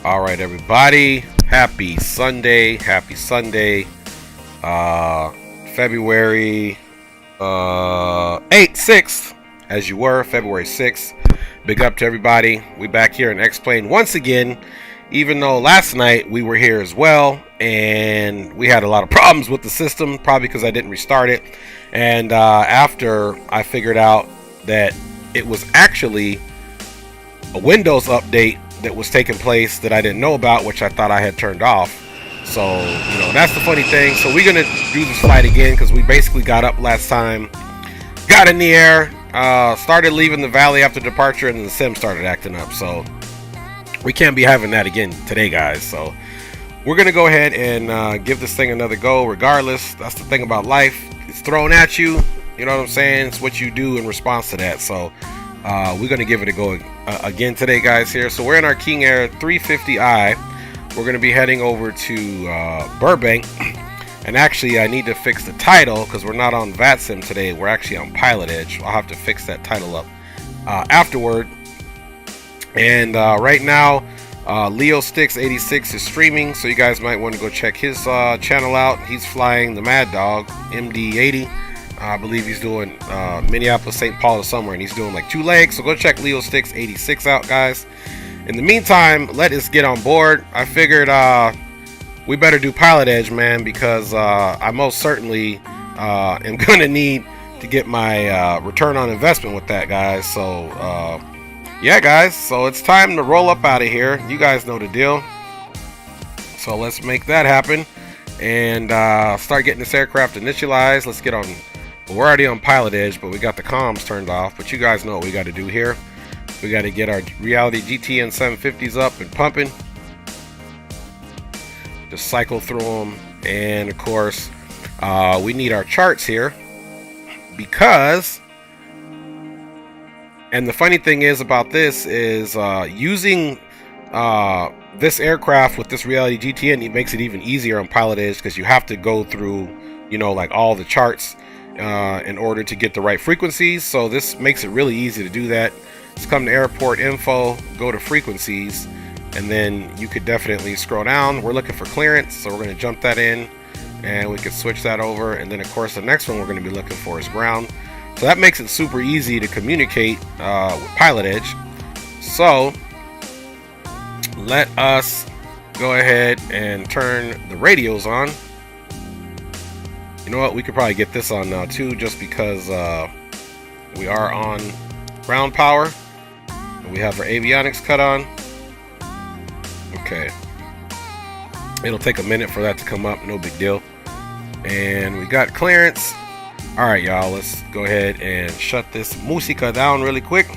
All right, everybody. Happy Sunday. Happy Sunday. February 8th, 6th, as you were, February 6th. Big up to everybody. We back here in X-Plane once again, even though last night we were here as well, and we had a lot of problems with the system, probably because I didn't restart it. And after I figured out that it was actually a Windows update that was taking place that I didn't know about, which I thought I had turned off. So, that's the funny thing. So we're going to do this flight again because we basically got up last time, got in the air, started leaving the valley after departure, and then the sim started acting up. So we can't be having that again today, guys. So we're going to go ahead and give this thing another go regardless. That's the thing about life. It's thrown at you. You know what I'm saying? It's what you do in response to that. So we're going to give it a go again today, guys, here. So we're in our King Air 350i. We're going to be heading over to Burbank. And actually, I need to fix the title because we're not on VATSIM today. We're actually on Pilot Edge. I'll have to fix that title up afterward. And right now, Leo Sticks 86 is streaming, so you guys might want to go check his channel out. He's flying the Mad Dog MD-80. I believe he's doing Minneapolis, St. Paul or somewhere, and he's doing like 2 legs. So go check Leo Sticks 86 out, guys. In the meantime, let us get on board. I figured we better do Pilot Edge, man, because I most certainly am going to need to get my return on investment with that, guys. So, yeah, guys. So it's time to roll up out of here. You guys know the deal. So let's make that happen and start getting this aircraft initialized. Let's get on. We're already on Pilot Edge, but we got the comms turned off. But you guys know what we got to do here. We got to get our Reality GTN 750s up and pumping. Just cycle through them. And, of course, we need our charts here. Because, and the funny thing is about this is using this aircraft with this Reality GTN, it makes it even easier on Pilot Edge because you have to go through, like all the charts in order to get the right frequencies. So this makes it really easy to do that. Just come to airport info, go to frequencies, and then you could definitely scroll down. We're looking for clearance, so we're going to jump that in and we can switch that over. And then of course the next one we're going to be looking for is ground. So that makes it super easy to communicate with Pilot Edge. So let us go ahead and turn the radios on. You know what, we could probably get this on now too, just because we are on ground power. We have our avionics cut on. Okay. It'll take a minute for that to come up, no big deal. And we got clearance. Alright, y'all, let's go ahead and shut this musica down really quick.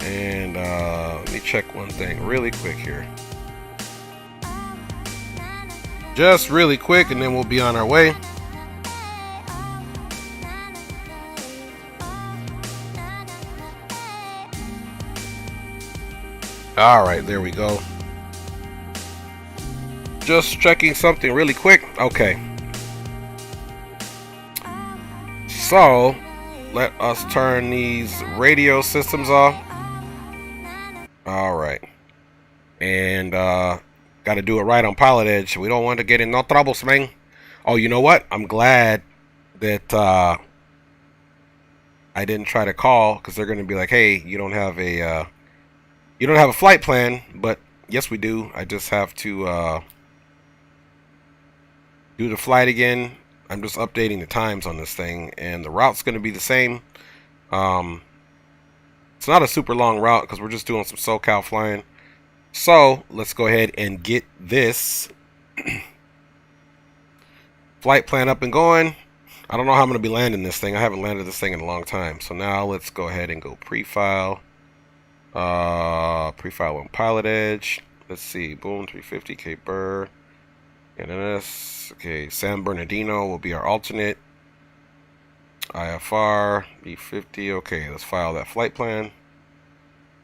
And let me check one thing really quick here. Just really quick, and then we'll be on our way. Alright, there we go. Just checking something really quick. Okay. So, let us turn these radio systems off. Alright. And, got to do it right on Pilot Edge. We don't want to get in no troubles, man. Oh, you know what? I'm glad that I didn't try to call, because they're going to be like, hey, you don't have a flight plan. But yes, we do. I just have to do the flight again. I'm just updating the times on this thing, and the route's going to be the same. It's not a super long route because we're just doing some Socal flying. So let's go ahead and get this flight plan up and going. I don't know how I'm going to be landing this thing. I haven't landed this thing in a long time. So now let's go ahead and go pre-file. Pre-file on Pilot Edge. Let's see. Boom, 350 Cape Burr. NNS. Okay, San Bernardino will be our alternate. IFR, B350. Okay, let's file that flight plan.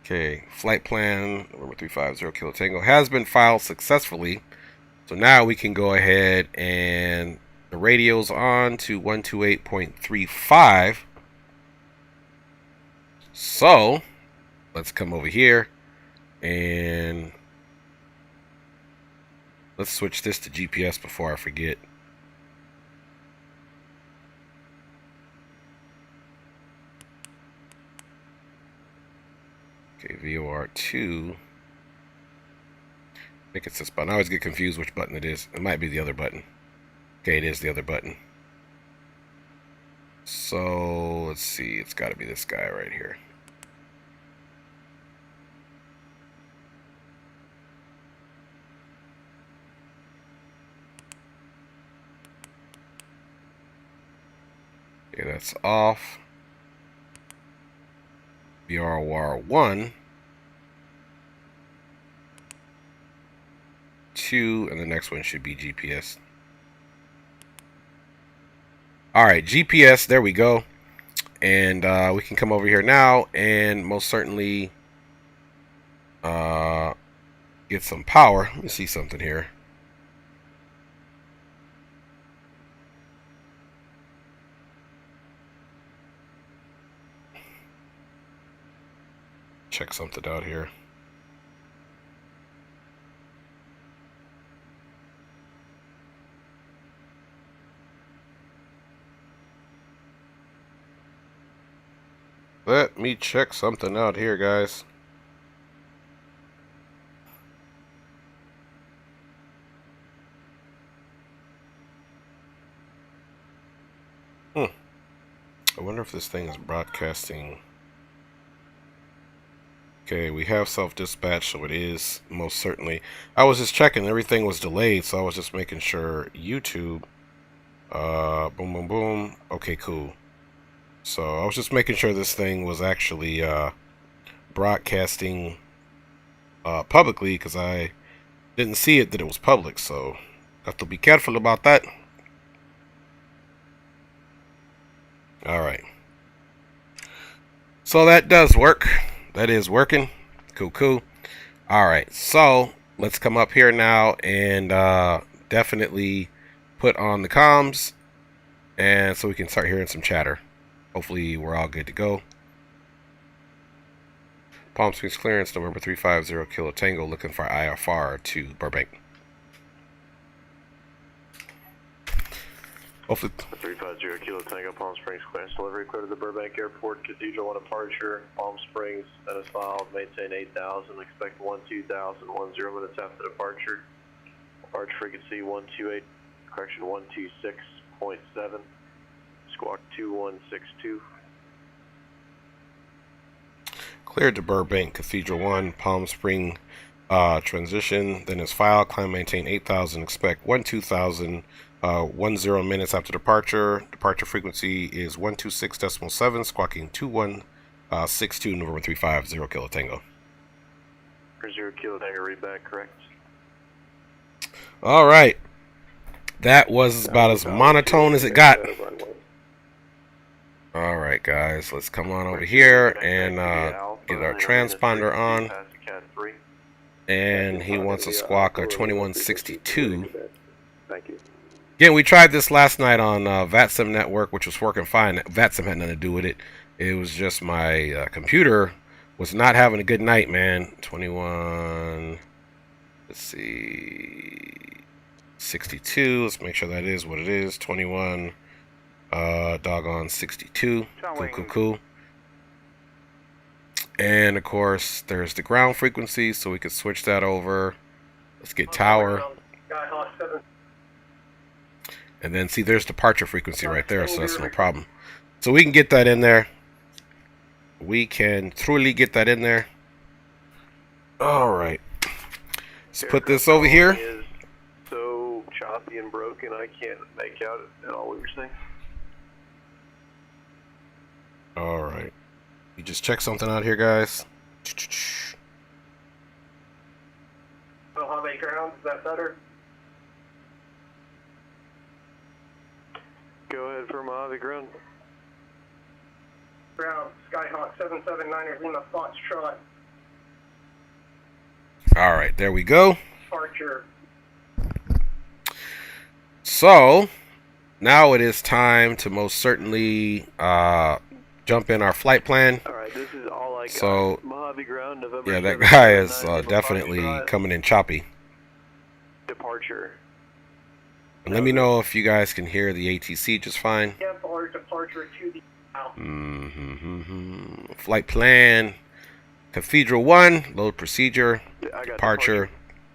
Okay, flight plan number 350 Kilo Tango has been filed successfully. So now we can go ahead and the radio's on to 128.35. So let's come over here and Let's switch this to GPS before I forget. Okay, VOR2. I think it's this button. I always get confused which button it is. It might be the other button. Okay, it is the other button. So, let's see. It's got to be this guy right here. Okay, that's off. VRWAR1. 2, and the next one should be GPS. Alright, GPS, there we go. And we can come over here now and most certainly get some power. Let me see something here. Check something out here. Let me check something out here, guys. I wonder if this thing is broadcasting. Okay, we have self-dispatch, so it is most certainly. I was just checking, everything was delayed, so I was just making sure YouTube. Boom, boom, boom. Okay, cool. So I was just making sure this thing was actually broadcasting publicly, because I didn't see it that it was public, so have to be careful about that. Alright. So that does work. That is working. Cool, cool. Alright, so let's come up here now and definitely put on the comms, and so we can start hearing some chatter. Hopefully we're all good to go. Palm Springs clearance, November 350 Kilo Tango, looking for IFR to Burbank. Hopefully. 350 Kilo Tango, Palm Springs clearance, delivery clear to the Burbank Airport, Cathedral 1 departure, Palm Springs, status file, maintain 8,000, expect 12,000, 10 minutes after departure. Departure frequency 128, correction 126.7, squawk 2162. Cleared to Burbank, Cathedral 1, Palm Spring transition. Then is file, climb, maintain 8,000, expect 12,000, 10 minutes after departure. Departure frequency is 126.7, squawking 2162, November 350 Kilo Tango. 0 Kilo Tango, read back, correct. Alright. That was about as monotone as it got. Alright guys, let's come on over here and get our transponder on. And he wants a squawk of 2162. Thank you. Again, we tried this last night on VATSIM network, which was working fine. VATSIM had nothing to do with it. It was just my computer was not having a good night, man. 21, let's see, 62. Let's make sure that is what it is. 21, doggone 62. Cool, cool, cool. And of course, there's the ground frequency, so we could switch that over. Let's get tower. And then see, there's departure frequency right there, so that's no problem. So we can get that in there. We can truly get that in there. All right. Let's put this over here. Is so choppy and broken, I can't make out at all what you're saying. All right. You just check something out here, guys. Mojave ground, is that better? Go ahead for Mojave ground. Ground, Skyhawk 779er, Lima Foxtrot. All right, there we go. Departure. So now it is time to most certainly jump in our flight plan. All right, this is all I got. So Mojave ground, November. yeah, that guy is definitely coming in choppy. Departure departure. And let me know if you guys can hear the ATC just fine. or departure to the south. Flight plan. Cathedral 1, load procedure. I got Departure.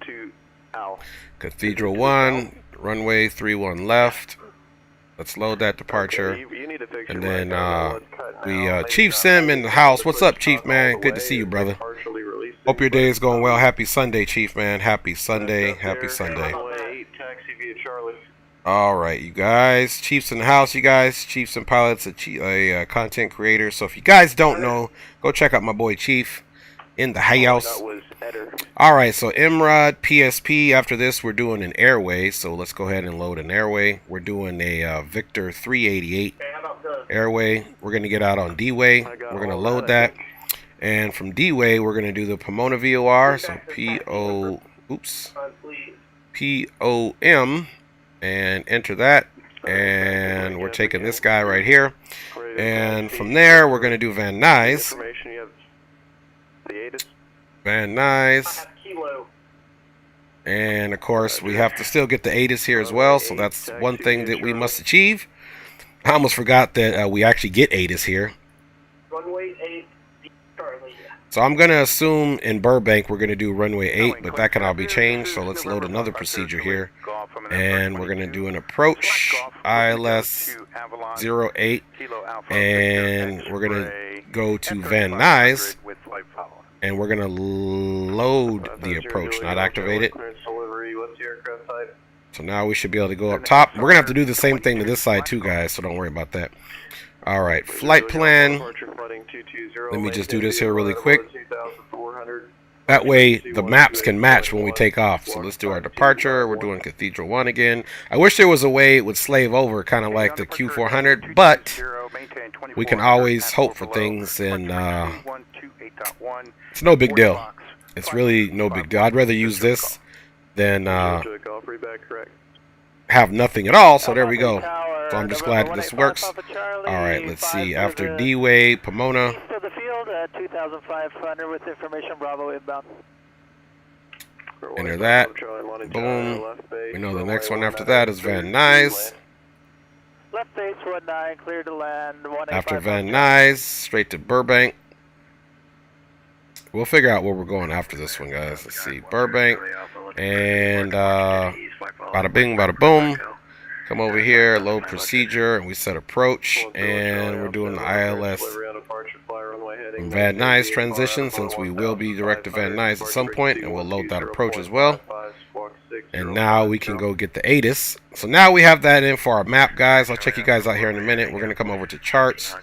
To Al. Cathedral 1, runway 31 left. Let's load that departure. Okay, you need to fix And your then mic on the one cut now. Chief Sim in the house. What's up, Chief, man? Good to see you, brother. Partially released Hope your it, day but- is going well. Happy Sunday, Chief, man. Happy Sunday. Up Happy there, Sunday. runway 8, taxi via Charlie. All right, you guys. Chiefs in the house, you guys. Chiefs and Pilots, a content creator. So if you guys don't know, go check out my boy Chief in the house. That was Eder. All right, so MROD, PSP. After this, we're doing an airway. So let's go ahead and load an airway. We're doing a Victor 388 Okay, how about the airway. We're going to get out on D-Way. We're going to load that. And from D-Way, we're going to do the Pomona VOR. So please? P-O-M. And enter that. And we're taking this guy right here. And from there, we're going to do Van Nuys. Information, you have the ATIS. Van I Nuys. have kilo. And of course, we have to still get the ATIS here as well. So that's one thing that we must achieve. I almost forgot that we actually get ATIS here. Runway 8, Charlie. So I'm going to assume in Burbank we're going to do runway 8, but that can all be changed. So let's load another procedure here. And we're going to do an approach ILS 08. And we're going to go to Van Nuys. And we're going to load the approach, not activate it. So now we should be able to go up top. We're going to have to do the same thing to this side too, guys, so don't worry about that. All right, flight plan. Let me just do this here really quick. That way the maps can match when we take off. So let's do our departure. We're doing Cathedral 1 again. I wish there was a way it would slave over, kind of like the Q400, but we can always hope for things, and it's no big deal. It's really no big deal. I'd rather use this than have nothing at all, so there we go. So I'm just glad that this works. Alright, let's see. After D-Way, Pomona. East of the field, 2,500 with information, Bravo inbound. Enter that. Boom. We know the next one after that is Van Nuys. Left base 19, clear to land. After Van Nuys, straight to Burbank. We'll figure out where we're going after this one, guys. Let's see. Burbank. And bada bing, bada boom. Come over here, load procedure, and we set approach, and we're doing the ILS from Van Nuys transition, since we will be direct to Van Nuys at some point, and we'll load that approach as well. And now we can go get the ATIS. So now we have that in for our map, guys. I'll check you guys out here in a minute. We're going to come over to charts,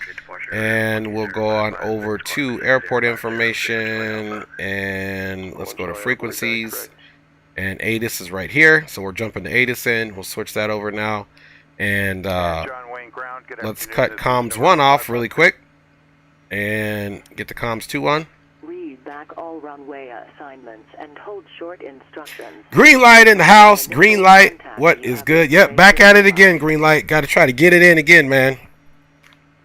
and we'll go on over to airport information, and let's go to frequencies. And ATIS is right here, so we're jumping the ATIS in. We'll switch that over now. And let's cut comms 1 off really quick. And get the comms 2 on. Read back all runway assignments and hold short instructions. Green light in the house. Green light. What is good? Yep, back at it again, green light. Got to try to get it in again, man.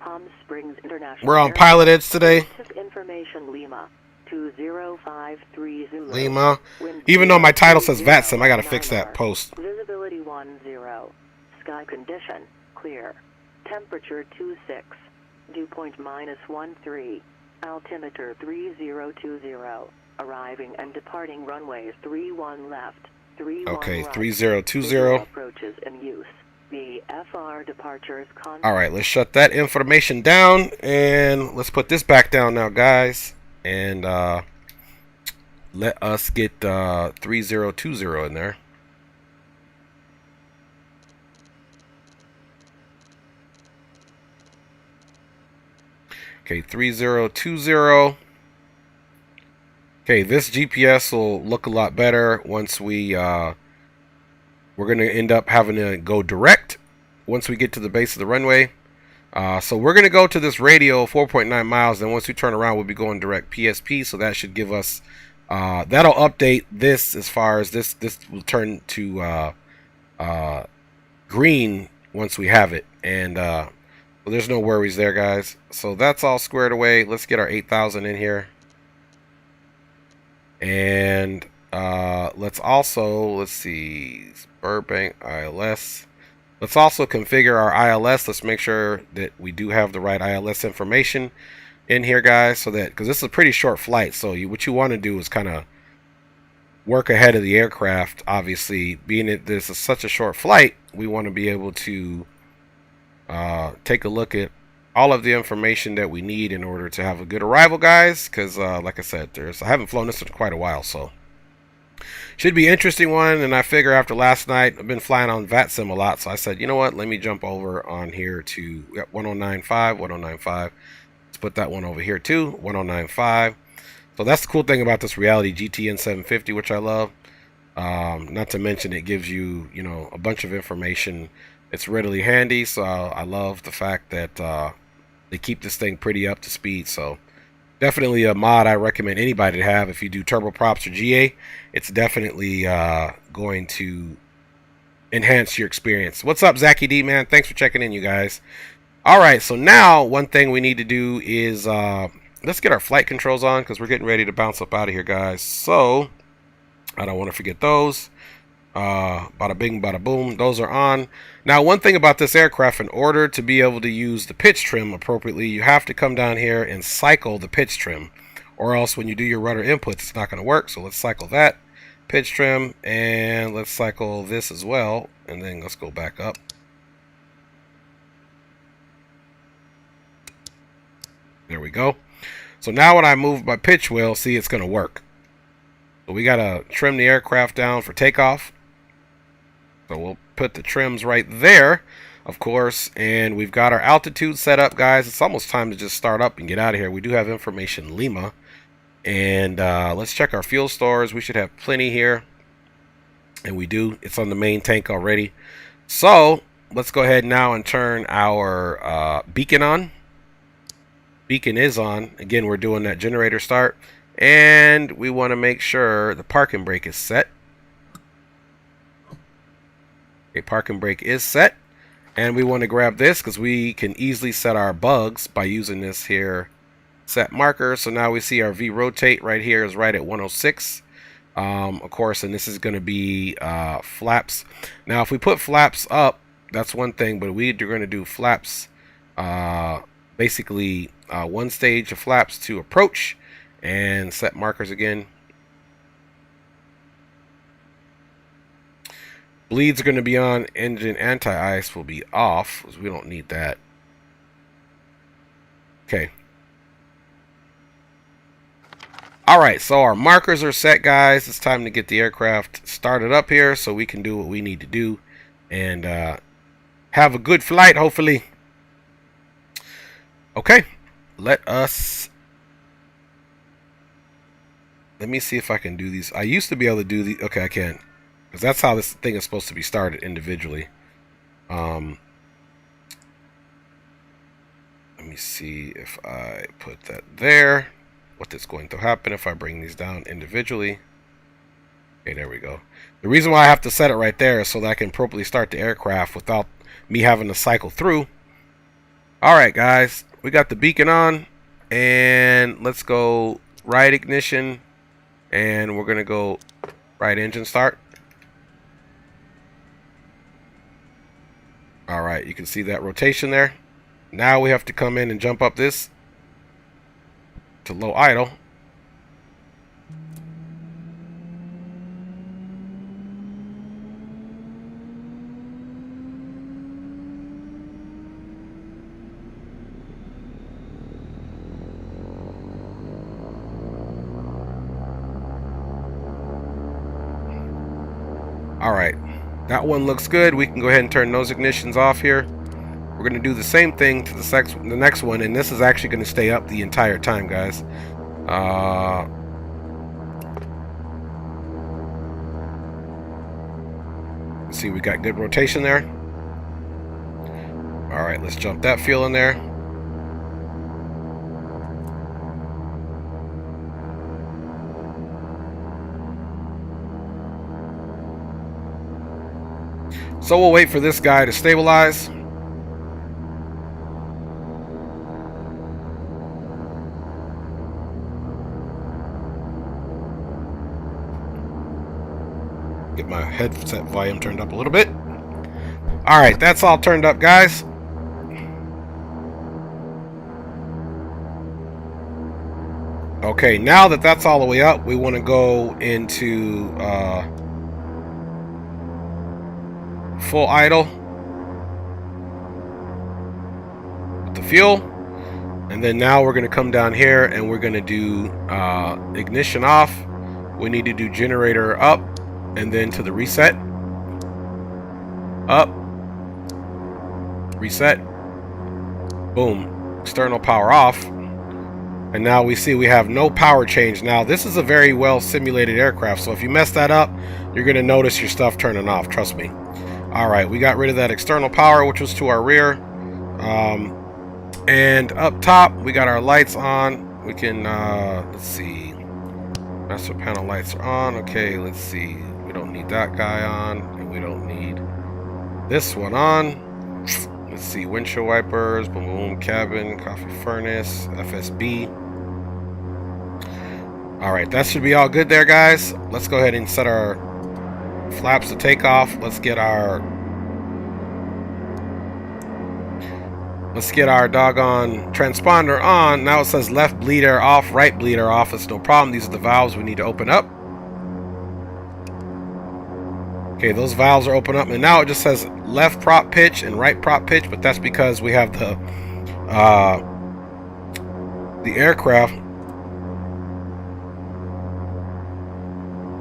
Palm Springs International. We're on pilot edge today. Information Lima. 20530 Lima. Even though my title says VATSIM, I gotta fix that post. Visibility 10. Sky condition clear. Temperature 26. Dew point -13. Altimeter 3020. Arriving and departing runways 31 left. 31 okay, right. 3020. Approaches in use. The FR departures. All right, let's shut that information down, and let's put this back down now, guys. And let us get 3020 in there. Okay, 3020. Okay, this GPS will look a lot better once we're going to end up having to go direct once we get to the base of the runway. So we're going to go to this radio 4.9 miles, and once we turn around, we'll be going direct PSP, so that should give us, that'll update this as far as this will turn to green once we have it, and well, there's no worries there, guys. So that's all squared away. Let's get our 8,000 in here, and let's also, let's see, Burbank ILS. Let's also configure our ILS. Let's make sure that we do have the right ILS information in here, guys, so that, because this is a pretty short flight, so what you want to do is kind of work ahead of the aircraft. Obviously, being that this is such a short flight, we want to be able to take a look at all of the information that we need in order to have a good arrival, guys, because like I said, I haven't flown this in quite a while, so should be an interesting one. And I figure after last night, I've been flying on VATSIM a lot, so I said, you know what, let me jump over on here to 1095, 1095. Let's put that one over here too, 1095. So that's the cool thing about this Reality GTN 750, which I love. Not to mention it gives you, you know, a bunch of information. It's readily handy, so I love the fact that they keep this thing pretty up to speed. So definitely a mod I recommend anybody to have if you do turboprops or GA. It's definitely going to enhance your experience. What's up, Zachy D, man? Thanks for checking in, you guys. All right, so now one thing we need to do is let's get our flight controls on, because we're getting ready to bounce up out of here, guys. So I don't want to forget those. Bada bing, bada boom. Those are on. Now, one thing about this aircraft, in order to be able to use the pitch trim appropriately, you have to come down here and cycle the pitch trim, or else when you do your rudder inputs, it's not going to work. So let's cycle that pitch trim, and let's cycle this as well, and then let's go back up. There we go. So now when I move my pitch wheel, see, it's going to work. So we got to trim the aircraft down for takeoff. So we'll put the trims right there, of course, and we've got our altitude set up, guys. It's almost time to just start up and get out of here. We do have information Lima, and let's check our fuel stores. We should have plenty here, and we do. It's on the main tank already. So let's go ahead now and turn our beacon on. Beacon is on. Again, we're doing that generator start, and we want to make sure the parking brake is set. Okay, parking brake is set, and we want to grab this because we can easily set our bugs by using this here set marker. So now we see our V rotate right here is right at 106, of course, and this is going to be flaps. Now if we put flaps up, that's one thing, but we're going to do flaps, basically one stage of flaps to approach, and set markers again. Bleeds are going to be on. Engine anti-ice will be off, because we don't need that. Okay. Alright, so our markers are set, guys. It's time to get the aircraft started up here so we can do what we need to do and have a good flight, hopefully. Okay, let me see if I can do these. I used to be able to do the. Okay, I can. Because that's how this thing is supposed to be started individually. Let me see if I put that there. What is going to happen if I bring these down individually. Okay, there we go. The reason why I have to set it right there is so that I can appropriately start the aircraft without me having to cycle through. Alright, guys. We got the beacon on. And let's go right ignition. And we're going to go right engine start. Alright, you can see that rotation there. Now we have to come in and jump up this to low idle. Alright, that one looks good. We can go ahead and turn those ignitions off here. We're going to do the same thing to the next one, and this is actually going to stay up the entire time, guys. See, we got good rotation there. Alright, let's jump that fuel in there. So we'll wait for this guy to stabilize. Get my headset volume turned up a little bit. All right, that's all turned up, guys. Okay, now that that's all the way up, we want to go into full idle with the fuel. And then now we're going to come down here and we're going to do ignition off. We need to do generator up and then to the reset. Up. Reset. Boom. External power off. And now we see we have no power change. Now this is a very well simulated aircraft, so if you mess that up, you're going to notice your stuff turning off, trust me. Alright, we got rid of that external power, which was to our rear. And up top, we got our lights on. We can, let's see. Master panel lights are on. Okay, let's see. We don't need that guy on. And we don't need this one on. Let's see. Windshield wipers. Boom, boom. Cabin. Coffee furnace. FSB. Alright, that should be all good there, guys. Let's go ahead and set our flaps to take off. Let's get our doggone transponder on. Now it says left bleeder off, right bleeder off. It's no problem. These are the valves we need to open up. Okay, those valves are open up, and now it just says left prop pitch and right prop pitch, but that's because we have the aircraft.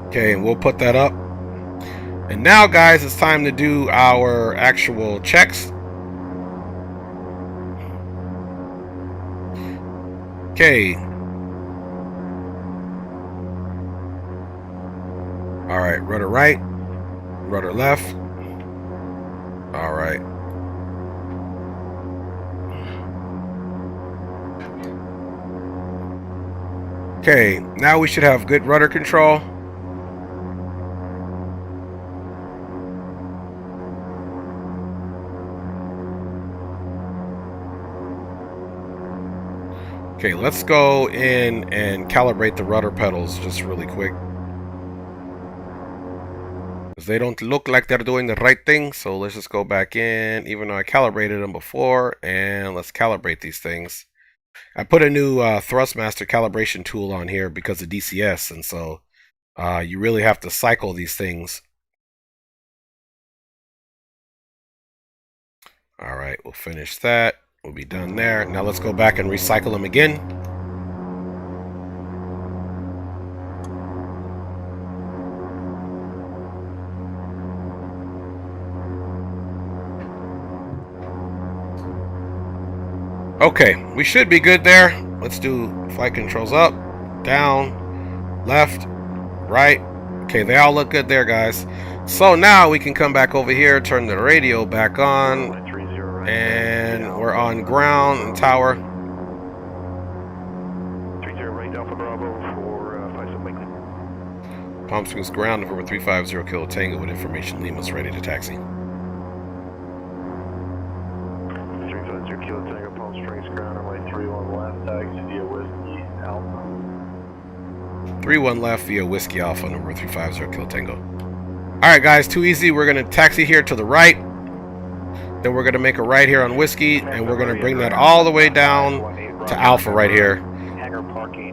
Okay, and we'll put that up. And now, guys, it's time to do our actual checks. Okay. All right, rudder right, rudder left. All right. Okay, now we should have good rudder control. Okay, let's go in and calibrate the rudder pedals just really quick. Because they don't look like they're doing the right thing, so let's just go back in, even though I calibrated them before, and let's calibrate these things. I put a new Thrustmaster calibration tool on here because of DCS, and so you really have to cycle these things. Alright, we'll finish that. We'll be done there. Now let's go back and recycle them again. Okay, we should be good there. Let's do flight controls up, down, left, right. Okay, they all look good there, guys. So now we can come back over here, turn the radio back on. And we're on ground and tower. 30 right Alpha Bravo for 57 Lakeland. Palm Springs ground, November 350 Kilo Tango with information. Lima's ready to taxi. 350 Kilo Tango, Palm Springs ground, runway 31 left, taxi via Whiskey Alpha. 31 left via Whiskey Alpha, November 350 Kilo Tango. Alright guys, too easy. We're going to taxi here to the right. Then we're going to make a right here on Whiskey, and we're going to bring that all the way down to Alpha right here.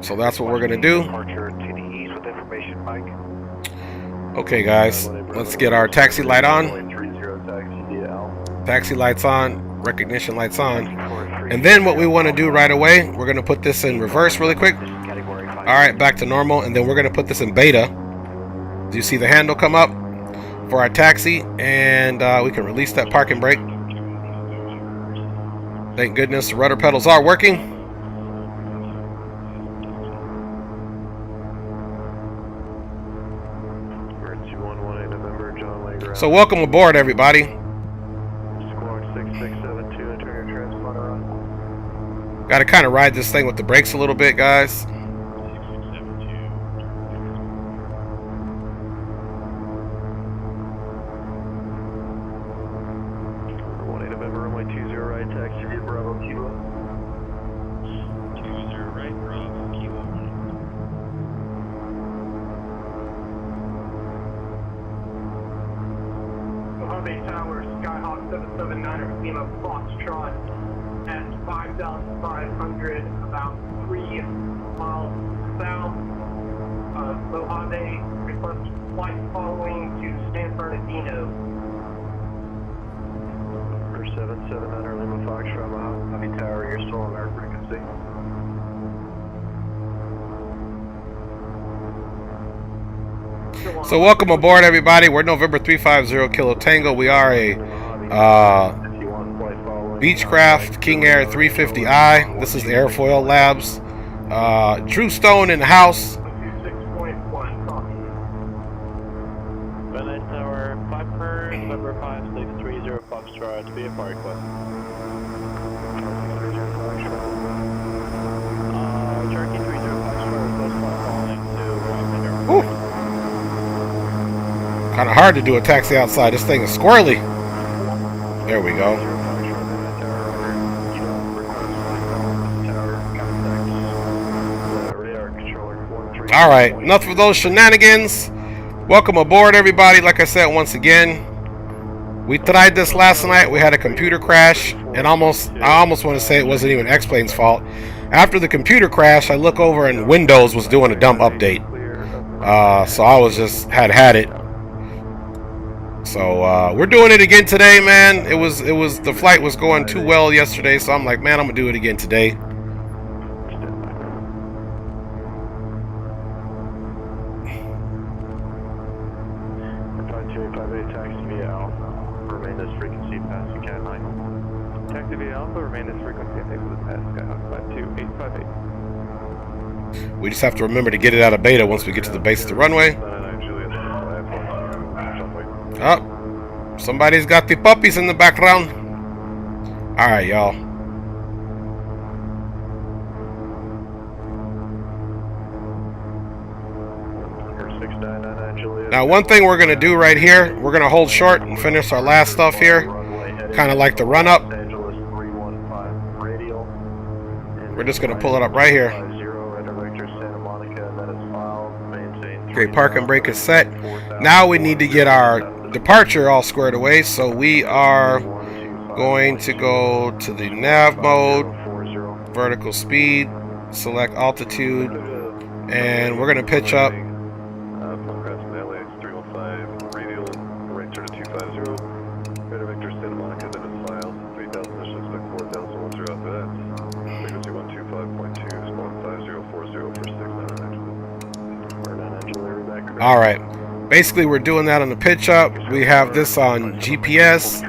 So that's what we're going to do. Okay guys, let's get our taxi light on. Taxi lights on, recognition lights on. And then what we want to do right away, we're going to put this in reverse really quick. Alright, back to normal, and then we're going to put this in beta. Do you see the handle come up for our taxi? And we can release that parking brake. Thank goodness the rudder pedals are working. So welcome aboard, everybody. Got to kind of ride this thing with the brakes a little bit, guys. Tower, Skyhawk 779er, Lima Foxtrot at 5,500, about 3 miles south. Mojave, request flight following to San Bernardino. 779er, Lima Foxtrot, Mojave Tower, you're still on our frequency. So welcome aboard, everybody. We're November 350 Kilo Tango. We are a Beechcraft King Air 350i. This is the Airfoil Labs. Drew Stone in the house. 126.1, copy. Van Tower, 5 per, November 5630 Foxtrot, VFR request. Cherokee 30 Foxtrot, request flight following to Rock. Kind of hard to do a taxi outside. This thing is squirrely. There we go. All right, enough of those shenanigans. Welcome aboard, everybody. Like I said, once again, we tried this last night. We had a computer crash, and I almost want to say it wasn't even X-Plane's fault. After the computer crash, I look over and Windows was doing a dump update. So I was just had it. So we're doing it again today, man. It was the flight was going too well yesterday, so I'm like, man, I'm gonna do it again today. Taxi via Alpha, remain this frequency passing Cat 9. Taxi via Alpha, remain this frequency and take with the pass Skyhawk 52858. We just have to remember to get it out of beta once we get to the base of the runway. Oh, somebody's got the puppies in the background. All right, y'all. Now, one thing we're gonna do right here, we're gonna hold short and finish our last stuff here, kind of like the run up. We're just gonna pull it up right here. Okay, park and brake is set. Now we need to get our departure all squared away, so we are going to go to the nav mode, vertical speed, select altitude, and we're going to pitch up. All right. Basically, we're doing that on the pitch up. We have this on GPS.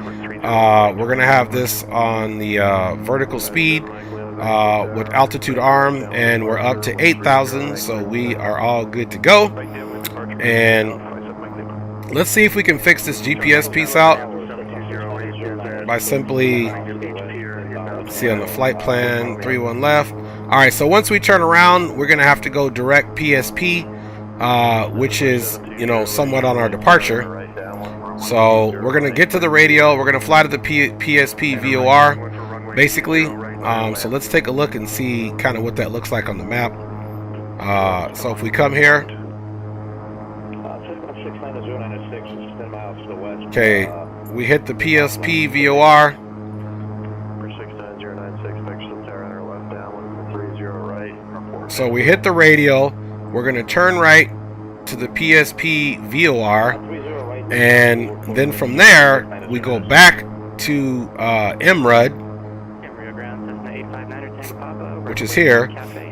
We're going to have this on the vertical speed with altitude arm, and we're up to 8,000, so we are all good to go. And let's see if we can fix this GPS piece out by simply, see on the flight plan, 31 left. All right, so once we turn around, we're going to have to go direct PSP. Which is, you know, somewhat on our departure. So we're gonna get to the radio. We're gonna fly to the PSP VOR, basically. So let's take a look and see kind of what that looks like on the map. So if we come here, okay, we hit the PSP VOR. So we hit the radio. We're going to turn right to the PSP VOR, and then from there we go back to MRUD, which is here.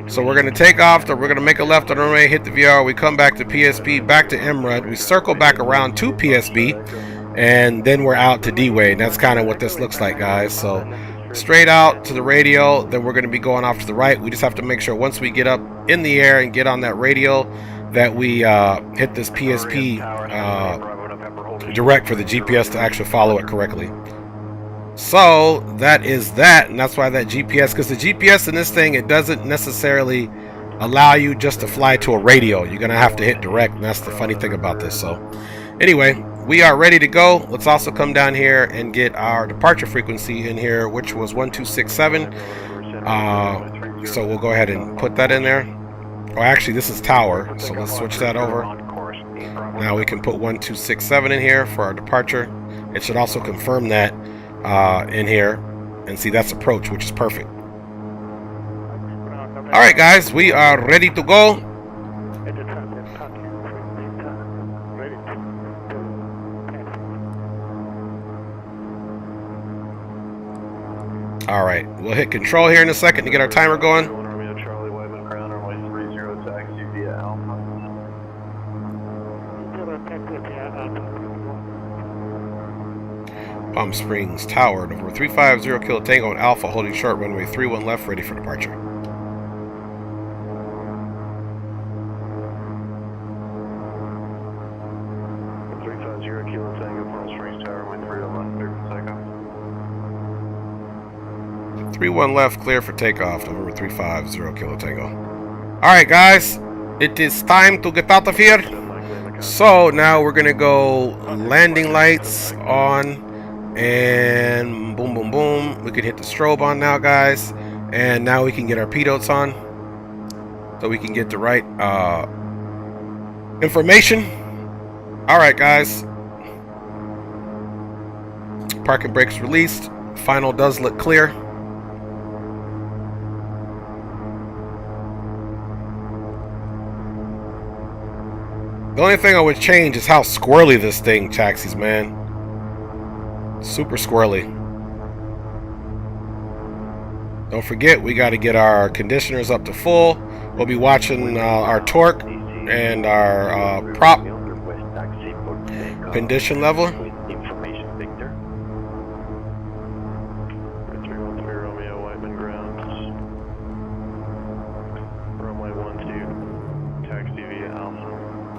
So we're going to take off, we're going to make a left on the runway, hit the VOR, we come back to PSP, back to MRUD, we circle back around to PSP, and then we're out to D-Way. That's kind of what this looks like, guys. So straight out to the radio, then we're going to be going off to the right. We just have to make sure once we get up in the air and get on that radio that we hit this PSP direct for the GPS to actually follow it correctly. So that is that, and that's why that GPS, because the GPS in this thing, it doesn't necessarily allow you just to fly to a radio. You're going to have to hit direct, and that's the funny thing about this. So anyway, we are ready to go. Let's also come down here and get our departure frequency in here, which was 1267. So we'll go ahead and put that in there. Oh, actually, this is tower, so let's switch that over. Now we can put 1267 in here for our departure. It should also confirm that in here. And see, that's approach, which is perfect. All right, guys, we are ready to go. All right, we'll hit control here in a second to get our timer going. Charlie Whiteman ground runway 30 taxi via Alpha. Palm Springs Tower, November 350 Kilo Tango and Alpha, holding short runway 31 left, ready for departure. Kilo Tango, Palm Springs Tower, runway 31 left, clear for takeoff. 31 left, clear for takeoff, November 350 Kilo Tango. Alright guys, it is time to get out of here. So now we're gonna go landing lights on, and boom boom boom. We can hit the strobe on now, guys, and now we can get our PDOTs on, so we can get the right information. Alright guys, parking brakes released, final does look clear. The only thing I would change is how squirrely this thing taxis, man. Super squirrely. Don't forget, we got to get our conditioners up to full. We'll be watching our torque and our prop condition level.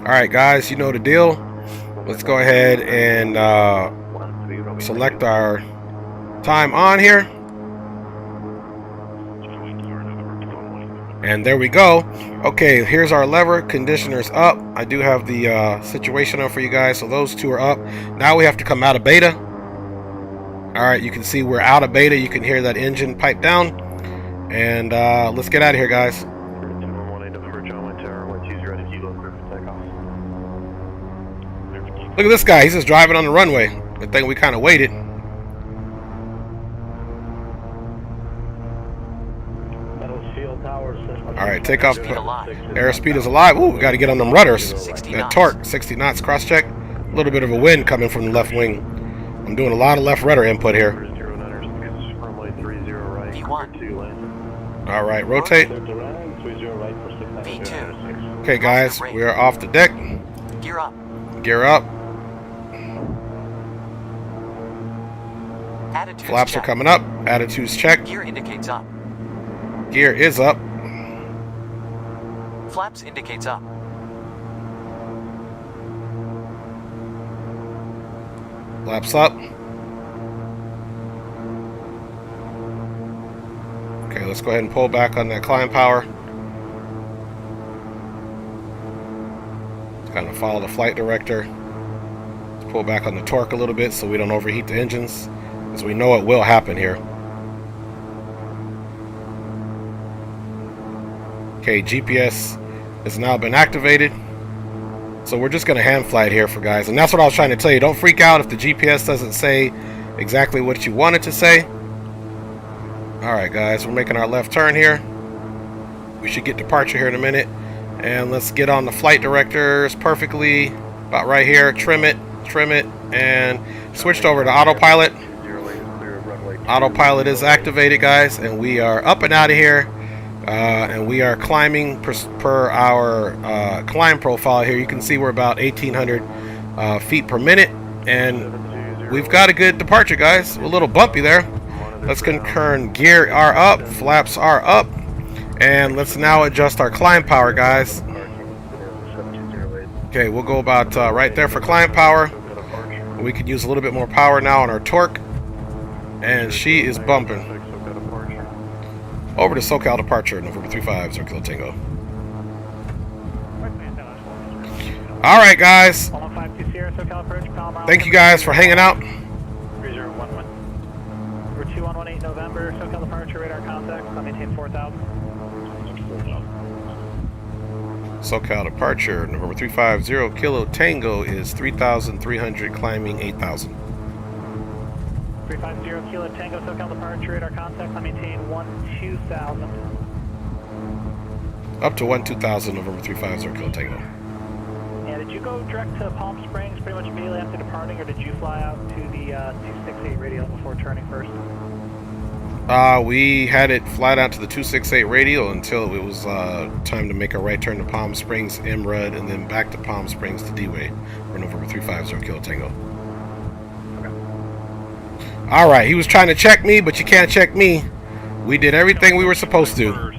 Alright guys, you know the deal. Let's go ahead and select our time on here. And there we go. Okay, here's our lever. Conditioners up. I do have the situation up for you guys. So those two are up. Now we have to come out of beta. Alright, you can see we're out of beta. You can hear that engine pipe down. And let's get out of here, guys. Look at this guy. He's just driving on the runway. Good thing we kind of waited. Alright, takeoff. Airspeed is alive. Ooh, we got to get on them rudders. That torque, 60 knots, cross check. A little bit of a wind coming from the left wing. I'm doing a lot of left rudder input here. Alright, rotate. Okay, guys, we are off the deck. Gear up. Gear up. Attitudes Flaps check. are coming up. Attitudes check. Gear indicates up. Gear is up. Flaps indicates up. Flaps up. Okay, let's go ahead and pull back on that climb power. Let's kind of follow the flight director. Let's pull back on the torque a little bit so we don't overheat the engines, because we know it will happen here. Okay, GPS has now been activated. So we're just going to hand fly it here for guys. And that's what I was trying to tell you. Don't freak out if the GPS doesn't say exactly what you want it to say. Alright guys, we're making our left turn here. We should get departure here in a minute. And let's get on the flight directors perfectly. About right here. Trim it, and switched over to autopilot. Autopilot is activated, guys, and we are up and out of here. And we are climbing per our climb profile here. You can see we're about 1,800 feet per minute, and we've got a good departure, guys. We're a little bumpy there. Let's confirm gear are up, flaps are up, and let's now adjust our climb power, guys. Okay, we'll go about right there for climb power. We could use a little bit more power now on our torque, and she is bumping. Over to Socal departure, November 350 Kilo Tango. Alright guys, thank you guys for hanging out. 3011. We're 2118 November, Socal departure, radar contact, I maintain 4000. Socal departure, November 350 Kilo Tango is 3,300, climbing 8,000. 350 Kilo Tango, SoCal departure, radar contact, I maintain 12,000. Up to 12,000, November 350 Kilo Tango. And did you go direct to Palm Springs pretty much immediately after departing, or did you fly out to the 268 radio before turning first? We had it fly down to the 268 radio until it was time to make a right turn to Palm Springs, MRUD, and then back to Palm Springs to D-Way for November 350 Kilo Tango. Alright, he was trying to check me, but you can't check me. We did everything we were supposed to.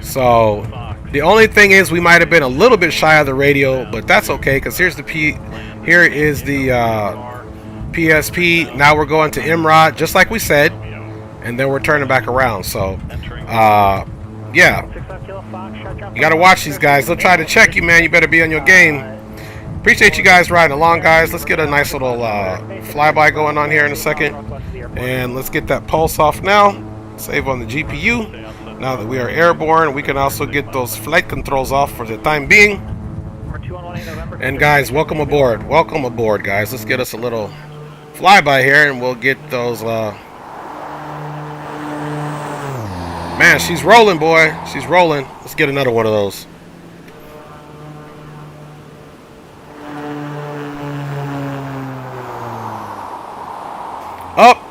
So, the only thing is we might have been a little bit shy of the radio, but that's okay, because here is the PSP. Now we're going to MROD, just like we said, and then we're turning back around. So, yeah. You got to watch these guys. They'll try to check you, man. You better be on your game. Appreciate you guys riding along, guys. Let's get a nice little flyby going on here in a second. And let's get that pulse off now. Save on the GPU. Now that we are airborne, we can also get those flight controls off for the time being. And guys, welcome aboard. Welcome aboard, guys. Let's get us a little flyby here, and we'll get those... Man, she's rolling, boy. She's rolling. Let's get another one of those.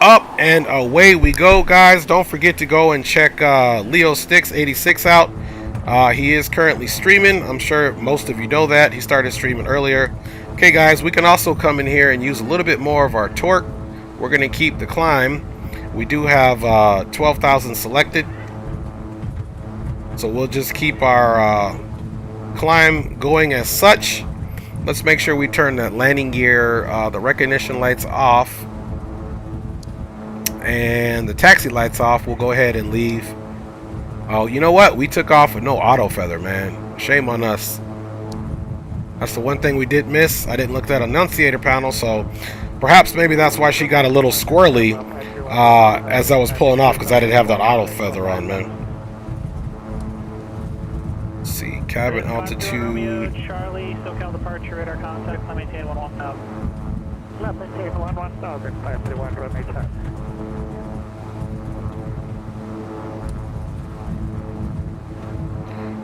Up, and away we go, guys. Don't forget to go and check Leo Sticks 86 out. He is currently streaming. I'm sure most of you know that. He started streaming earlier. Okay, guys, we can also come in here and use a little bit more of our torque. We're going to keep the climb. We do have 12,000 selected. So we'll just keep our climb going as such. Let's make sure we turn that landing gear, the recognition lights off, and the taxi lights off. We'll go ahead and leave. Oh, you know what? We took off with no auto feather, man. Shame on us. That's the one thing we did miss. I didn't look at that annunciator panel, so perhaps maybe that's why she got a little squirrely as I was pulling off, because I didn't have that auto feather on, man. Let's see, cabin altitude. Charlie, SoCal departure, radar contact, I maintain 11,000. Maintain 11,000, 531, runway 10.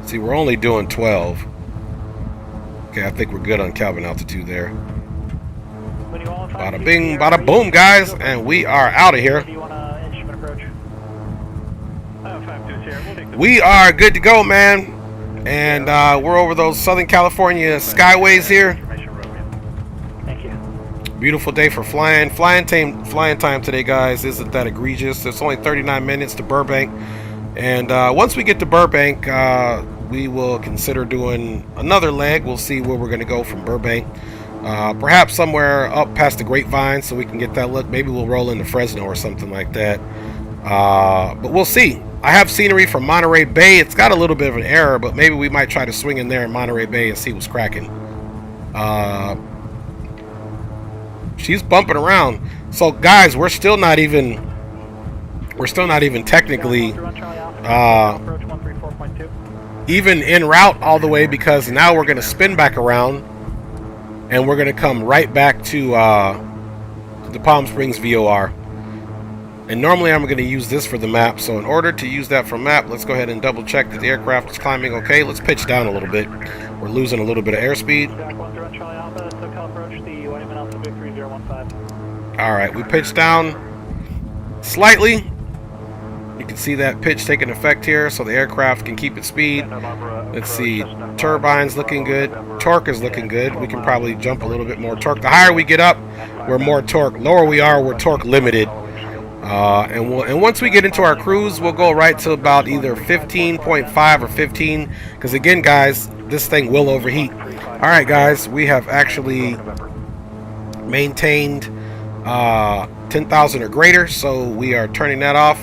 See, we're only doing 12. Okay, I think we're good on cabin altitude there. Bada bing, bada boom, guys, and we are out of here. We are good to go, man. And we're over those Southern California skyways here. Beautiful day for flying. Flying time today, guys, isn't that egregious. It's only 39 minutes to Burbank. And once we get to Burbank, we will consider doing another leg. We'll see where we're going to go from Burbank. Perhaps somewhere up past the Grapevine so we can get that look. Maybe we'll roll into Fresno or something like that. But we'll see. I have scenery from Monterey Bay. It's got a little bit of an error, but maybe we might try to swing in there in Monterey Bay and see what's cracking. She's bumping around. So guys, we're still not even technically even en route all the way, because now we're going to spin back around and we're going to come right back to the Palm Springs VOR. And normally I'm going to use this for the map. So in order to use that for map, let's go ahead and double check that the aircraft is climbing okay. Let's pitch down a little bit. We're losing a little bit of airspeed. Alright, we pitched down slightly. You can see that pitch taking effect here, so the aircraft can keep its speed. Let's see, turbine's looking good. Torque is looking good. We can probably jump a little bit more torque. The higher we get up, we're more torque. Lower we are, we're torque limited. And once we get into our cruise, we'll go right to about either 15.5 or 15, because again, guys, this thing will overheat. Alright, guys, we have actually maintained 10,000 or greater, so we are turning that off.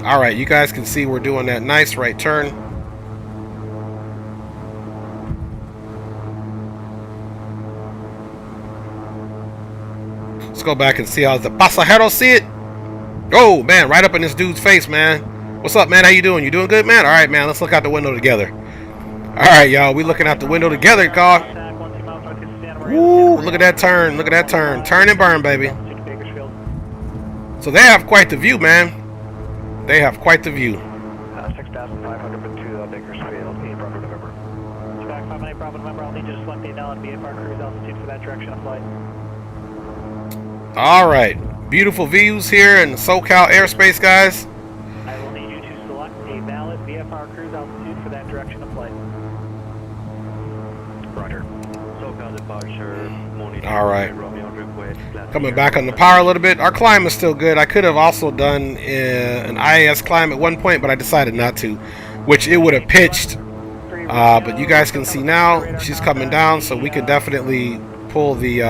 Alright, you guys can see we're doing that nice right turn. Let's go back and see how the pasajeros see it. Oh, man, right up in this dude's face, man. What's up, man? How you doing? You doing good, man? Alright, man, let's look out the window together. Alright, y'all, we looking out the window together, car. Woo, look at that turn. Look at that turn. Turn and burn, baby. So they have quite the view, man. They have quite the view. 6,500 to Bakersfield, 8 Bravo November. Back 58 Bravo November, I'll need you to select the now and VFR cruise altitude for that direction of flight. All right. Beautiful views here in SoCal airspace, guys. I will need you to select a valid VFR cruise altitude for that direction of flight. Roger. SoCal departure. All right. Coming back on the power a little bit. Our climb is still good. I could have also done an IAS climb at one point, but I decided not to, which it would have pitched. But you guys can see now she's coming down, so we can definitely pull the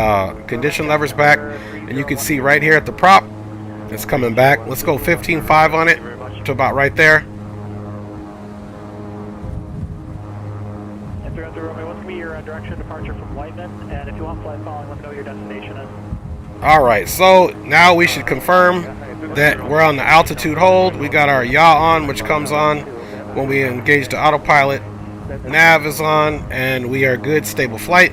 condition levers back. And you can see right here at the prop, it's coming back. Let's go 15.5 on it to about right there. And 300 Romeo, what's going to be your direction of departure from Whiteman? And if you want flight following, let me know what your destination is. All right, so now we should confirm that we're on the altitude hold. We got our yaw on, which comes on when we engage the autopilot. Nav is on, and we are good, stable flight.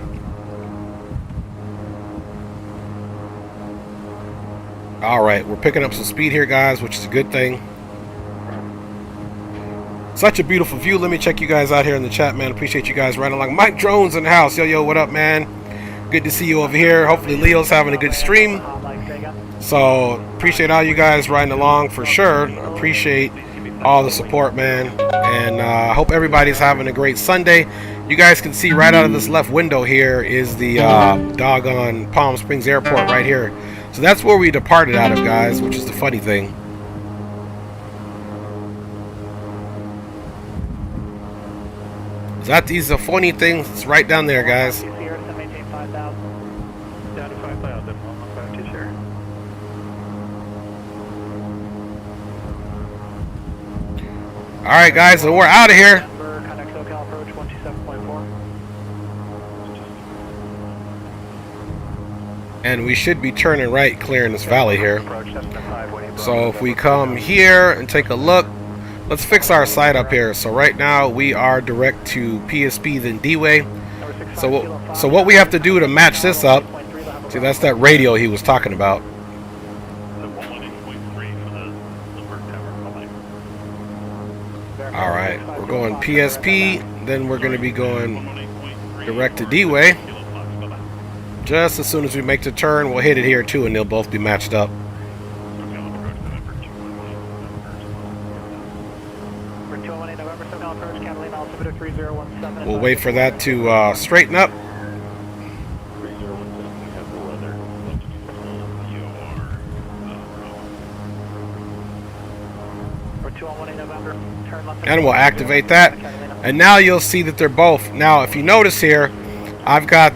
All right, we're picking up some speed here, guys, which is a good thing. Such a beautiful view. Let me check you guys out here in the chat, man. Appreciate you guys riding along. Mike Drones in the house. Yo, yo, what up, man? Good to see you over here. Hopefully Leo's having a good stream. So appreciate all you guys riding along for sure. Appreciate all the support, man. And I hope everybody's having a great Sunday. You guys can see right out of this left window here is the doggone Palm Springs Airport right here. So that's where we departed out of, guys, which is the funny thing. That these are funny things. It's right down there, guys. All right, guys, so we're out of here. And we should be turning right, clearing this valley here. So if we come here and take a look, let's fix our site up here. So right now we are direct to PSP, then D-Way. So what we have to do to match this up, see, that's that radio he was talking about. All right, we're going PSP, then we're going to be going direct to D-Way. Just as soon as we make the turn, we'll hit it here too, and they'll both be matched up. We'll wait for that to straighten up. And we'll activate that. And now you'll see that they're both. Now, if you notice here, I've got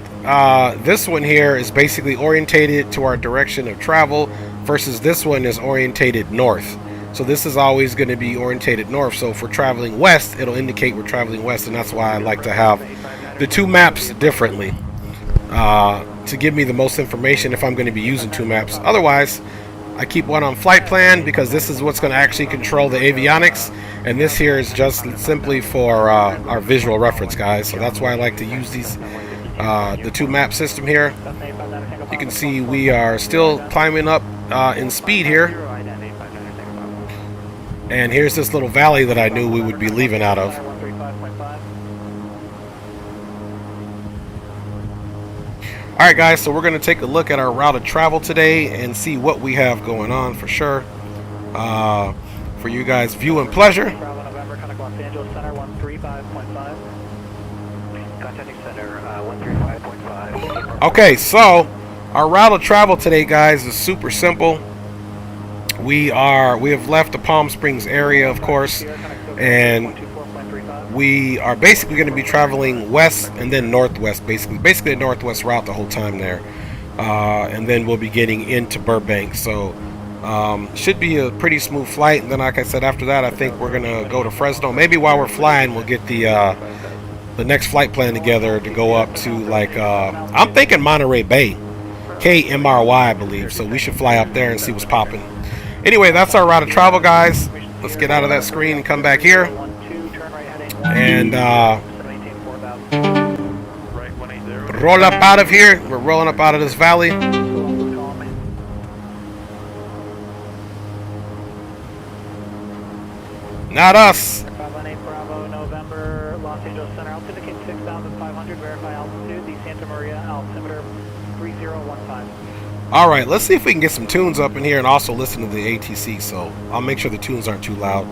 this one here is basically orientated to our direction of travel versus this one is orientated north. So this is always going to be orientated north. So if we're traveling west, it'll indicate we're traveling west, and that's why I like to have the two maps differently to give me the most information if I'm going to be using two maps. Otherwise, I keep one on flight plan because this is what's going to actually control the avionics, and this here is just simply for our visual reference, guys. So that's why I like to use these the two map system here. You can see we are still climbing up in speed here. And here's this little valley that I knew we would be leaving out of. Alright, guys, so we're going to take a look at our route of travel today and see what we have going on for sure. For you guys' view and pleasure. Okay, so our route of travel today, guys, is super simple. We have left the Palm Springs area, of course, and we are basically going to be traveling west and then northwest, basically a northwest route the whole time there, and then we'll be getting into Burbank. So should be a pretty smooth flight. And then, like I said, after that, I think we're going to go to Fresno. Maybe while we're flying, we'll get the next flight plan together to go up to, like, I'm thinking Monterey Bay, KMRY, I believe. So we should fly up there and see what's popping. Anyway, that's our route of travel, guys. Let's get out of that screen and come back here. And roll up out of here. We're rolling up out of this valley. Not us. 518 Bravo, November, Los Angeles Center. Altitude indicates 6,500. Verify altitude. The Santa Maria altimeter 3015. All right, let's see if we can get some tunes up in here and also listen to the ATC. So I'll make sure the tunes aren't too loud.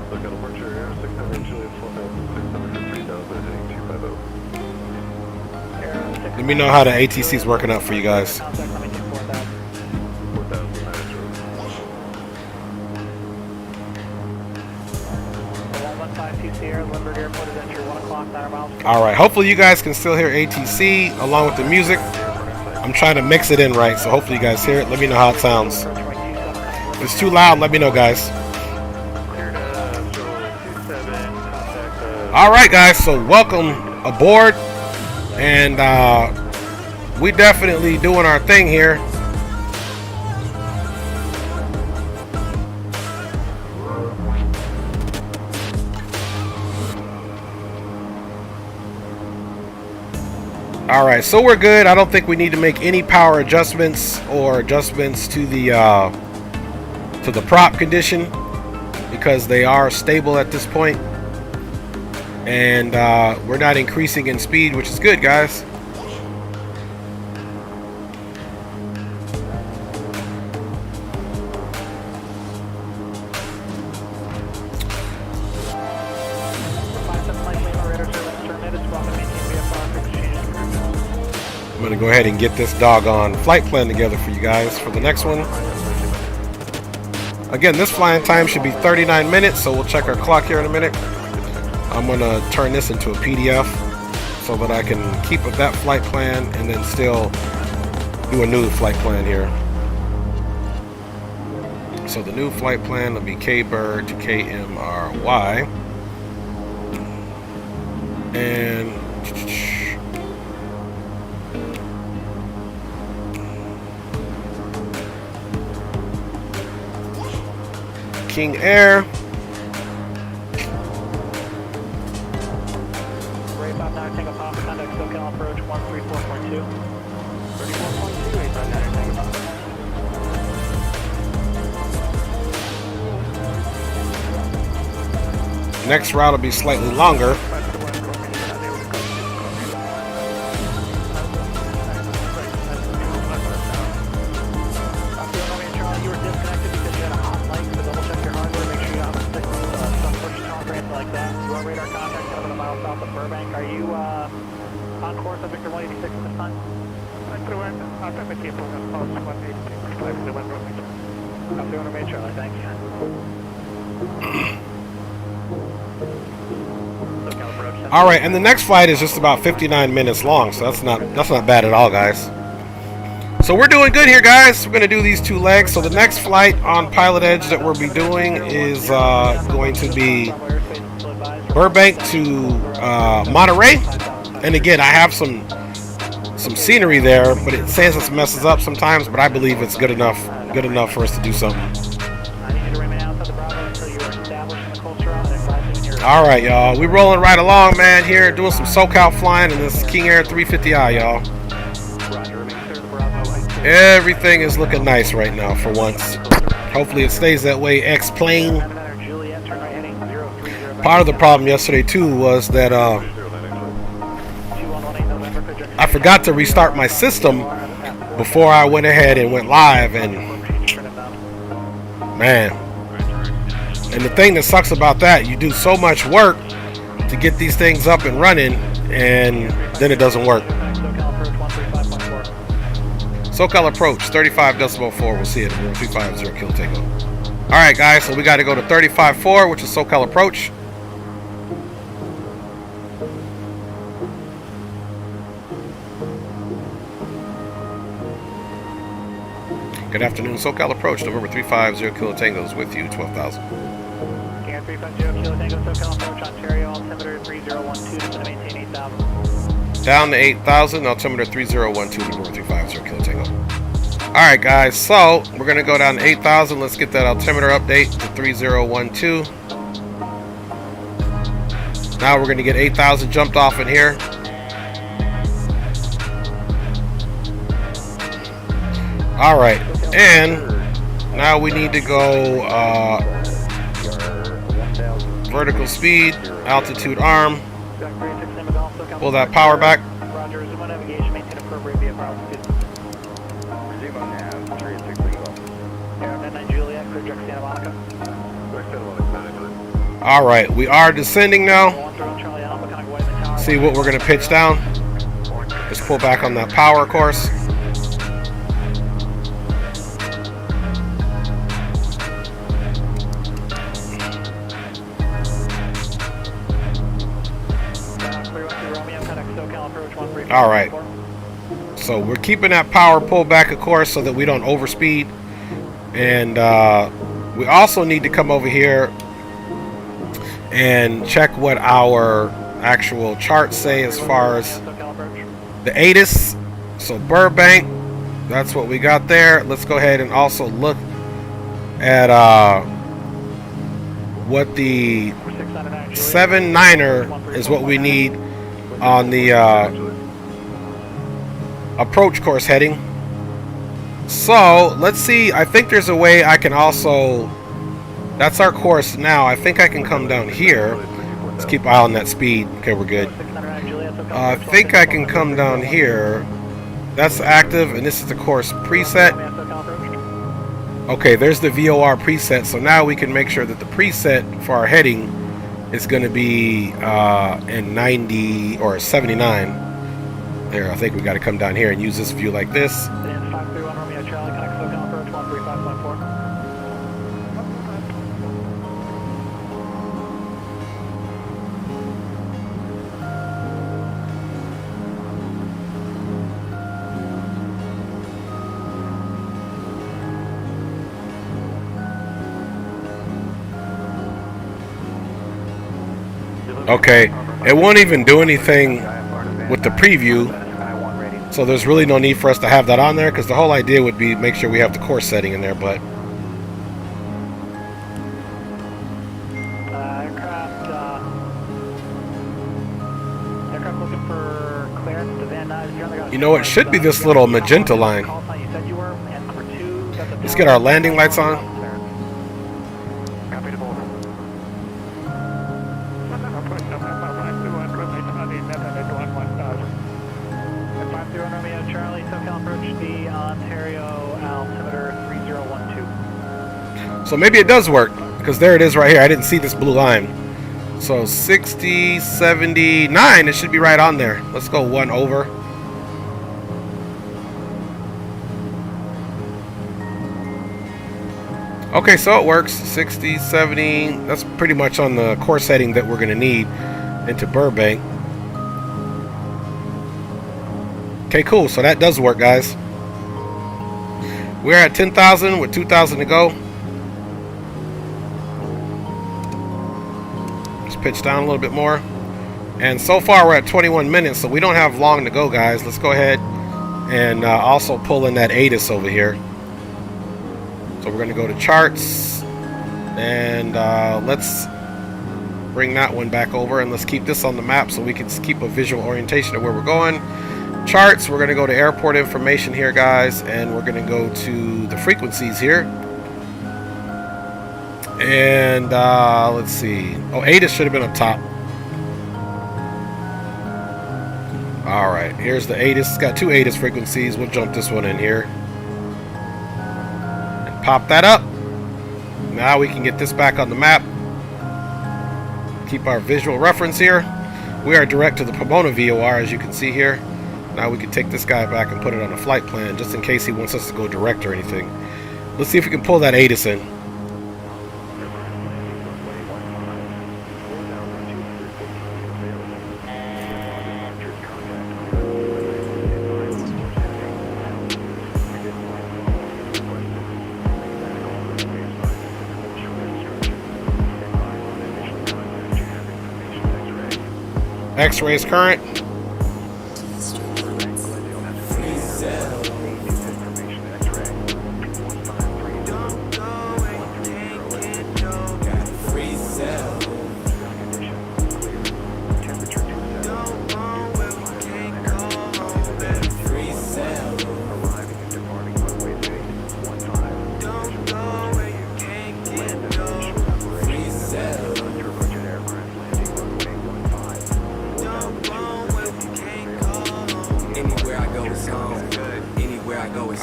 Look at departure air 600 Juliet 4600 for 3000 heading 250. Let me know how the ATC is working out for you guys. Contact, let me take 4,000. 4000 115 TCR, Lindbergh Airport is entry 1 o'clock, 9 miles. All right, hopefully you guys can still hear ATC along with the music. I'm trying to mix it in right, so hopefully you guys hear it. Let me know how it sounds. If it's too loud, let me know, guys. All right, guys, so welcome aboard. And we definitely doing our thing here. All right, so we're good. I don't think we need to make any power adjustments or adjustments to the prop condition because they are stable at this point. And we're not increasing in speed, which is good, guys. I'm gonna go ahead and get this doggone flight plan together for you guys for the next one. Again, this flying time should be 39 minutes, so we'll check our clock here in a minute. I'm gonna turn this into a PDF so that I can keep with that flight plan and then still do a new flight plan here. So the new flight plan will be K-Bird to KMRY. And King Air. Ray 59, take off off, contact Socal approach 134.2. 34.2, Ray 59, take off. Next route will be slightly longer. Radar contact 7 miles south of Burbank. Are you on course of Victor 186 at this time? Victor 1, automatic program pulse 186, 501 Burbank. I'm doing a main Charlie, thank you. All right, and the next flight is just about 59 minutes long, so that's not bad at all, guys. So we're doing good here, guys. We're gonna do these 2 legs. So the next flight on Pilot Edge that we'll be doing is going to be Burbank to Monterey. And again, I have some scenery there, but it says it messes up sometimes, but I believe it's good enough for us to do something. All right, y'all, we rolling right along, man, here doing some Socal flying in this King Air 350i, y'all. Everything is looking nice right now for once. Hopefully it stays that way. X-plane. Part of the problem yesterday too was that I forgot to restart my system before I went ahead and went live, and man, and the thing that sucks about that, you do so much work to get these things up and running and then it doesn't work. Socal approach 35.4. We'll see it at 250 kilo takeoff. All right, guys, so we got to go to 35.4, which is Socal approach. Good afternoon, Socal approach, November 350 Kilo Tango's with you, 12,000. Air 350 Kilo Tango, Socal approach, Ontario, altimeter 3012, to maintain 8,000. Down to 8,000, altimeter 3012, November 350 Kilo Tango. Alright, guys, so we're going to go down to 8,000. Let's get that altimeter update to 3012. Now we're going to get 8,000 jumped off in here. All right, and now we need to go vertical speed, altitude arm, pull that power back. Roger, resume on navigation, maintain appropriate VFR. Resume on nav, 386 Lingo. Air 9 Juliet, clear direct Santa Monica. All right, we are descending now. See what we're going to pitch down. Just pull back on that power course. All right, so we're keeping that power pulled back, of course, so that we don't overspeed. And we also need to come over here and check what our actual charts say as far as the ATIS. So Burbank, that's what we got there. Let's go ahead and also look at what the 7.9er is, what we need on the approach course heading. So let's see, I think there's a way I can also, that's our course now, I think I can come down here. Let's keep an eye on that speed. Okay, we're good. I think I can come down here. That's active, and this is the course preset. Okay, there's the VOR preset, so now we can make sure that the preset for our heading is going to be in 90 or 79. There, I think we got to come down here and use this view like this. Okay, it won't even do anything with the preview, so there's really no need for us to have that on there, because the whole idea would be make sure we have the course setting in there. But aircraft looking for clearance to Van Nuys. you know, it should be this little magenta line. Let's get our landing lights on. So maybe it does work, because there it is right here. I didn't see this blue line. So 60, 79, it should be right on there. Let's go one over. Okay, so it works. 60, 70, that's pretty much on the course heading that we're going to need into Burbank. Okay, cool. So that does work, guys. We're at 10,000 with 2,000 to go. Pitch down a little bit more, and so far we're at 21 minutes, so we don't have long to go, guys. Let's go ahead and also pull in that ATIS over here. So we're going to go to charts, and let's bring that one back over, and let's keep this on the map so we can keep a visual orientation of where we're going. Charts, we're going to go to airport information here, guys, and we're going to go to the frequencies here. And let's see. Oh, ATIS should have been up top. All right, here's the ATIS. It's got two ATIS frequencies. We'll jump this one in here and pop that up. Now we can get this back on the map. Keep our visual reference here. We are direct to the Pomona VOR, as you can see here. Now we can take this guy back and put it on a flight plan, just in case he wants us to go direct or anything. Let's see if we can pull that ATIS in. X-rays current.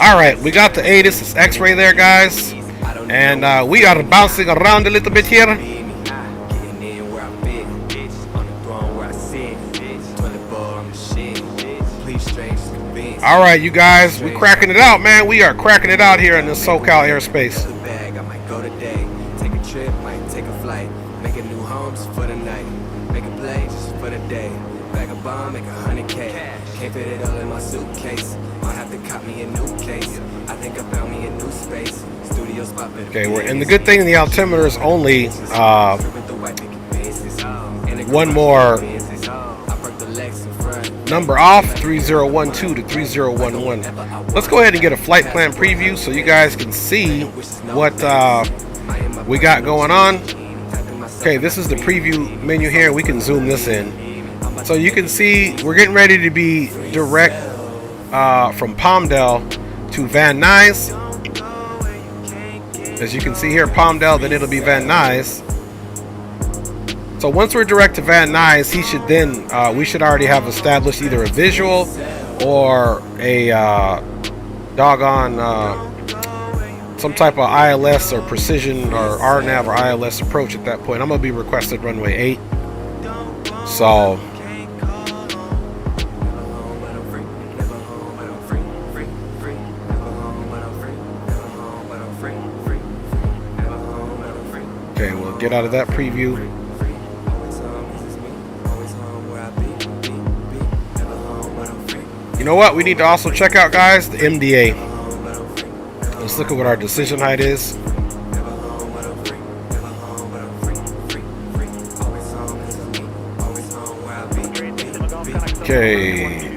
All right, we got the ATIS. It's X-ray there, guys. And we are bouncing around a little bit here. All right, you guys, we cracking it out, man. We are cracking it out here in the Socal airspace. I might go today, take a trip, might take a flight, make a new homes for the night, make a play just for the day, bag a bomb, make 100K, can't fit it all in my suitcase, I'll have to cop me a new case, I think I found me a new space, studio spot. Okay, and the good thing in the altimeter is only one more number off, 3012 to 3011. Let's go ahead and get a flight plan preview so you guys can see what we got going on. Okay, this is the preview menu here. We can zoom this in. So you can see we're getting ready to be direct from Palmdale to Van Nuys. As you can see here, Palmdale, then it'll be Van Nuys. So once we're direct to Van Nuys, he should then we should already have established either a visual or a doggone some type of ILS or precision or RNAV or ILS approach at that point. I'm gonna be requested runway 8. So okay, we'll get out of that preview. You know what? We need to also check out, guys, the MDA. Let's look at what our decision height is. Okay.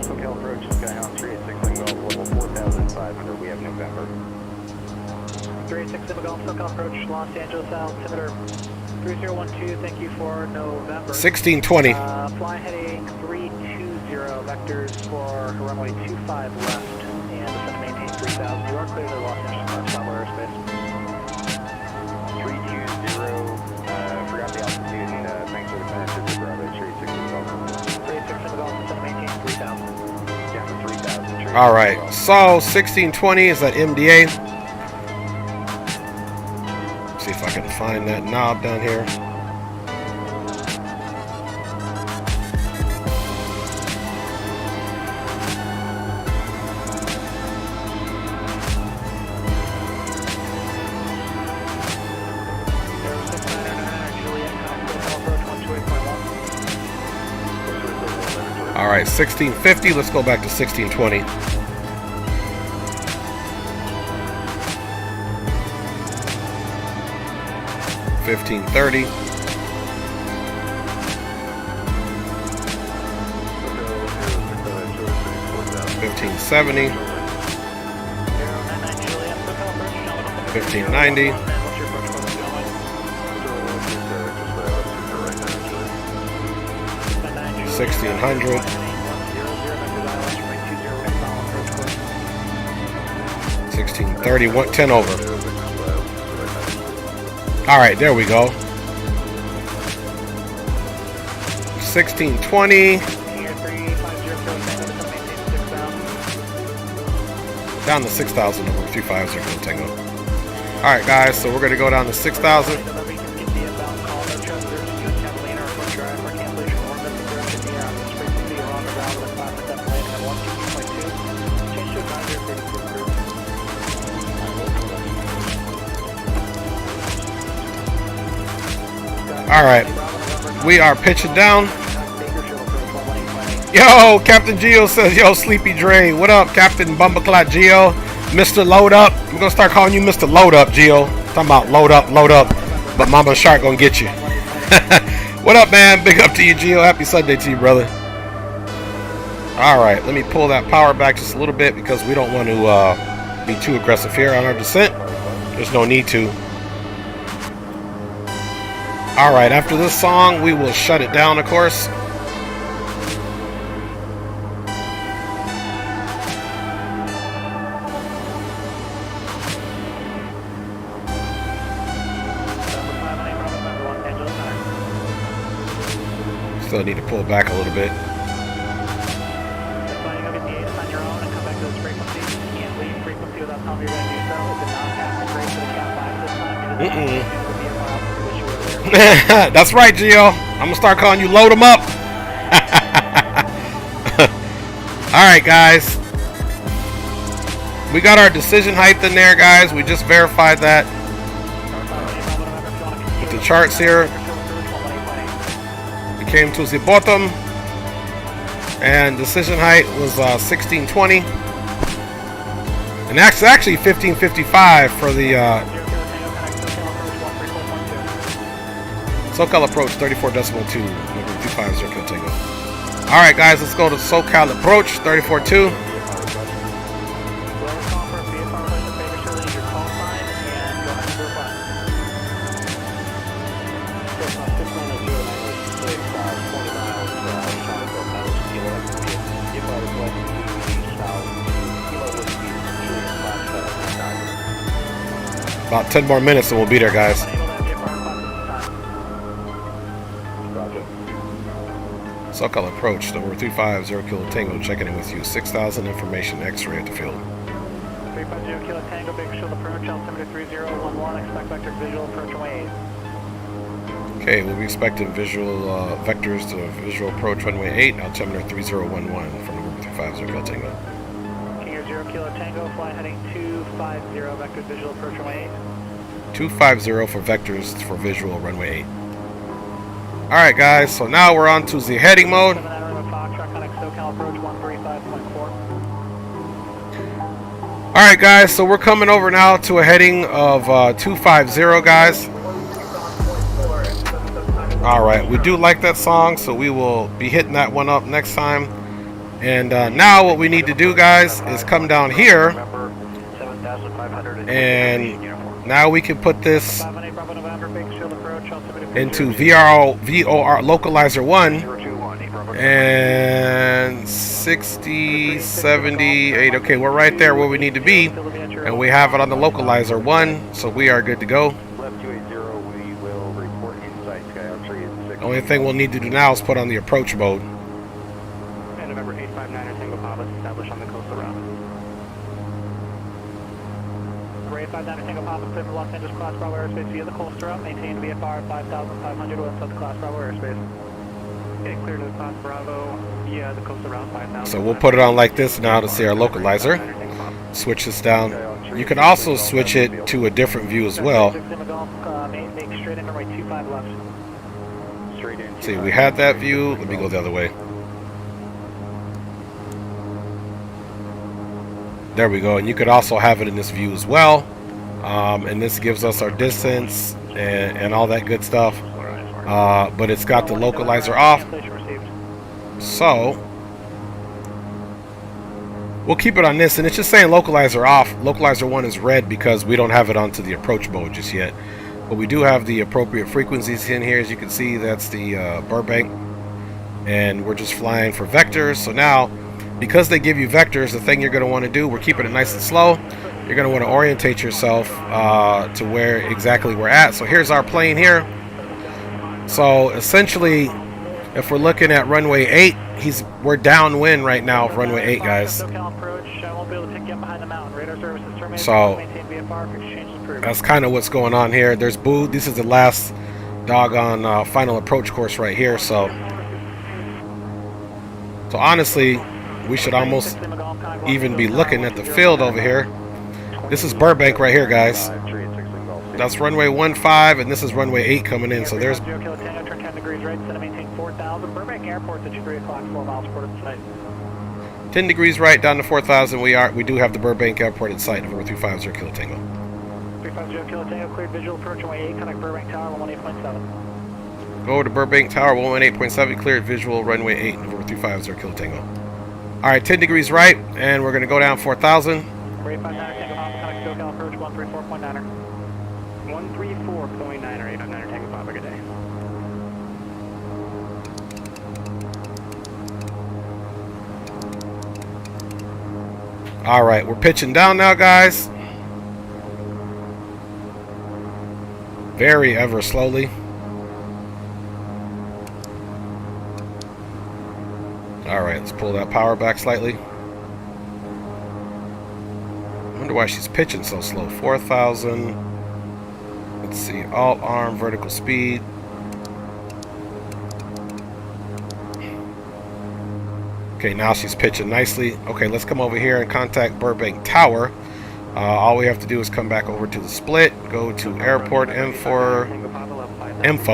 Socal approach is Skyhound 386 Golf, level 4,500. We have November. 386 Golf, Socal approach, Los Angeles altimeter 3012. Thank you for November. 1620. Fly heading 320. Vectors for runway 25 left, and descend to maintain 3000. You are clear to Los Angeles Travel airspace. 320. Forgot the altitude and thanks for the pass to Bravo 386 Golf. 386 Golf, descend to maintain 3000. Down to 3000. All right. So 1620 is that MDA. See if I can find that knob down here. All right, 1650. Let's go back to 1620. $15.30. $15.70. $15.90. $1600. $16.30. 110 over. All right, there we go. 1620. Down to 6,000 over 350 Tango. All right, guys, so we're going to go down to 6,000. All right, we are pitching down. Yo, Captain Geo says, yo, Sleepy Dre. What up, Captain Bumbleclot Geo? Mr. Load Up. I'm going to start calling you Mr. Load Up, Geo. Talking about load up. But Mama Shark going to get you. What up, man? Big up to you, Geo. Happy Sunday to you, brother. All right, let me pull that power back just a little bit because we don't want to be too aggressive here on our descent. There's no need to. All right, after this song, we will shut it down, of course. Still need to pull back a little bit. That's why you're going to get the ATIS on your own and come back to this frequency. You can't leave frequency without telling me you're going to do so. It did not pass the grade for the Cat 5 this time. It is not going to be a mile for which you were there. That's right, Gio. I'm gonna start calling you load them up. Alright guys, we got our decision height in there, guys. We just verified that with the charts here. We came to the bottom and decision height was 1620, and that's actually 1555 for the Socal approach 34.2, number 250 Kilo Tango. Alright guys, let's go to Socal approach 34.2. About 10 more minutes and we'll be there, guys. Socal approach, number 350 Kilo Tango, checking in with you. 6,000 information X-ray at the field. 350 Kilo Tango, big shield approach, altimeter 3011, expect vector visual approach runway 8. Okay, we'll be expecting visual vectors to visual approach runway 8, altimeter 3011 from number 350 Kilo Tango. King Air 0 Kilo Tango, fly heading 250, vector visual approach runway 8. 250 for vectors for visual runway 8. Alright guys, so now we're on to the heading mode. Alright guys, so we're coming over now to a heading of 250, guys. Alright, we do like that song, so we will be hitting that one up next time. And now what we need to do, guys, is come down here. And now we can put this into VOR localizer 1 and 60, 78. Okay, we're right there where we need to be, and we have it on the localizer 1, so we are good to go. The only thing we'll need to do now is put on the approach mode. November 859er Tango Papa established on the coastal route. 859er Tango Papa cleared for Los Angeles Class Bravo airspace via the coastal route. Maintain VFR 5,500 west of the Class Bravo airspace. Okay, clear to the Class Bravo via the coastal route 5,000. So we'll put it on like this now to see our localizer. Switch this down. You can also switch it to a different view as well. See, we had that view. Let me go the other way. There we go, and you could also have it in this view as well, and this gives us our distance and all that good stuff, but it's got the localizer off, so we'll keep it on this, and it's just saying localizer off. Localizer 1 is red because we don't have it onto the approach mode just yet, but we do have the appropriate frequencies in here. As you can see, that's the Burbank, and we're just flying for vectors. So now, because they give you vectors, the thing you're going to want to do, we're keeping it nice and slow. You're going to want to orientate yourself to where exactly we're at. So here's our plane here. So essentially, if we're looking at runway 8, we're downwind right now of runway 8, guys. So that's kind of what's going on here. There's Boo. This is the last doggone final approach course right here. So honestly, we should almost even be looking at the field over here. This is Burbank right here, guys. That's runway 15, and this is runway 8 coming in. So there's 10 degrees right down to 4,000. We do have the Burbank Airport in sight. Over 350 Kilo Tango. 350 Kilo Tango, cleared visual approach runway 8. Connect Burbank Tower 118.7. Go to Burbank Tower 118.7. Cleared visual runway 8. Over 350 Kilo Tango. All right, 10 degrees right, and we're going to go down 4,000. 859er Tango Papa, connect Socal approach 134.9er. 134.9er, 859er Tango Papa, good day. All right, we're pitching down now, guys. Very ever slowly. Alright, let's pull that power back slightly. Wonder why she's pitching so slow. 4,000. Let's see. Alt arm, vertical speed. Okay, now she's pitching nicely. Okay, let's come over here and contact Burbank Tower. All we have to do is come back over to the split, go to airport info,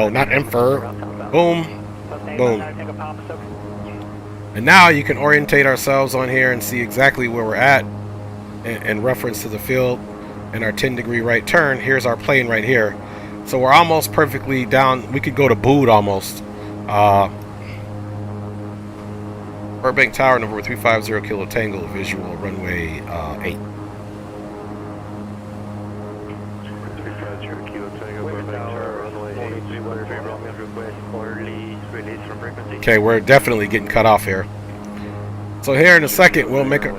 not info. Boom, boom. And now you can orientate ourselves on here and see exactly where we're at in reference to the field and our 10-degree right turn. Here's our plane right here. So we're almost perfectly down. We could go to boot almost. Burbank Tower, November 350 Kilo Tango, visual, runway 8. 350 Kilo Tango, Burbank Tower, runway 8. Okay, we're definitely getting cut off here. So here in a second, we'll make a...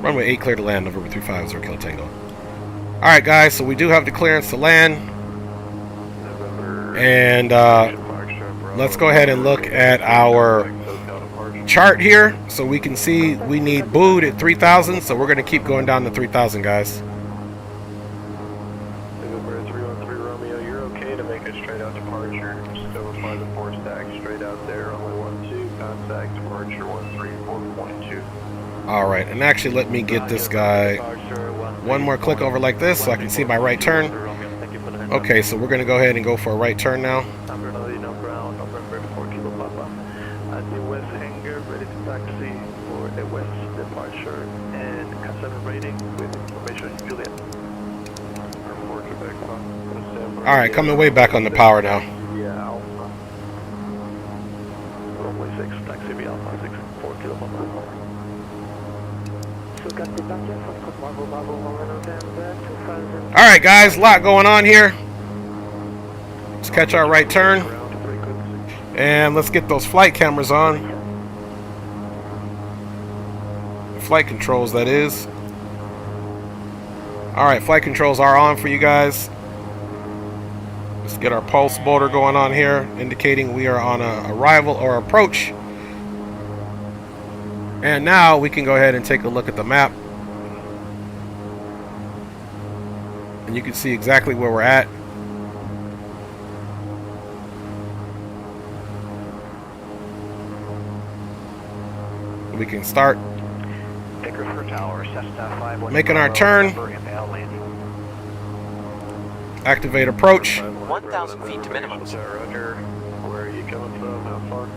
Runway 8 clear to land, November 350 Kilo Tango. Alright guys, so we do have the clearance to land. And let's go ahead and look at our chart here, so we can see we need boot at 3,000, so we're going to keep going down to 3,000, guys. November 313 Romeo, you're okay to make a straight out departure. Still apply the 4 stack straight out there, runway 12, contact departure 134.2. Alright, and actually let me get this guy one more click over like this so I can see my right turn. Okay, so we're going to go ahead and go for a right turn now. At the west hangar, ready to taxi for a west departure and customer rating with information Juliet. Alright, coming way back on the power now. Yeah, Alpha. Runway 6, taxi via Alpha 64 Kilo Papa. Alright guys, a lot going on here. Let's catch our right turn. And let's get those flight cameras on. Flight controls, that is. Alright, flight controls are on for you guys. Let's get our pulse motor going on here, indicating we are on a arrival or approach. And now we can go ahead and take a look at the map. And you can see exactly where we're at. We can start making our turn. Activate approach. 1,000 feet to minimum. Roger. Where are you coming from? How far?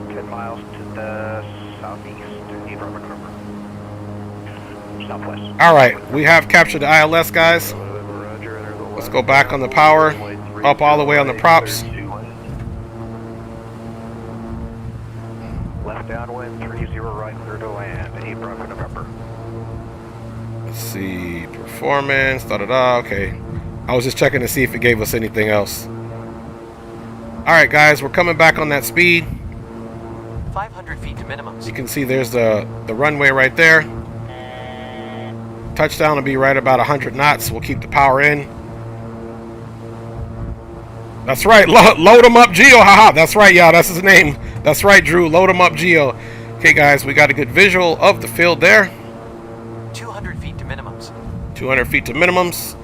10 miles to the southeast, southwest. Alright, we have captured the ILS, guys. Let's go back on the power, up all the way on the props. Left downwind, 30 right clear to land, 8 Bravo November. Let's see, performance, da-da-da, okay. I was just checking to see if it gave us anything else. Alright guys, we're coming back on that speed. 500 feet to minimums. You can see there's the runway right there. Touchdown will be right about 100 knots. We'll keep the power in. That's right, load him up Geo, haha, that's right, yeah, that's his name. That's right, Drew, load him up Geo. Okay guys, we got a good visual of the field there. 200 feet to minimums. 200 feet to minimums.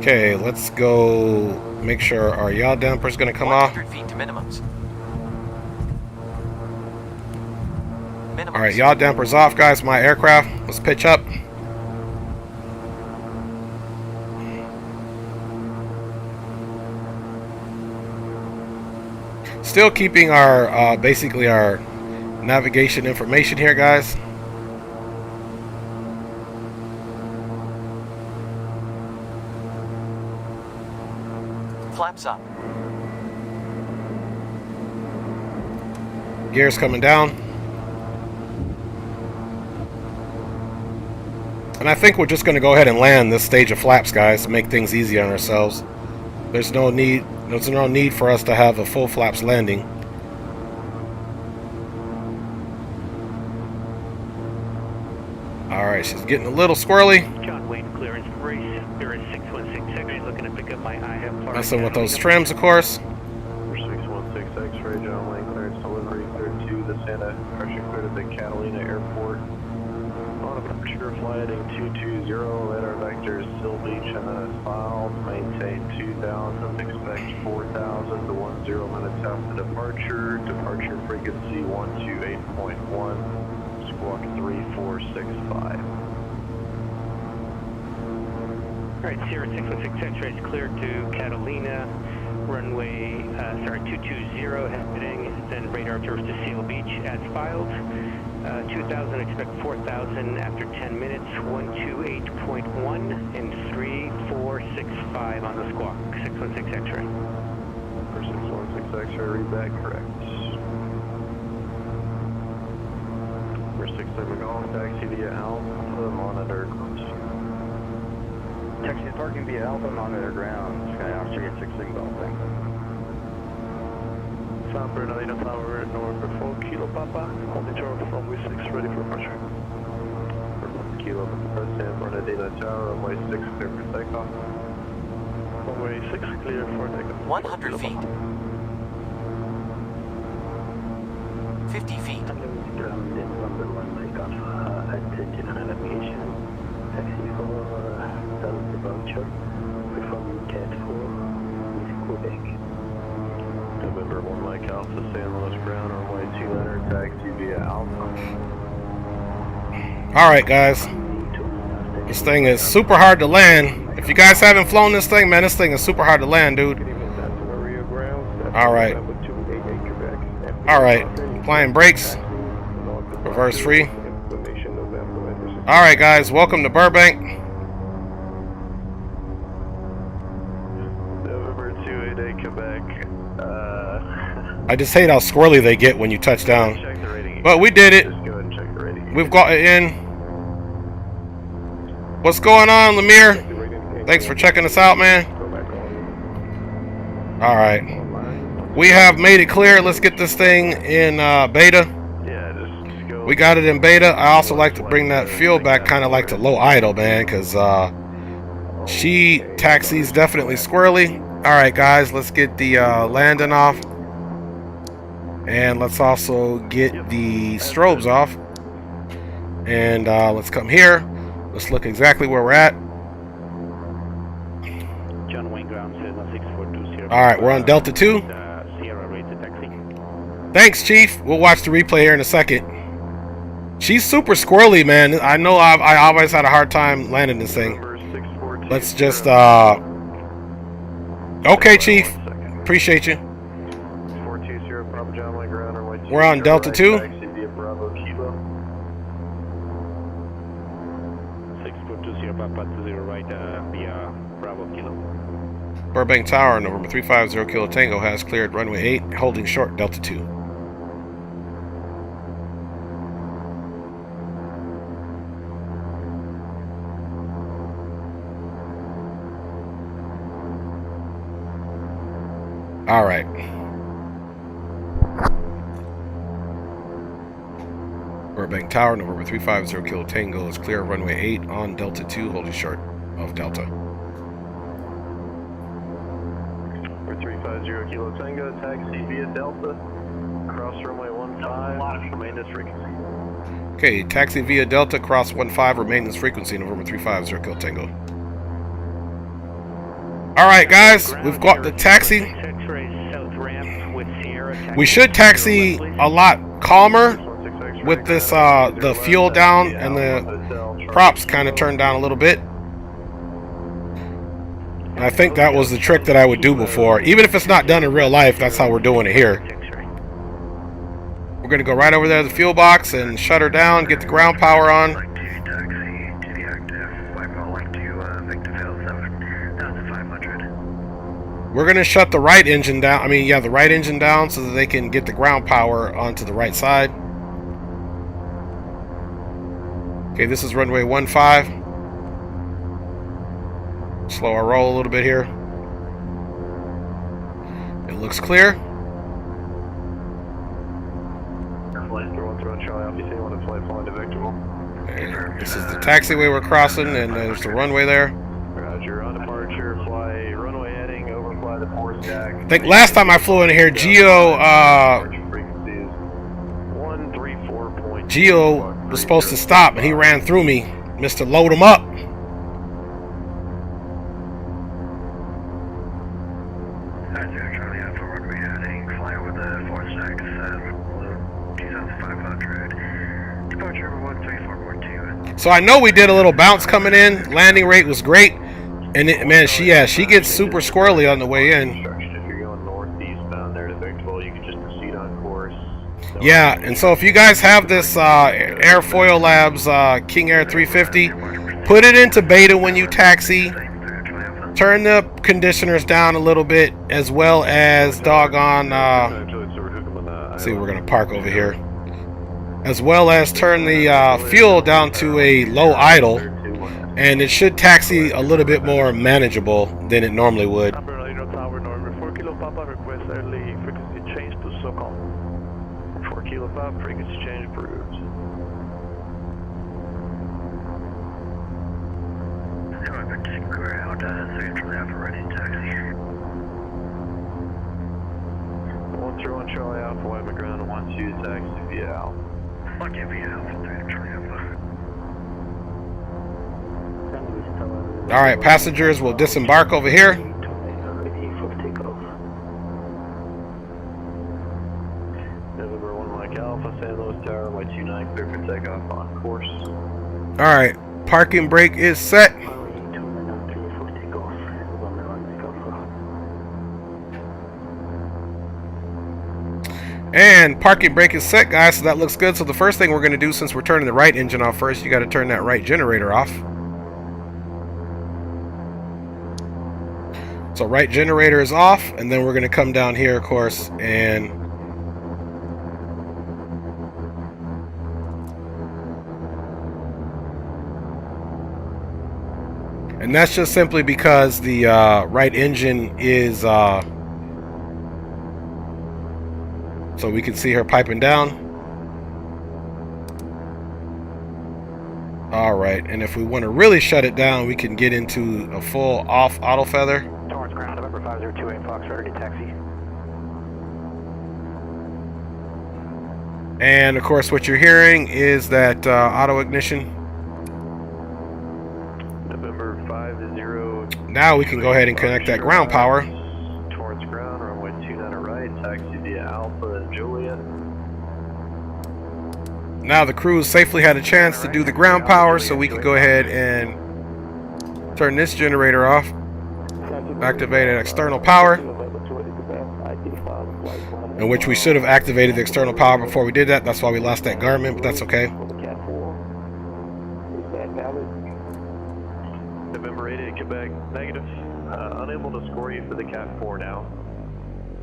Okay, let's go make sure our yaw damper is going to come off. 100 feet to minimums. All right, yaw damper's off, guys. My aircraft. Let's pitch up. Still keeping our basically our navigation information here, guys. Flaps up. Gears coming down. And I think we're just going to go ahead and land this stage of flaps, guys, to make things easy on ourselves. There's no need for us to have a full flaps landing. Alright, she's getting a little squirrely. John Wayne, clearance Orange Race, Spirit 616X, looking to pick up my IF. Messing with those trims, of course. 616 X-ray, John Lane, clearance delivery, clear to the Santa, crushing clear to the Catalina Airport. On approach, fly heading 220, radar vectors, Sill Beach, and then it's filed, maintain 2000, expect 4000 to 10 minutes after departure, departure frequency 128.1, squawk 3465. Alright, Sierra 616 X-ray is cleared to Catalina, runway, 220 heading, then radar observes to Seal Beach as filed. 2000, expect 4000 after 10 minutes, 128.1 and 3465 on the squawk, 616 X-ray. For 616 X-ray, read back correct. For 67 Golf, taxi via Alpha, monitor close. Taxi is parking via Alpha, monitor ground, Sky Oscar at 66 Golf. South Bernardino Tower, north for 4 Kilo Papa, holding short from runway 6, ready for departure. For 4 Kilo Papa, San Bernardino Tower, runway 6, clear for takeoff. Runway 6, clear for takeoff. 100 feet. 50 feet. Ground in number 1 takeoff, attention and navigation. Taxi for Dallas departure, performing CAT 4, with Quebec. November 1 Mike Alpha, San Luis ground, runway 200, taxi via Alpha. Alright, guys. This thing is super hard to land. If you guys haven't flown this thing, man, this thing is super hard to land, dude. Alright. Alright. Applying brakes. Reverse free. Alright, guys. Welcome to Burbank. November 288 Quebec. I just hate how squirrely they get when you touch down. Check the rating. But we did it. Just go ahead and check the rating. We've got it in. What's going on, Lemire? Thanks for checking us out, man. Alright. We have made it clear. Let's get this thing in beta. Yeah, just go. We got it in beta. I also like to bring that fuel back kind of like to low idle, man, because she taxis definitely squirrely. Alright, guys, let's get the landing off. And let's also get the strobes off. And let's come here. Let's look exactly where we're at. John Wayne ground says 6420. Alright, we're on Delta 2. Sierra rated taxi. Thanks, Chief. We'll watch the replay here in a second. She's super squirrely, man. I know I always had a hard time landing this thing. Let's just, okay, Chief. Appreciate you. 420 Papa John Wayne ground, runway 2. We're on Delta 2. Taxi via Bravo Kilo. 6420 Papa 20 right via Bravo Kilo. Burbank Tower, November 350 Kilo Tango has cleared runway 8, holding short Delta 2. All right. Burbank Tower, November 350 Kilo Tango is clear runway 8 on Delta 2, holding short of Delta. 350 Kilo Tango, taxi via Delta, cross runway 15, maintenance frequency. Okay, taxi via Delta, cross 15, maintenance frequency, November 350 Kilo Tango. Alright, guys, we've got the taxi. We should taxi a lot calmer with this, the fuel down and the props kind of turned down a little bit. And I think that was the trick that I would do before. Even if it's not done in real life, that's how we're doing it here. We're going to go right over there to the fuel box and shut her down, get the ground power on. We're going to shut the right engine down. I mean, yeah, the right engine down so that they can get the ground power onto the right side. Okay, this is runway 15. Slow our roll a little bit here. It looks clear. And this is the taxiway we're crossing, and there's the runway there. Roger, on departure, fly runway heading, overfly the force deck. I think last time I flew in here, Geo was supposed to stop, and he ran through me. Mr. Load him up. Charlie Alpha, runway heading, fly over the force deck, 2500. Departure 134.2. So I know we did a little bounce coming in. Landing rate was great. And it, man, she gets super squirrely on the way in. If you're going northeastbound there to Victorville, you can just proceed on course. Yeah, and so if you guys have this Airfoil Labs King Air 350, put it into beta when you taxi. Turn the conditioners down a little bit, as well as doggone. See, we're gonna park over here. As well as turn the fuel down to a low idle, and it should taxi a little bit more manageable than it normally would. Tower Norman, 4 Kilo Papa, request early frequency change to Socal. 4 Kilo Pop, frequency change approved. Ground, Central Alpha, ready taxi. 131 Charlie Alpha, White ground, 12 taxi via Alpha. 1 via Alpha, Charlie Alpha. Alright, passengers will disembark over here. November 1 Mike Alpha, San Luis Tower, Y29, clear for takeoff on course. Alright, parking brake is set. And parking brake is set, guys, so that looks good. So the first thing we're going to do, since we're turning the right engine off first, you got to turn that right generator off. So right generator is off, and then we're going to come down here, of course, and that's just simply because the right engine is so we can see her piping down. Alright, and if we want to really shut it down, we can get into a full off auto feather. Torrance ground, November 5028 Fox, ready to taxi. And of course what you're hearing is that auto ignition. November 50. Now we can go ahead and connect that ground power. Torrance ground, runway 29 right, taxi via Alpha and Juliet. Now the crew safely had a chance to do the ground power, so we can go ahead and turn this generator off. Activated external power. In which we should have activated the external power before we did that. That's why we lost that Garmin, but that's okay. November 88 Quebec, negative. Unable to score you for the Cat 4 now.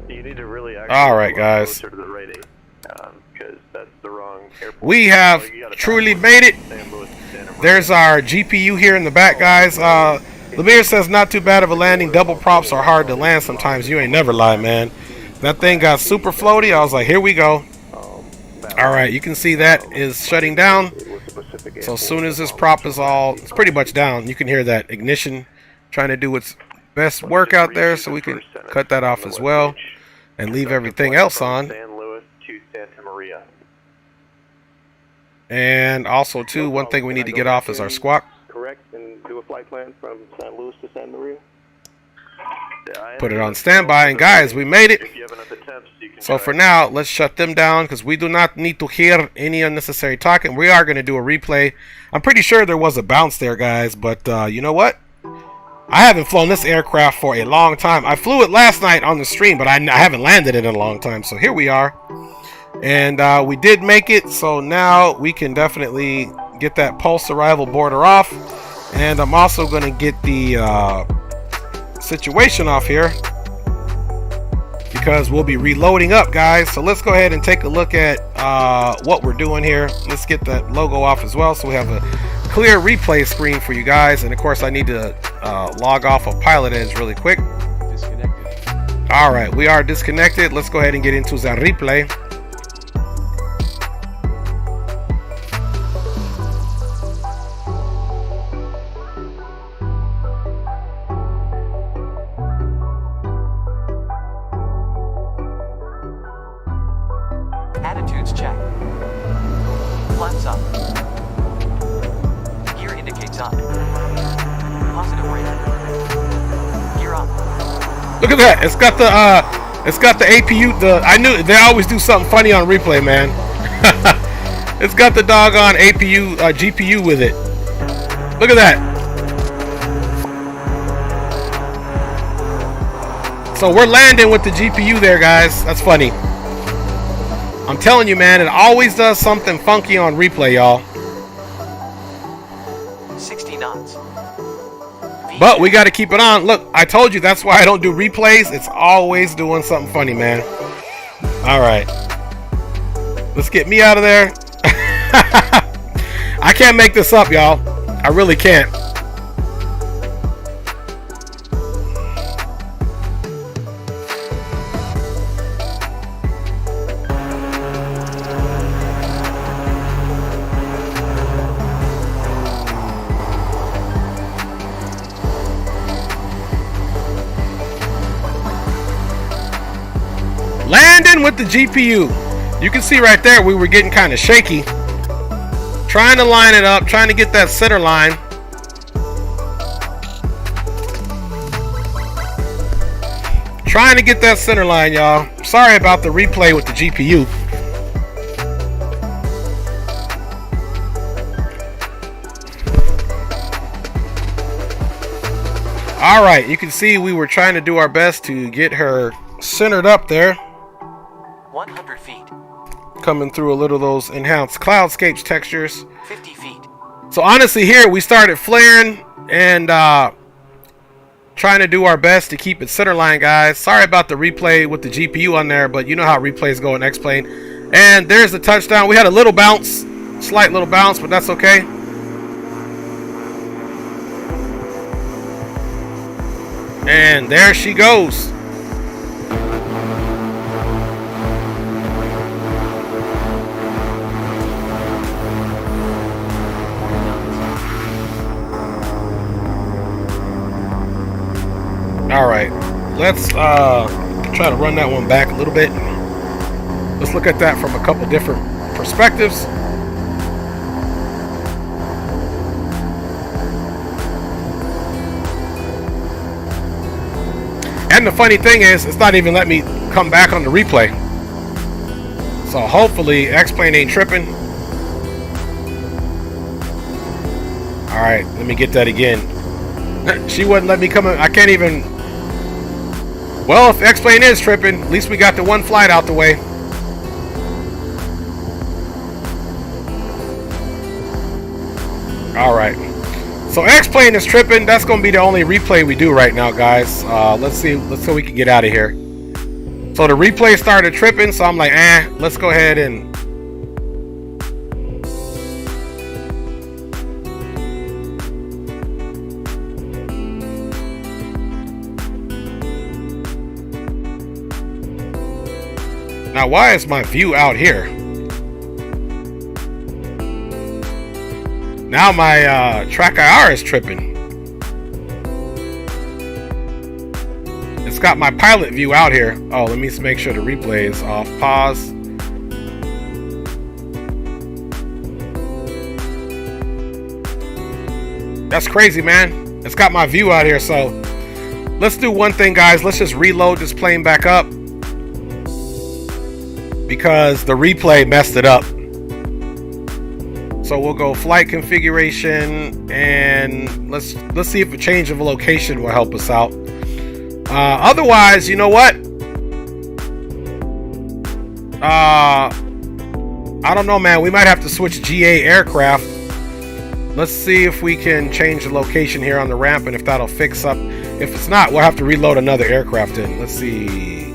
You need to really actually Alright, guys. closer to the rating, because that's the wrong airport. We have truly made it. There's our GPU here in the back, guys. Lemire says not too bad of a landing. Double props are hard to land sometimes. You ain't never lie, man. That thing got super floaty. I was like, here we go. Alright, you can see that is shutting down. So as soon as this prop is it's pretty much down, you can hear that ignition trying to do its best work out there, so we can cut that off as well and leave everything else on. San Luis to Santa Maria. And also too, one thing we need to get off is our squawk. Correct, and do a flight plan from San Luis to Santa Maria. Put it on standby, and guys, we made it. If you have enough attempts, you can So for now, let's shut them down, because we do not need to hear any unnecessary talking. We are going to do a replay. I'm pretty sure there was a bounce there, guys, but you know what? I haven't flown this aircraft for a long time. I flew it last night on the stream, but I haven't landed it in a long time. So here we are. And we did make it, so now we can definitely get that pulse arrival border off. And I'm also going to get the situation off here, because we'll be reloading up, guys. So let's go ahead and take a look at what we're doing here. Let's get that logo off as well, so we have a clear replay screen for you guys. And of course I need to log off of Pilot Edge really quick. All right, we are disconnected. Let's go ahead and get into the replay. up. Positive braking. Gear up. Look at that. It's got the APU. I knew they always do something funny on replay, man. It's got the doggone APU GPU with it. Look at that. So we're landing with the GPU there, guys. That's funny. I'm telling you, man, it always does something funky on replay, y'all. 60 knots. But we got to keep it on. Look, I told you that's why I don't do replays. It's always doing something funny, man. All right. Let's get me out of there. I can't make this up, y'all. I really can't. Landing with the GPU. You can see right there we were getting kind of shaky. Trying to line it up, trying to get that center line. Trying to get that center line, y'all. Sorry about the replay with the GPU. All right, you can see we were trying to do our best to get her centered up there. 100 feet. Coming through a little of those enhanced cloudscapes textures. 50 feet. So honestly, here we started flaring and trying to do our best to keep it centerline, guys. Sorry about the replay with the GPU on there, but you know how replays go in X-Plane. And there's the touchdown. We had a little bounce, slight little bounce, but that's okay. And there she goes. All right, let's try to run that one back a little bit. Let's look at that from a couple different perspectives. And the funny thing is, it's not even letting me come back on the replay. So hopefully X-Plane ain't tripping. All right, let me get that again. She wouldn't let me come in. I can't even. Well, if X-Plane is tripping, at least we got the one flight out the way. All right. So X-Plane is tripping. That's going to be the only replay we do right now, guys. Let's see we can get out of here. So the replay started tripping, so I'm like, let's go ahead and. Now, why is my view out here? Now my track IR is tripping. It's got my pilot view out here. Oh, let me make sure the replay is off. Pause. That's crazy, man. It's got my view out here. So let's do one thing, guys. Let's just reload this plane back up, because the replay messed it up. So we'll go flight configuration, and let's see if a change of location will help us out. Otherwise, you know what? I don't know, man. We might have to switch GA aircraft. Let's see if we can change the location here on the ramp, and if that'll fix up. If it's not, we'll have to reload another aircraft in. Let's see.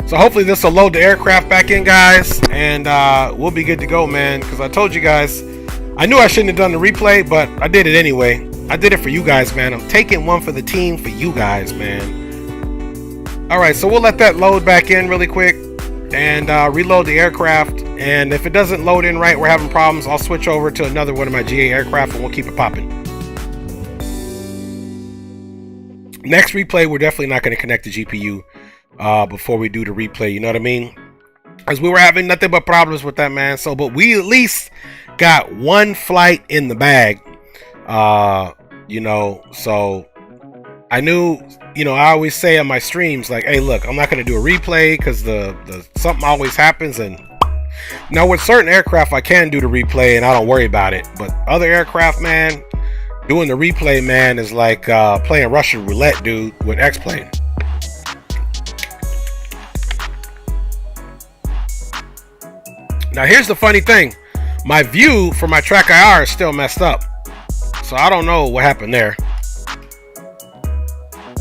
So hopefully this will load the aircraft back in, guys, and we'll be good to go, man. Because I told you guys, I knew I shouldn't have done the replay, but I did it anyway. I did it for you guys, man. I'm taking one for the team for you guys, man. All right, so we'll let that load back in really quick and reload the aircraft. And if it doesn't load in right, we're having problems, I'll switch over to another one of my GA aircraft and we'll keep it popping. Next replay, we're definitely not going to connect the GPU before we do the replay, you know what I mean? As we were having nothing but problems with that, man. So, but we at least got one flight in the bag. You know, so I knew, you know, I always say on my streams, like, hey, look, I'm not going to do a replay because the something always happens. And now with certain aircraft, I can do the replay and I don't worry about it. But other aircraft, man, doing the replay, man, is like playing Russian roulette, dude, with X-Plane. Now, here's the funny thing. My view for my track IR is still messed up. So I don't know what happened there.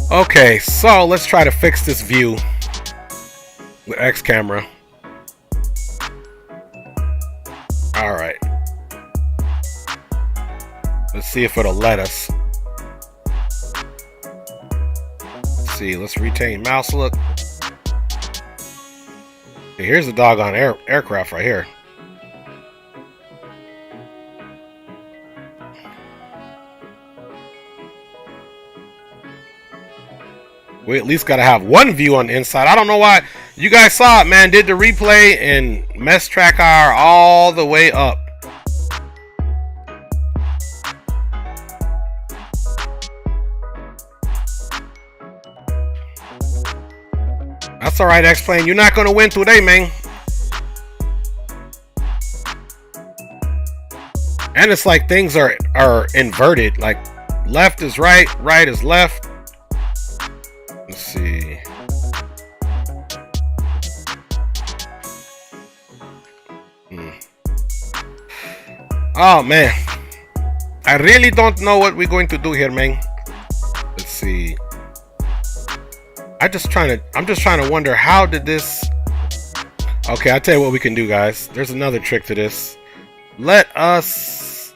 Okay, so let's try to fix this view with X camera. All right. Let's see if it'll let us. Let's see, let's retain mouse look. Okay, here's the doggone aircraft right here. We at least got to have one view on the inside. I don't know why. You guys saw it, man. Did the replay and messed track IR all the way up. That's all right, X-Plane. You're not going to win today, man. And it's like things are inverted. Like left is right, right is left. Let's see. Oh man, I really don't know what we're going to do here, man. Let's see. I'm just trying to wonder how did this. Okay, I'll tell you what we can do, guys. There's another trick to this. Let us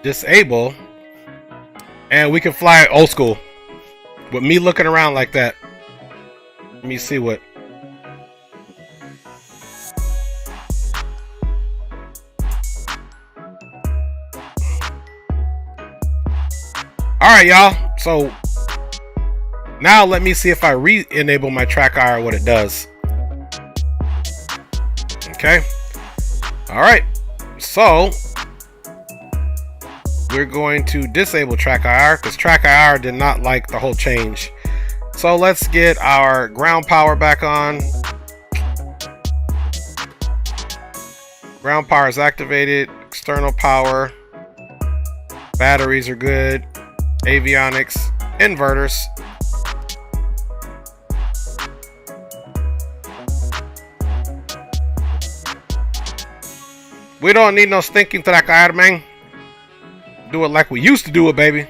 disable, and we can fly old school. With me looking around like that. Let me see what. Alright, y'all. So now let me see if I re-enable my track IR what it does. Okay. Alright. So we're going to disable track IR because track IR did not like the whole change. So let's get our ground power back on. Ground power is activated. External power. Batteries are good. Avionics. Inverters. We don't need no stinking track IR, man. Do it like we used to do it, baby.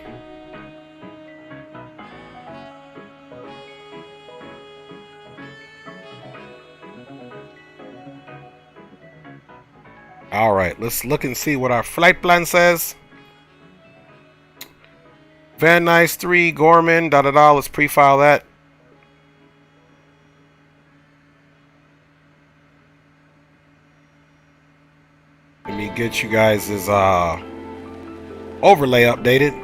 All right, let's look and see what our flight plan says. Van Nuys 3, Gorman, da-da-da. Let's pre-file that. Let me get you guys' overlay updated.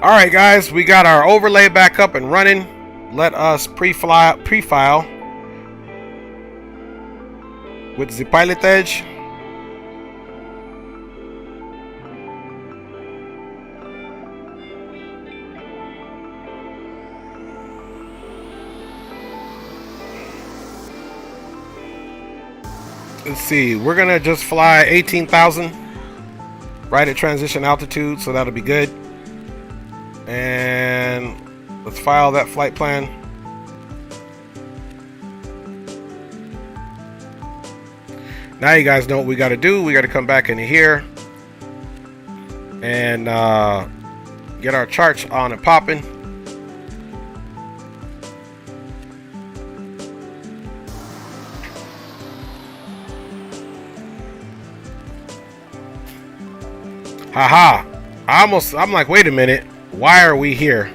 Alright guys, we got our overlay back up and running. Let us pre-file with the pilot edge. Let's see, we're gonna just fly 18,000 right at transition altitude, so that'll be good. And let's file that flight plan. Now you guys know what we got to do. We got to come back into here and get our charts on and popping. Haha. I'm like, wait a minute. Why are we here?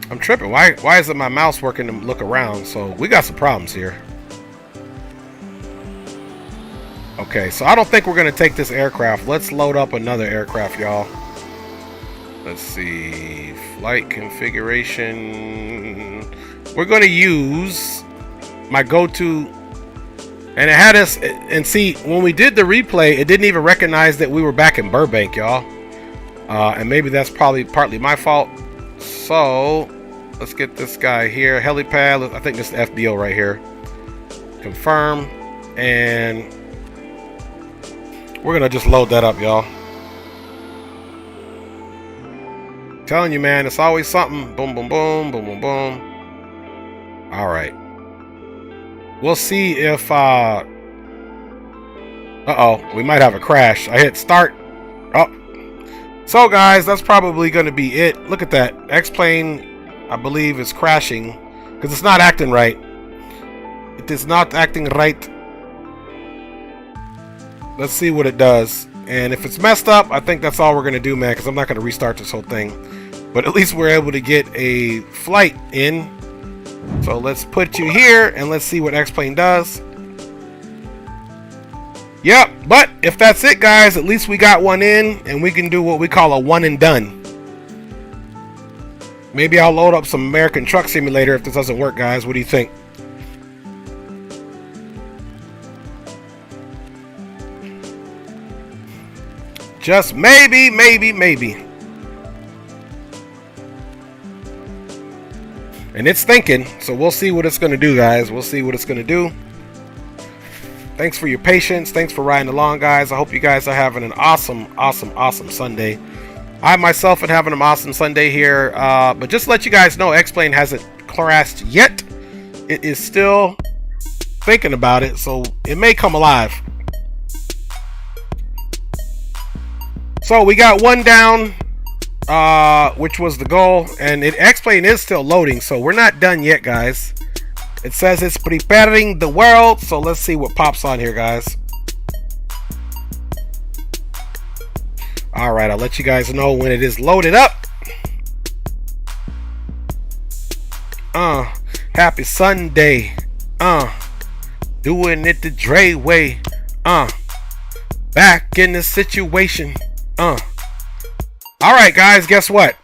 I'm tripping. Why isn't my mouse working to look around? So we got some problems here. Okay, so I don't think we're gonna take this aircraft. Let's load up another aircraft, y'all. Let's see. Flight configuration. We're gonna use my go-to, and it had us, and see, when we did the replay, it didn't even recognize that we were back in Burbank, y'all. And maybe that's probably partly my fault. So let's get this guy here. Helipad. I think this is the FBO right here. Confirm. And we're gonna just load that up, y'all. Telling you, man, it's always something. Boom, boom, boom, boom, boom, boom. All right. We'll see if uh-oh, we might have a crash. I hit start. Oh. So guys, that's probably going to be it. Look at that. X-plane, I believe, is crashing because it's not acting right. It is not acting right. Let's see what it does. And if it's messed up, I think that's all we're going to do, man, because I'm not going to restart this whole thing. But at least we're able to get a flight in. So let's put you here and let's see what X-plane does. Yep, but if that's it, guys, at least we got one in and we can do what we call a one and done. Maybe I'll load up some American Truck Simulator if this doesn't work, guys. What do you think? Just maybe, maybe, maybe. And it's thinking, so we'll see what it's going to do, guys. We'll see what it's going to do. Thanks for your patience. Thanks for riding along, guys. I hope you guys are having an awesome, awesome, awesome Sunday. I myself am having an awesome Sunday here. But just to let you guys know, X-plane hasn't crashed yet. It is still thinking about it, so it may come alive. So we got one down, which was the goal, and X-plane is still loading, so we're not done yet, guys. It says it's preparing the world, so let's see what pops on here, guys. All right, I'll let you guys know when it is loaded up. Happy Sunday. Doing it the Dre way. Back in the situation. All right, guys, guess what?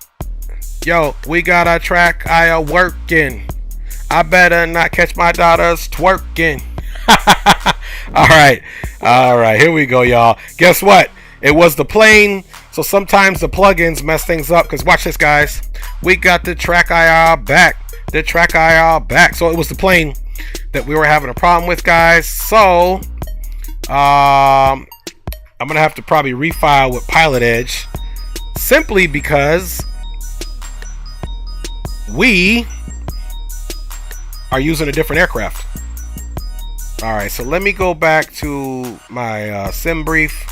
Yo, we got our track IR working. I better not catch my daughters twerking. All right, here we go, y'all. Guess what? It was the plane, so sometimes the plugins mess things up, because watch this, guys. We got the track IR back. The track IR back. So it was the plane that we were having a problem with, guys. So I'm going to have to probably refile with Pilot Edge, simply because we are using a different aircraft. All right, so let me go back to my sim brief.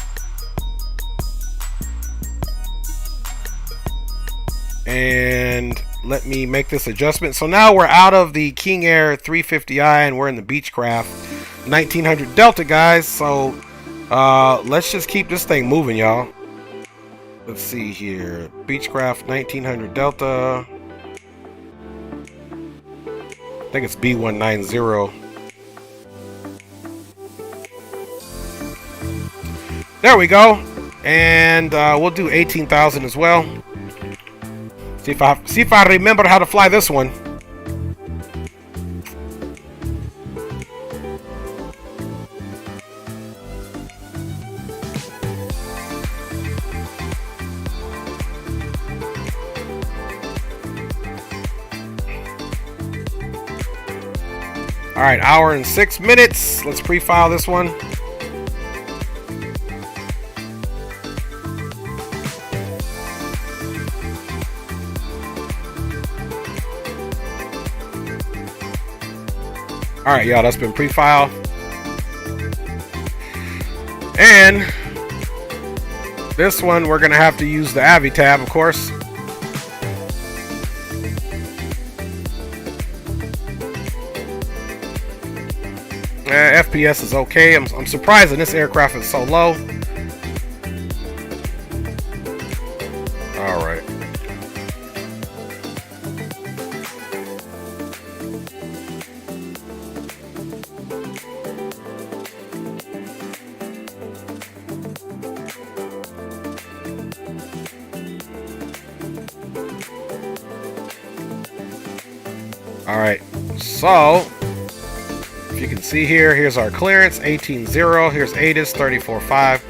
And let me make this adjustment. So now we're out of the King Air 350i and we're in the Beechcraft 1900 Delta, guys. So let's just keep this thing moving, y'all. Let's see here. Beechcraft 1900 Delta. I think it's B190. There we go. And we'll do 18,000 as well. See if I remember how to fly this one. All right, hour and 6 minutes. Let's pre-file this one. All right, y'all, that's been pre-filed. And this one, we're gonna have to use the Avi tab, of course. FPS is okay. I'm surprised that this aircraft is so low. All right. All right. So, if you can see here, here's our clearance, 18.0. Here's ATIS, 34.5.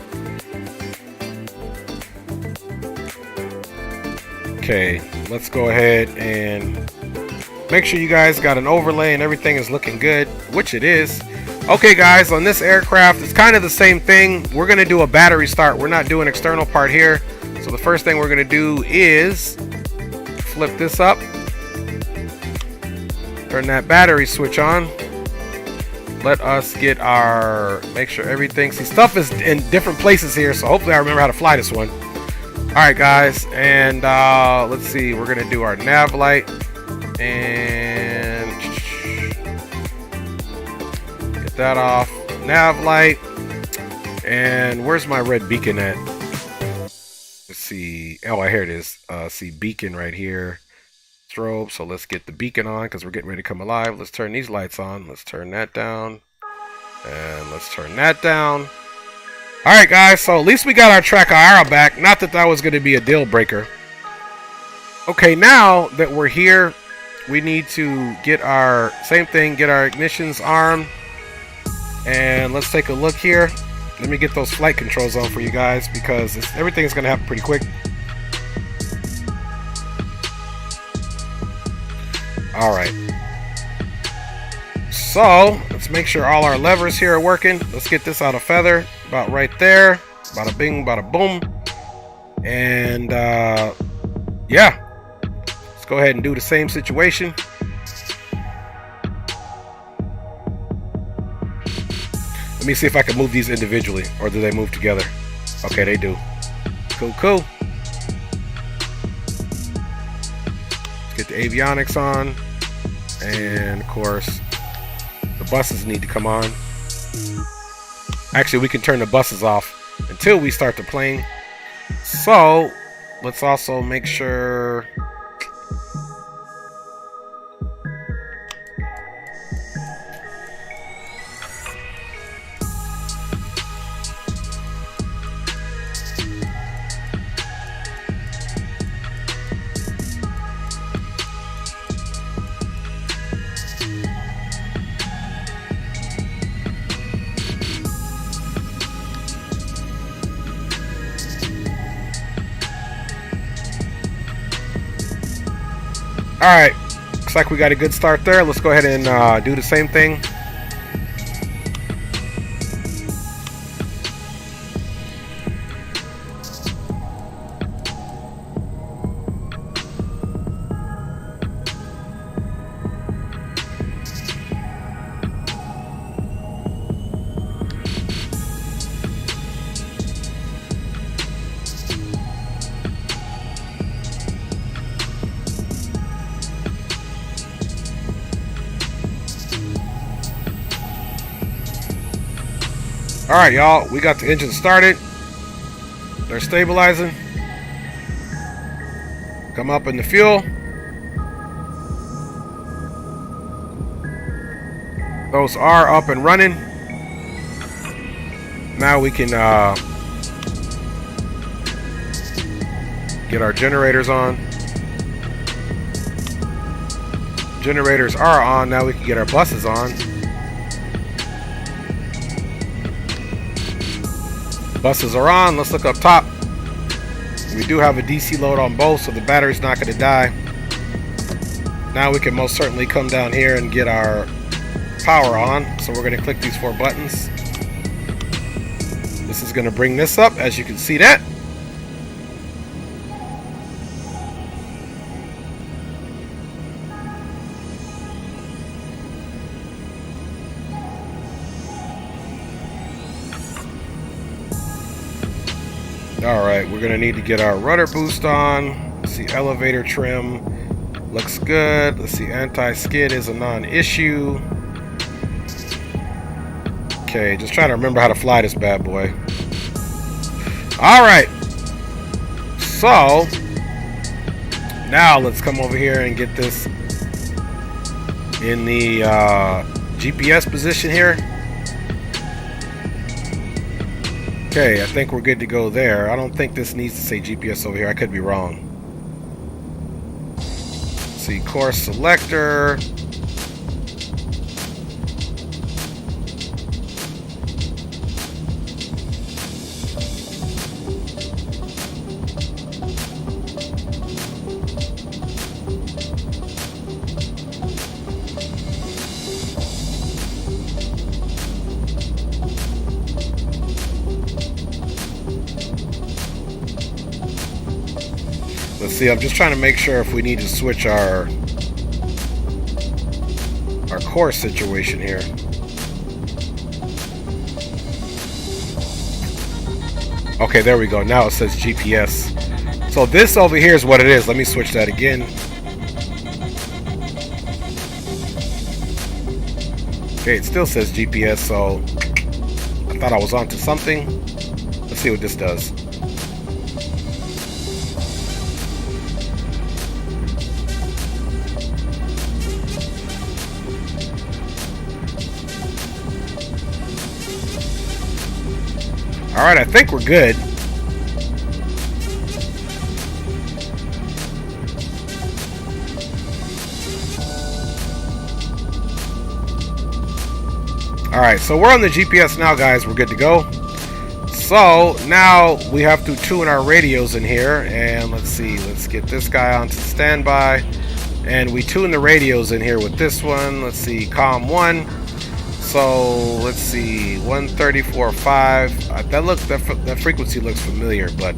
Okay, let's go ahead and make sure you guys got an overlay and everything is looking good, which it is. Okay, guys, on this aircraft, it's kind of the same thing. We're going to do a battery start. We're not doing external part here. So the first thing we're going to do is flip this up. Turn that battery switch on. Let us get our, make sure everything, see, stuff is in different places here, so hopefully I remember how to fly this one. Alright guys, and let's see, we're gonna do our nav light and get that off. Nav light, and where's my red beacon at? Let's see, oh, here it is. See beacon right here. Strobe, so let's get the beacon on because we're getting ready to come alive. Let's turn these lights on. Let's turn that down. And let's turn that down. Alright guys, so at least we got our track IR back. Not that that was going to be a deal breaker. Okay, now that we're here, we need to get our, same thing, get our ignitions armed. And let's take a look here. Let me get those flight controls on for you guys because everything is going to happen pretty quick. Alright, so let's make sure all our levers here are working. Let's get this out of feather, about right there. Bada bing, bada boom. And yeah, let's go ahead and do the same situation. Let me see if I can move these individually, or do they move together? Okay, they do. Cool, cool. Let's get the avionics on. And of course, the buses need to come on. Actually, we can turn the buses off until we start the plane. So, let's also make sure. Alright, looks like we got a good start there. Let's go ahead and do the same thing. Alright, y'all, we got the engine started. They're stabilizing. Come up in the fuel. Those are up and running. Now we can get our generators on. Generators are on. Now we can get our buses on. Buses are on. Let's look up top. We do have a DC load on both, so the battery's not going to die. Now we can most certainly come down here and get our power on. So we're going to click these 4 buttons. This is going to bring this up, as you can see that. Alright, we're going to need to get our rudder boost on. Let's see, elevator trim looks good. Let's see, anti-skid is a non-issue. Okay, just trying to remember how to fly this bad boy. Alright. So, now let's come over here and get this in the GPS position here. Okay, I think we're good to go there. I don't think this needs to say GPS over here. I could be wrong. Let's see, course selector. Let's see, I'm just trying to make sure if we need to switch our course situation here. Okay, there we go. Now it says GPS. So this over here is what it is. Let me switch that again. Okay, it still says GPS, so I thought I was onto something. Let's see what this does. Alright, I think we're good. Alright, so we're on the GPS now, guys. We're good to go. So, now we have to tune our radios in here. And let's see, let's get this guy onto standby. And we tune the radios in here with this one. Let's see, COM 1. So let's see, 134.5. That frequency looks familiar, but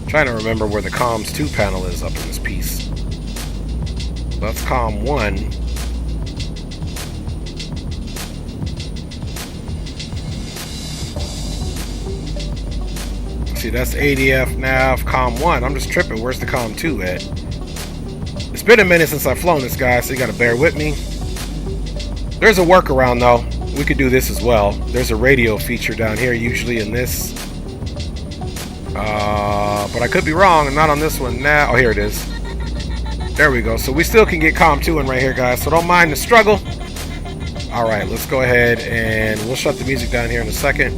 trying to remember where the comms 2 panel is up in this piece. That's COM 1. See, that's ADF nav COM 1. I'm just tripping. Where's the COM 2 at? It's been a minute since I've flown this guy, so you gotta bear with me. There's a workaround though. We could do this as well. There's a radio feature down here, usually in this. But I could be wrong, and not on this one now. Oh, here it is. There we go. So we still can get COM 2 in right here, guys. So don't mind the struggle. Alright, let's go ahead and we'll shut the music down here in a second.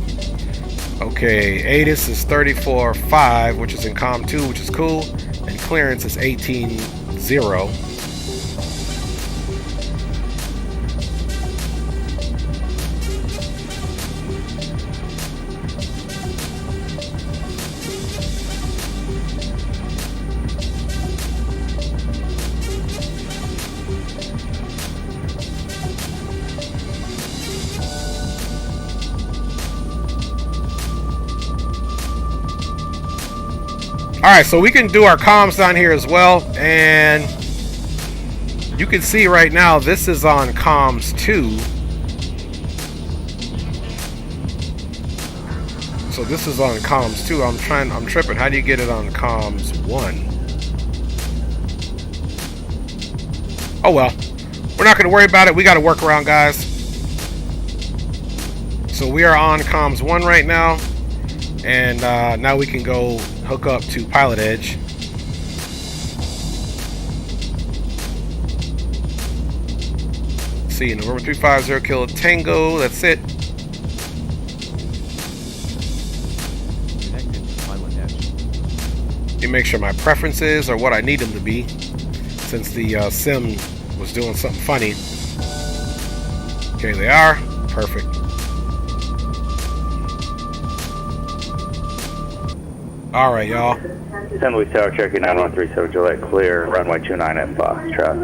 Okay, ATIS is 34.5, which is in COM 2, which is cool. And clearance is 18.0. Alright, so we can do our comms down here as well, and you can see right now this is on comms 2. So this is on comms 2. I'm tripping. How do you get it on comms 1? Oh well. We're not gonna worry about it. We gotta work around, guys. So we are on comms 1 right now. And now we can go hook up to Pilot Edge. See, November 350 Kilo Tango. That's it. Let me make sure my preferences are what I need them to be, since the sim was doing something funny. Okay, they are. Perfect. Alright, y'all. St. Louis Tower, Cherokee 9137 Juliet, clear, runway 29 at Foxtrot.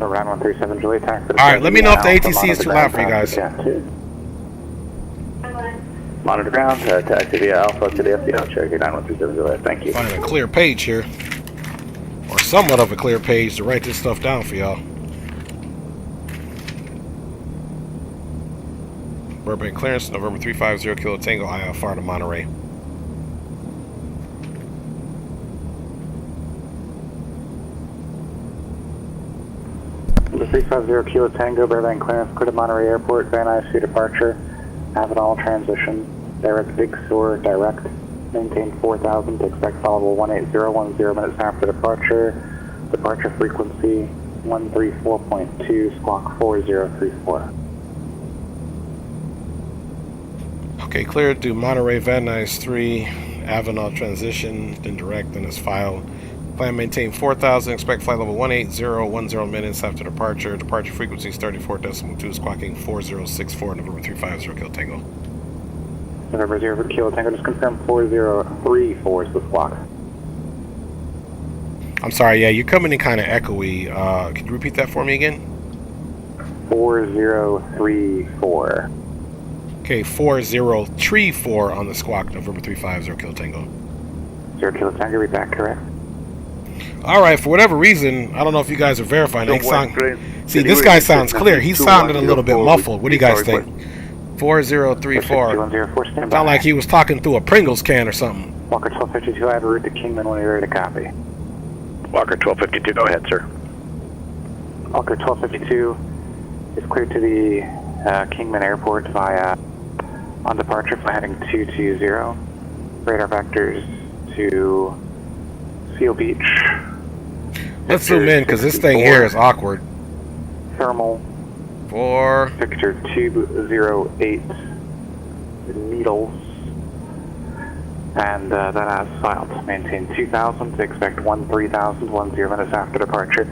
Runway 137 Juliet, taxi. Alright, let me know if the ATC is too loud for you guys. Monitor ground, taxi via Alpha to the FDL, Cherokee 9137 Juliet, thank you. Finding a clear page here. Or somewhat of a clear page to write this stuff down for y'all. Burbank clearance, November 350 Kilo Tango, IFR to Monterey. 350 Kilo Tango, Burbank clearance, clear to Monterey Airport, Van Nuys 3 departure, Avenal transition, direct Big Sur, direct, maintain 4000 to expect followable 18010 minutes after departure, departure frequency 134.2, squawk 4034. Okay, cleared to Monterey, Van Nuys 3, Avenal transition, then direct, then is filed. Plan maintain 4000, expect flight level 18010 minutes after departure. Departure frequency is 34.2, squawking 4064, November 350 Kilo Tango. November 0 for Kilo Tango, just confirm 4034 is the squawk. I'm sorry, yeah, you're coming in kind of echoey. Could you repeat that for me again? 4034. Okay, 4034 on the squawk, November 350 Kilo Tango. 0 Kilo Tango, read back correct. All right, for whatever reason, I don't know if you guys are verifying. See, this guy sounds clear. He sounded a little bit muffled. What do you guys think? 4034. Sound like he was talking through a Pringles can or something. Walker 1252, I have a route to Kingman when you're ready to copy. Walker 1252, go ahead, sir. Walker 1252 is cleared to the Kingman Airport via on departure flight heading 220. Radar vectors to Seal Beach. Let's zoom in because this thing here is awkward. Thermal. For Victor 208 Needles. And that has filed. Maintain 2000 to expect 13,010 minutes after departure.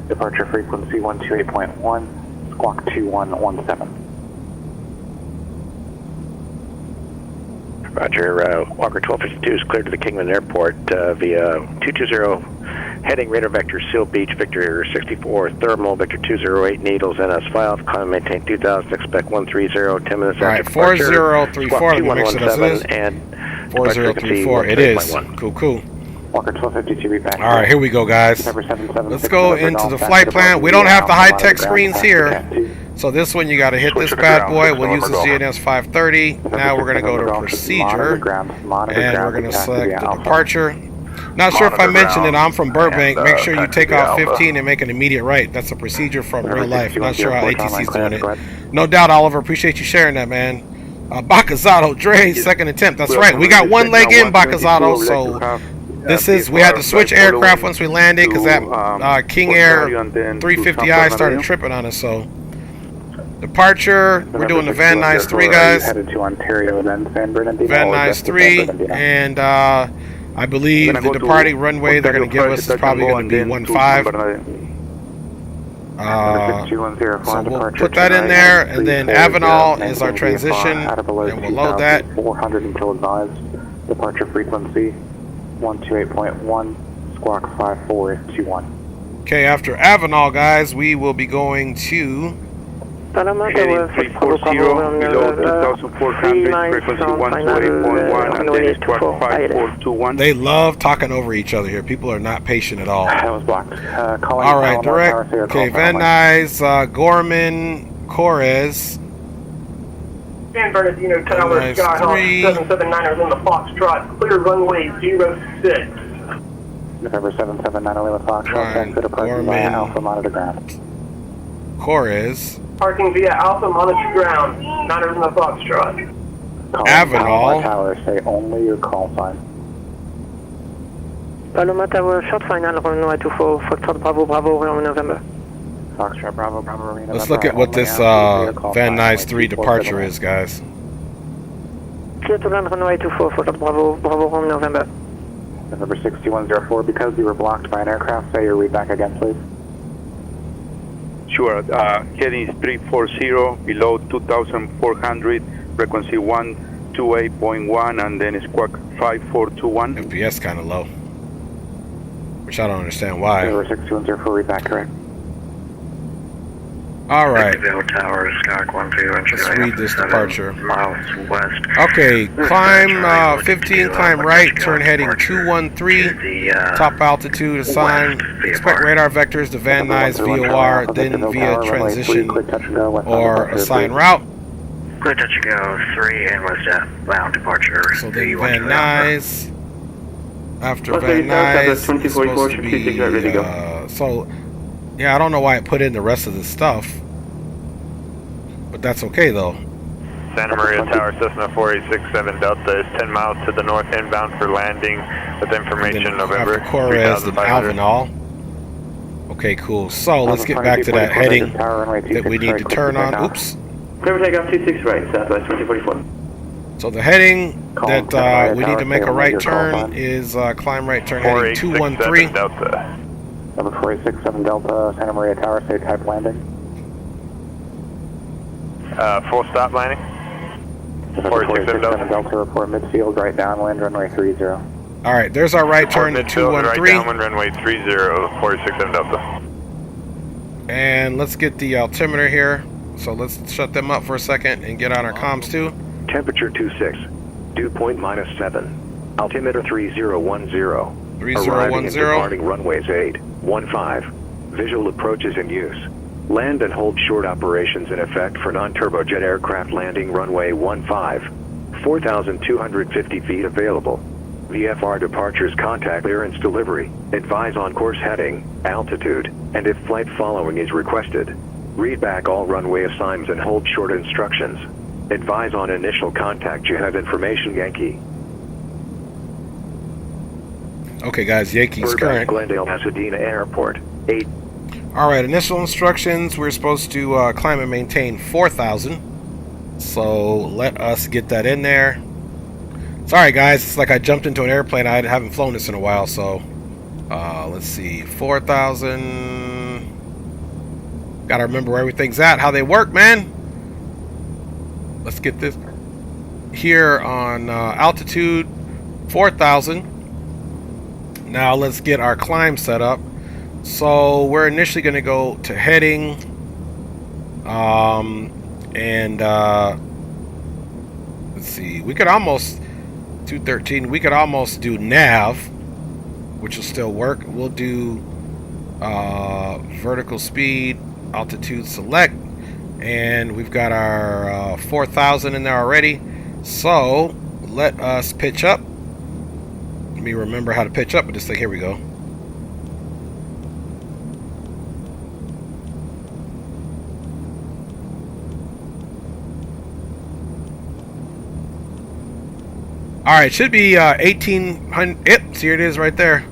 Departure frequency 128.1, squawk 2117. Roger, Walker 1252 is cleared to the Kingman Airport via 220, heading radar vector Seal Beach, Victor 64, thermal, Victor 208 Needles, NS filed, climb maintain 2000, expect 130, 10 minutes after departure. 4034, let me make sure that's it. And 4034, it is. Cool. Walker 1252, be back. Alright, here we go, guys. Let's go into the flight plan. We don't have the high-tech screens here. So this one, you got to hit this bad boy. We'll use the GNS 530. Now we're going to go to procedure, and we're going to select the departure. Not sure if I mentioned it. I'm from Burbank. Make sure you take out 15 and make an immediate right. That's a procedure from real life. Not sure how ATC's doing it. No doubt, Oliver. Appreciate you sharing that, man. Bacazzato, Dre, second attempt. That's right. We got one leg in Bacazzato, so this is, we had to switch aircraft once we landed because that King Air 350i started tripping on us, so. Departure, we're doing the Van Nuys 3, guys. Van Nuys 3, and I believe the departing runway they're going to give us is probably going to be 15. So we'll put that in there, and then Avenal is our transition, and we'll load that. 400 until advised. Departure frequency 128.1, squawk 5421. Okay, after Avenal, guys, we will be going to heading 340, below 2,400, frequency 128.1, and then squawk 5421. They love talking over each other here. People are not patient at all. That was blocked. All right, direct. Okay, Van Nuys, Gorman, Corez. San Bernardino Tower, Skyhawk 779ers in the Foxtrot, clear runway 06. November 779 Lima Foxtrot, transfer departure via Alpha monitor ground. Corez. Parking via Alpha monitor ground, Niners in the Foxtrot. Avenal. Tower, say only your call sign. Paloma Tower, short final, runway 24, Foxtrot Bravo, November. Foxtrot Bravo, Arena. Let's look at what this Van Nuys 3 departure is, guys. Clear to land, runway 24, Foxtrot Bravo, November. November 6104, because you were blocked by an aircraft, say your read back again, please. Sure, heading 340, below 2,400, frequency 128.1, and then squawk 5421. FPS kind of low, which I don't understand why. November 6104, read back correct. All right. Tower, Skyhawk 12, let's read this departure. Miles west. Okay, climb 15, climb right, turn heading 213, top altitude assign, expect radar vectors to Van Nuys VOR, then via transition or assign route. Clear touch and go 3 and west bound departure. So then Van Nuys, after Van Nuys, it's supposed to be, so Yeah, I don't know why it put in the rest of the stuff, but that's okay though. Santa Maria Tower, Cessna 4867 Delta is 10 miles to the north inbound for landing with information November 3500. Okay, cool. So let's get back to that heading that we need to turn on. Oops. Clear takeoff 26 right, southwest 2044. So the heading that we need to make a right turn is climb right turn heading 213. Delta. Number 467 Delta, Santa Maria Tower, say type landing. Full stop landing. 467 Delta, report midfield, right downwind, runway 30. Alright, there's our right turn to 213. Right downwind, runway 30, 467 Delta. And let's get the altimeter here. So let's shut them up for a second and get on our comms too. Temperature 26, dew point -7, altimeter 3010. 3010. Arriving and departing runways 8, 15. Visual approaches in use. Land and hold short operations in effect for non-turbojet aircraft landing runway 15. 4,250 feet available. VFR departures contact clearance delivery. Advise on course heading, altitude, and if flight following is requested. Read back all runway assigns and hold short instructions. Advise on initial contact. You have information, Yankee. Okay, guys, Yankees Burbank, current. Glendale, Pasadena Airport. 8. Alright, initial instructions. We're supposed to climb and maintain 4,000. So let us get that in there. Sorry, guys. It's like I jumped into an airplane. I haven't flown this in a while. So let's see. 4,000. Gotta remember where everything's at, how they work, man. Let's get this here on altitude 4,000. Now let's get our climb set up. So we're initially going to go to heading let's see, we could almost 213, we could almost do nav, which will still work. We'll do vertical speed, altitude select, and we've got our 4,000 in there already. So let us pitch up. Let me remember how to pitch up with this thing. Here we go. Alright, should be 1,800. Yep, see, here it is right there.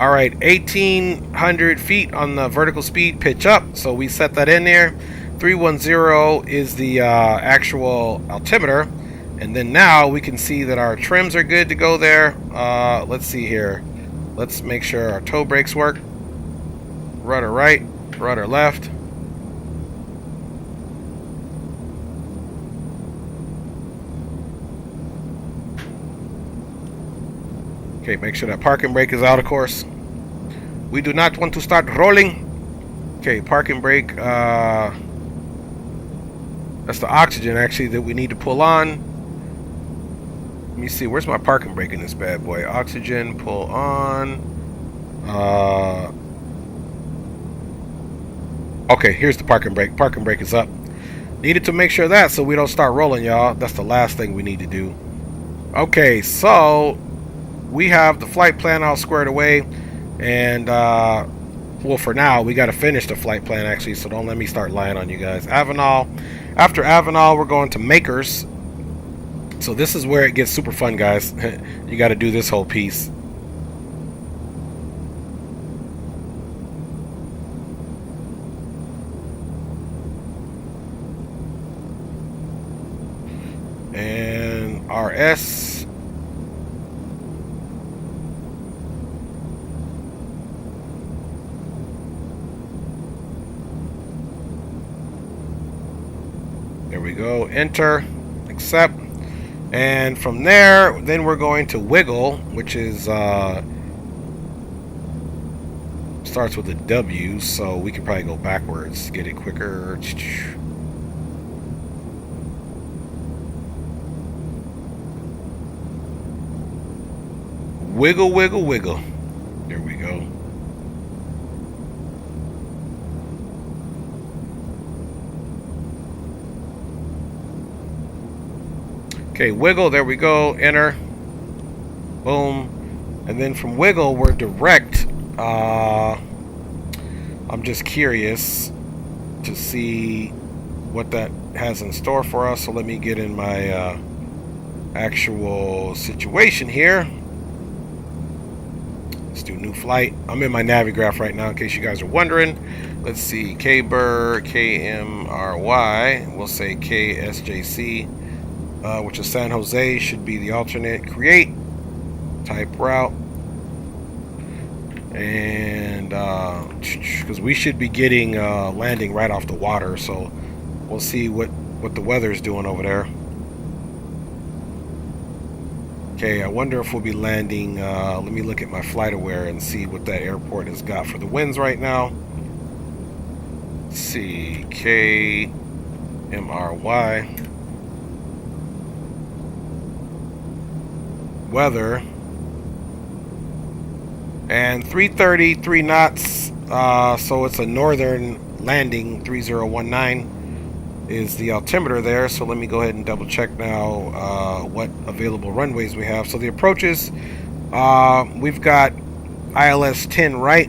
Alright, 1,800 feet on the vertical speed pitch up. So we set that in there. 310 is the actual altimeter. And then now we can see that our trims are good to go there. Let's see here. Let's make sure our toe brakes work. Rudder right, rudder left. Okay, make sure that parking brake is out, of course. We do not want to start rolling. Okay, parking brake. That's the oxygen, actually, that we need to pull on. Let me see, where's my parking brake in this bad boy? Oxygen, pull on. Okay, here's the parking brake. Parking brake is up. Needed to make sure of that so we don't start rolling, y'all. That's the last thing we need to do. Okay, so we have the flight plan all squared away. And, well, for now, we got to finish the flight plan, actually, so don't let me start lying on you guys. Avenal. After Avenal, we're going to Makers. So this is where it gets super fun, guys. You got to do this whole piece. And RS. There we go. Enter. Accept. And from there, then we're going to wiggle, which is starts with a W, so we can probably go backwards to get it quicker. Wiggle, wiggle, wiggle. There we go. Okay, wiggle, there we go, enter, boom, and then from wiggle, we're direct I'm just curious to see what that has in store for us. So let me get in my actual situation here. Let's do new flight. I'm in my Navigraph right now in case you guys are wondering. Let's see, KBUR, KMRY, we'll say KSJC, which is San Jose, should be the alternate. Create, type route, and because we should be getting landing right off the water, so we'll see what the weather's doing over there. Okay, I wonder if we'll be landing, let me look at my flight aware and see what that airport has got for the winds right now. Let's see, KMRY. Weather. And 330, 3 knots, so it's a northern landing, 3019 is the altimeter there. So let me go ahead and double check now what available runways we have. So the approaches, we've got ILS 10 right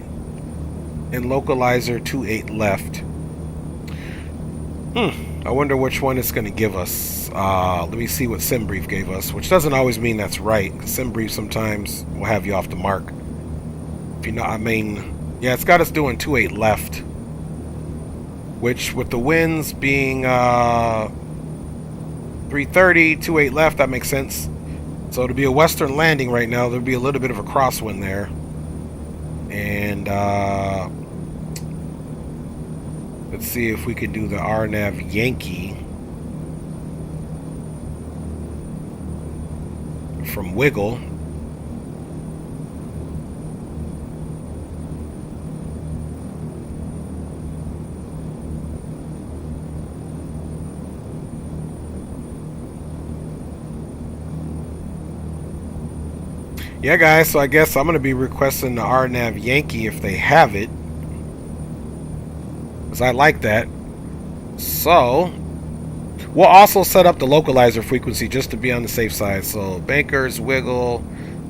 and localizer 28 left. I wonder which one it's going to give us. Let me see what SimBrief gave us, which doesn't always mean that's right. SimBrief sometimes will have you off the mark. If you know, I mean, yeah, it's got us doing 28 left, which with the winds being 330, 28 left, that makes sense. So to be a western landing right now, there'll be a little bit of a crosswind there. And let's see if we can do the RNAV Yankee from Wiggle. Yeah, guys, so I guess I'm going to be requesting the RNAV Yankee if they have it, because I like that. So we'll also set up the localizer frequency just to be on the safe side. So Bankers, Wiggle,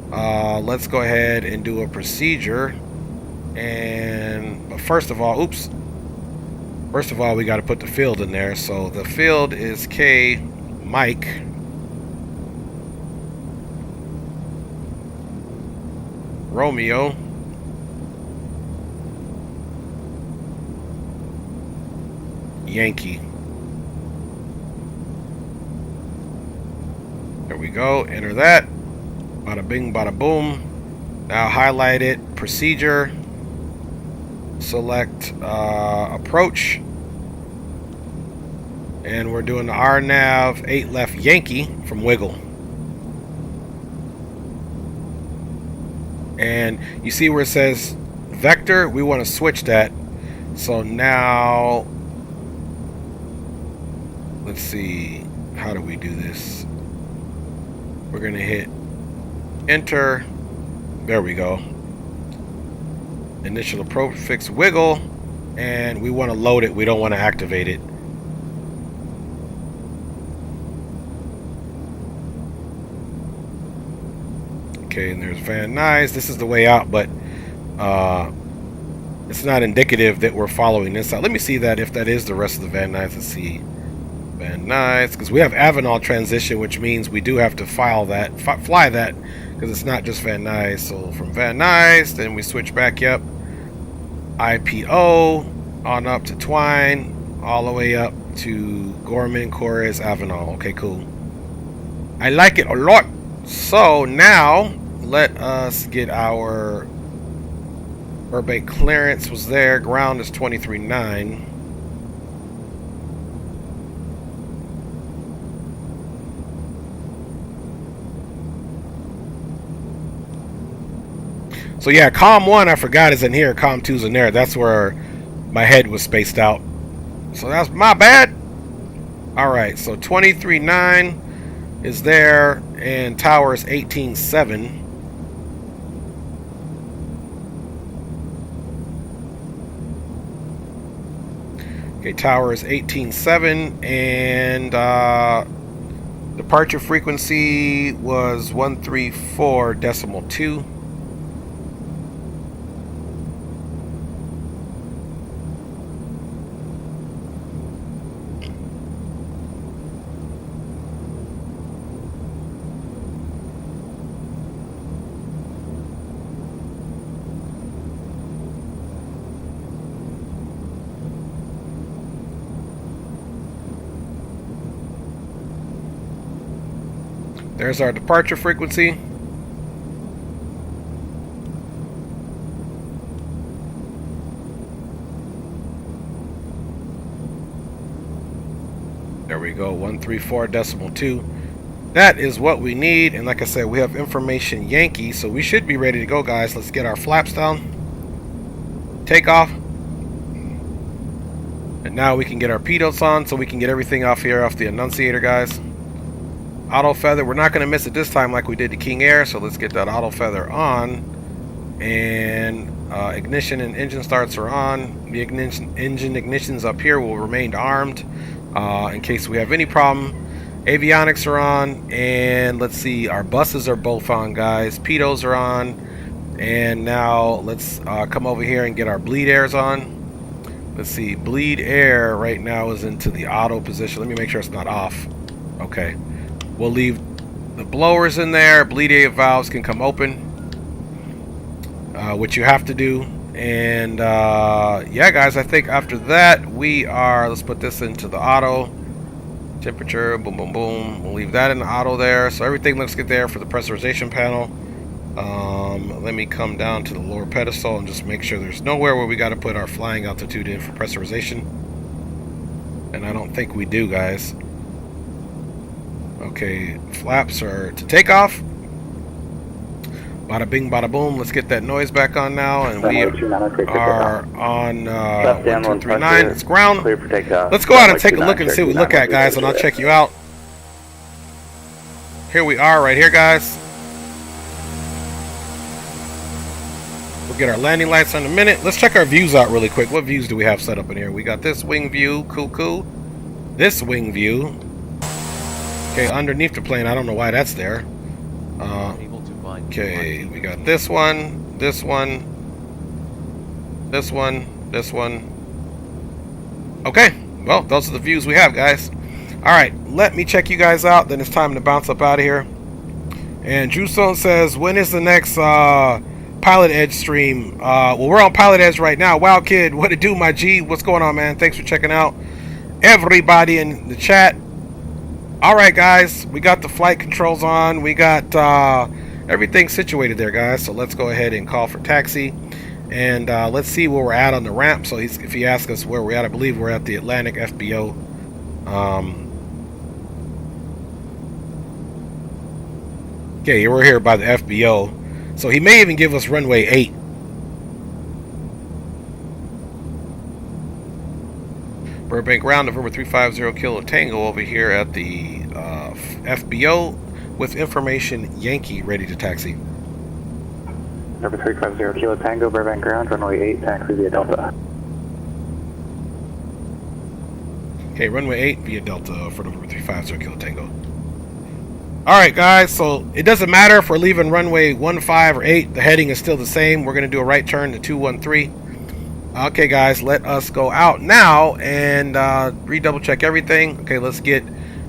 let's go ahead and do a procedure. And first of all, we got to put the field in there. So the field is K Mike. Romeo, Yankee. There we go. Enter that. Bada bing, bada boom. Now highlight it. Procedure. Select approach. And we're doing the RNAV 8 left Yankee from Wiggle. And you see where it says vector, we want to switch that. So now let's see, how do we do this? We're gonna hit enter. There we go. Initial approach, fix Wiggle, and we want to load it, we don't want to activate it. Okay, and there's Van Nuys. This is the way out, but it's not indicative that we're following this out. Let me see that if that is the rest of the Van Nuys. Let's see. Van Nuys, because we have Avenal transition, which means we do have to fly that, because it's not just Van Nuys. So from Van Nuys, then we switch back up. IPO on up to Twine, all the way up to Gorman, Corres, Avenal. Okay, cool. I like it a lot. So now let us get our Burbank clearance was there. Ground is 23.9. So yeah, COM 1 I forgot is in here. COM 2's in there. That's where my head was spaced out. So that's my bad. Alright, so 23.9 is there, and tower is 18.7. Okay, tower is 18.7, and departure frequency was 134.2. There's our departure frequency. There we go, 134.2. That is what we need, and like I said, we have information Yankee, so we should be ready to go, guys. Let's get our flaps down. Takeoff. And now we can get our pilots on, so we can get everything off here, off the annunciator, guys. Auto feather, we're not going to miss it this time like we did the King Air, so let's get that auto feather on. And ignition and engine starts are on. The engine ignitions up here will remain armed in case we have any problem. Avionics are on, and let's see, our buses are both on, guys. Pitos are on, and now let's come over here and get our bleed airs on. Let's see, bleed air right now is into the auto position. Let me make sure it's not off. Okay. We'll leave the blowers in there. Bleed air valves can come open, which you have to do. And yeah, guys, I think after that we are, let's put this into the auto. Temperature, boom, boom, boom. We'll leave that in the auto there. So everything looks good there for the pressurization panel. Let me come down to the lower pedestal and just make sure there's nowhere where we got to put our flying altitude in for pressurization. And I don't think we do, guys. Okay, flaps are to take off. Bada bing, bada boom. Let's get that noise back on now, and we are on 1239. It's ground. Let's go out and take a look and see what we look at, guys, and I'll check you out. Here we are, right here, guys. We'll get our landing lights in a minute. Let's check our views out really quick. What views do we have set up in here? We got this wing view, cool. This wing view. Okay, underneath the plane, I don't know why that's there. Okay, we got this one, this one, this one, this one. Okay, well, those are the views we have, guys. Alright, let me check you guys out, then it's time to bounce up out of here. And Drew Stone says, when is the next Pilot Edge stream? Well, we're on Pilot Edge right now. Wow, kid, what it do, my G? What's going on, man? Thanks for checking out. Everybody in the chat. Alright, guys, we got the flight controls on. We got everything situated there, guys. So let's go ahead and call for taxi. And let's see where we're at on the ramp. So if he asks us where we're at, I believe we're at the Atlantic FBO. Okay, we're here by the FBO. So he may even give us runway 8. Burbank ground, November 350 Kilo Tango over here at the FBO with information Yankee ready to taxi. Number 350 Kilo Tango, Burbank ground, runway 8, taxi via Delta. Okay, runway 8 via Delta for November 350 Kilo Tango. Alright, guys, so it doesn't matter if we're leaving runway 15 or 8, the heading is still the same. We're going to do a right turn to 213. Okay, guys, let us go out now and redouble check everything. Okay, let's get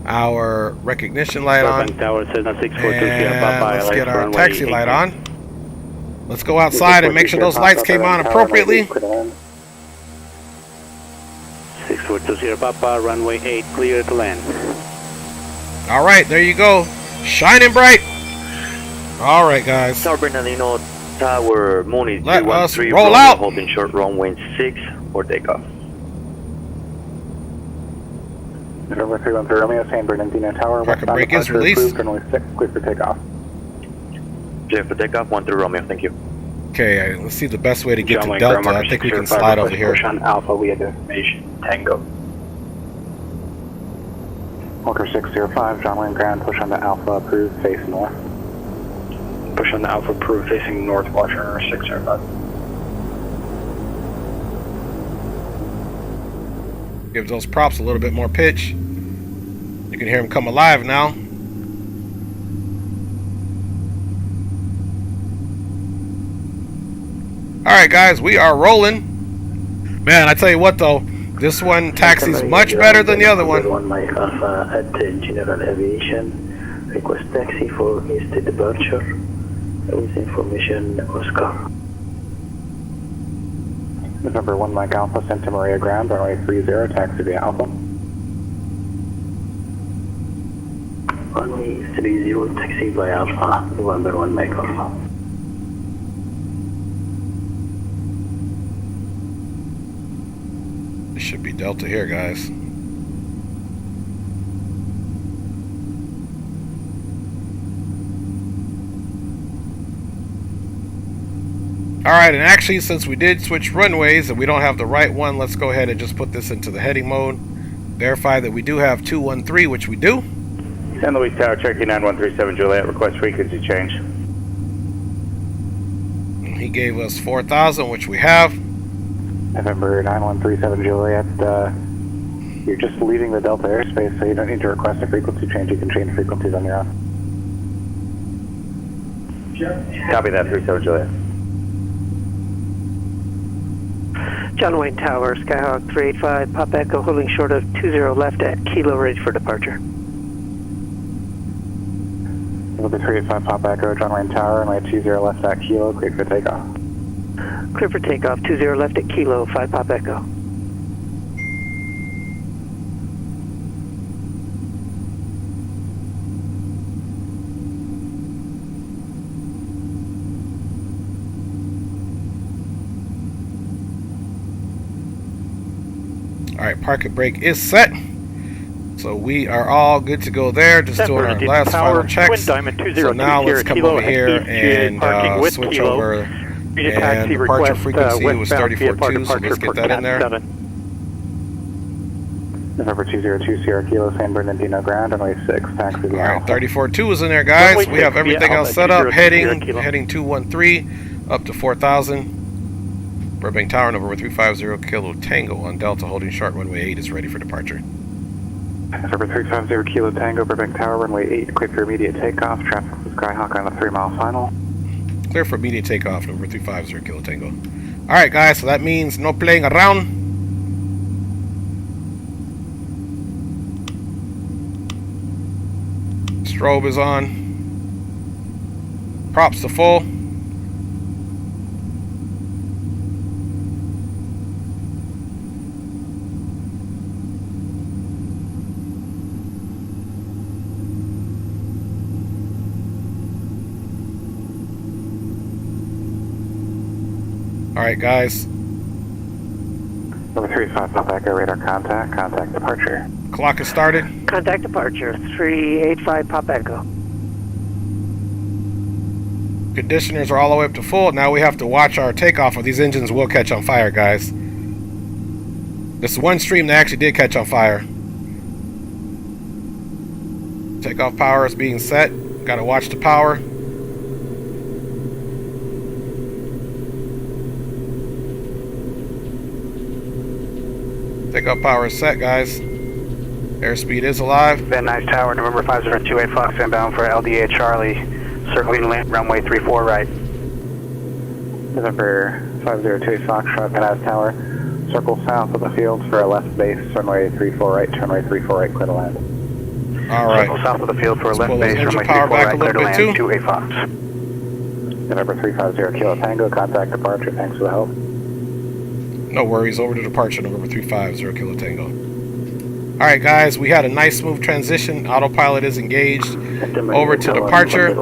our recognition light on. And let's get our taxi light on. Let's go outside and make sure those lights came on appropriately. 6420 Papa, runway 8, clear to land. All right, there you go. Shining bright. All right, guys. Tower Bernardino Tower, Moon is let us 313, roll out. Holding short runway 6 for takeoff. November 313 Romeo, San Bernardino Tower. Parking brake is released. Runway 6, clear for takeoff. Clear for takeoff, 13 Romeo, thank you. Okay, let's see the best way to get to Delta. I think we can slide over here. Push on Alpha, we have information Tango. Walker 605, John Wayne ground, push on the Alpha, approved, face north. Push on the Alpha, approved, facing north, Walker 605. Gives those props a little bit more pitch. You can hear them come alive now. Alright, guys, we are rolling. Man, I tell you what, though. This one taxis much better than the other one. One Mike Alpha at General Aviation. Request taxi for east departure with information Oscar. November 1 Mike Alpha, Santa Maria ground, runway 30, taxi via Alpha. Runway 30, taxi by Alpha, November 1 Mike Alpha. It should be Delta here, guys. Alright, and actually, since we did switch runways and we don't have the right one, let's go ahead and just put this into the heading mode. Verify that we do have 213, which we do. San Luis Tower, Cherokee 9137 Juliet, request frequency change. He gave us 4,000, which we have. November 9137 Juliet, you're just leaving the Delta airspace, so you don't need to request a frequency change. You can change frequencies on your own. Copy that, 37 Juliet. John Wayne Tower, Skyhawk 385, Pop Echo holding short of 20 left at Kilo, ready for departure. Number 385 Pop Echo, John Wayne Tower, runway 20 left at Kilo, cleared for takeoff. Clear for takeoff, 20 left at Kilo, 5 Pop Echo. Alright, parking brake is set. So we are all good to go there. Just doing our last final checks. So now let's come over here and switch over. And departure frequency was 34.2, so let's get that in there. November 202 Sierra Kilo, San Bernardino ground, runway 6, taxi. Alright, 34.2 is in there, guys. We have everything else set up. Heading 213 up to 4,000. Burbank Tower, November 350 Kilo Tango on Delta, holding short, runway 8 is ready for departure. November 350 Kilo Tango, Burbank Tower, runway 8, clear for immediate takeoff. Traffic with Skyhawk on a 3-mile final. Clear for immediate takeoff, November 350 Kilo Tango. Alright, guys, so that means no playing around. Strobe is on. Props to full. Alright, guys. Number 35 Pop Echo, radar contact, contact departure. Clock is started. Contact departure, 385 Pop Echo. Conditioners are all the way up to full. Now we have to watch our takeoff, or these engines will catch on fire, guys. This is one stream that actually did catch on fire. Takeoff power is being set. Gotta watch the power. Takeoff power is set, guys. Airspeed is alive. Van Nuys Tower, November 5028 Fox inbound for LDA Charlie. Circling runway 34 right. November 502 Foxtrot, Van Nuys Tower. Circle south of the field for a left base, runway 34 right, runway 34 right, clear to land. Alright. Circle south of the field for a left base, runway 34 right, clear to land, 28 Fox. November 350 Kilo Tango, contact departure, thanks for the help. No worries, over to departure, November 350 Kilo Tango. Alright, guys, we had a nice smooth transition. Autopilot is engaged. Over to departure.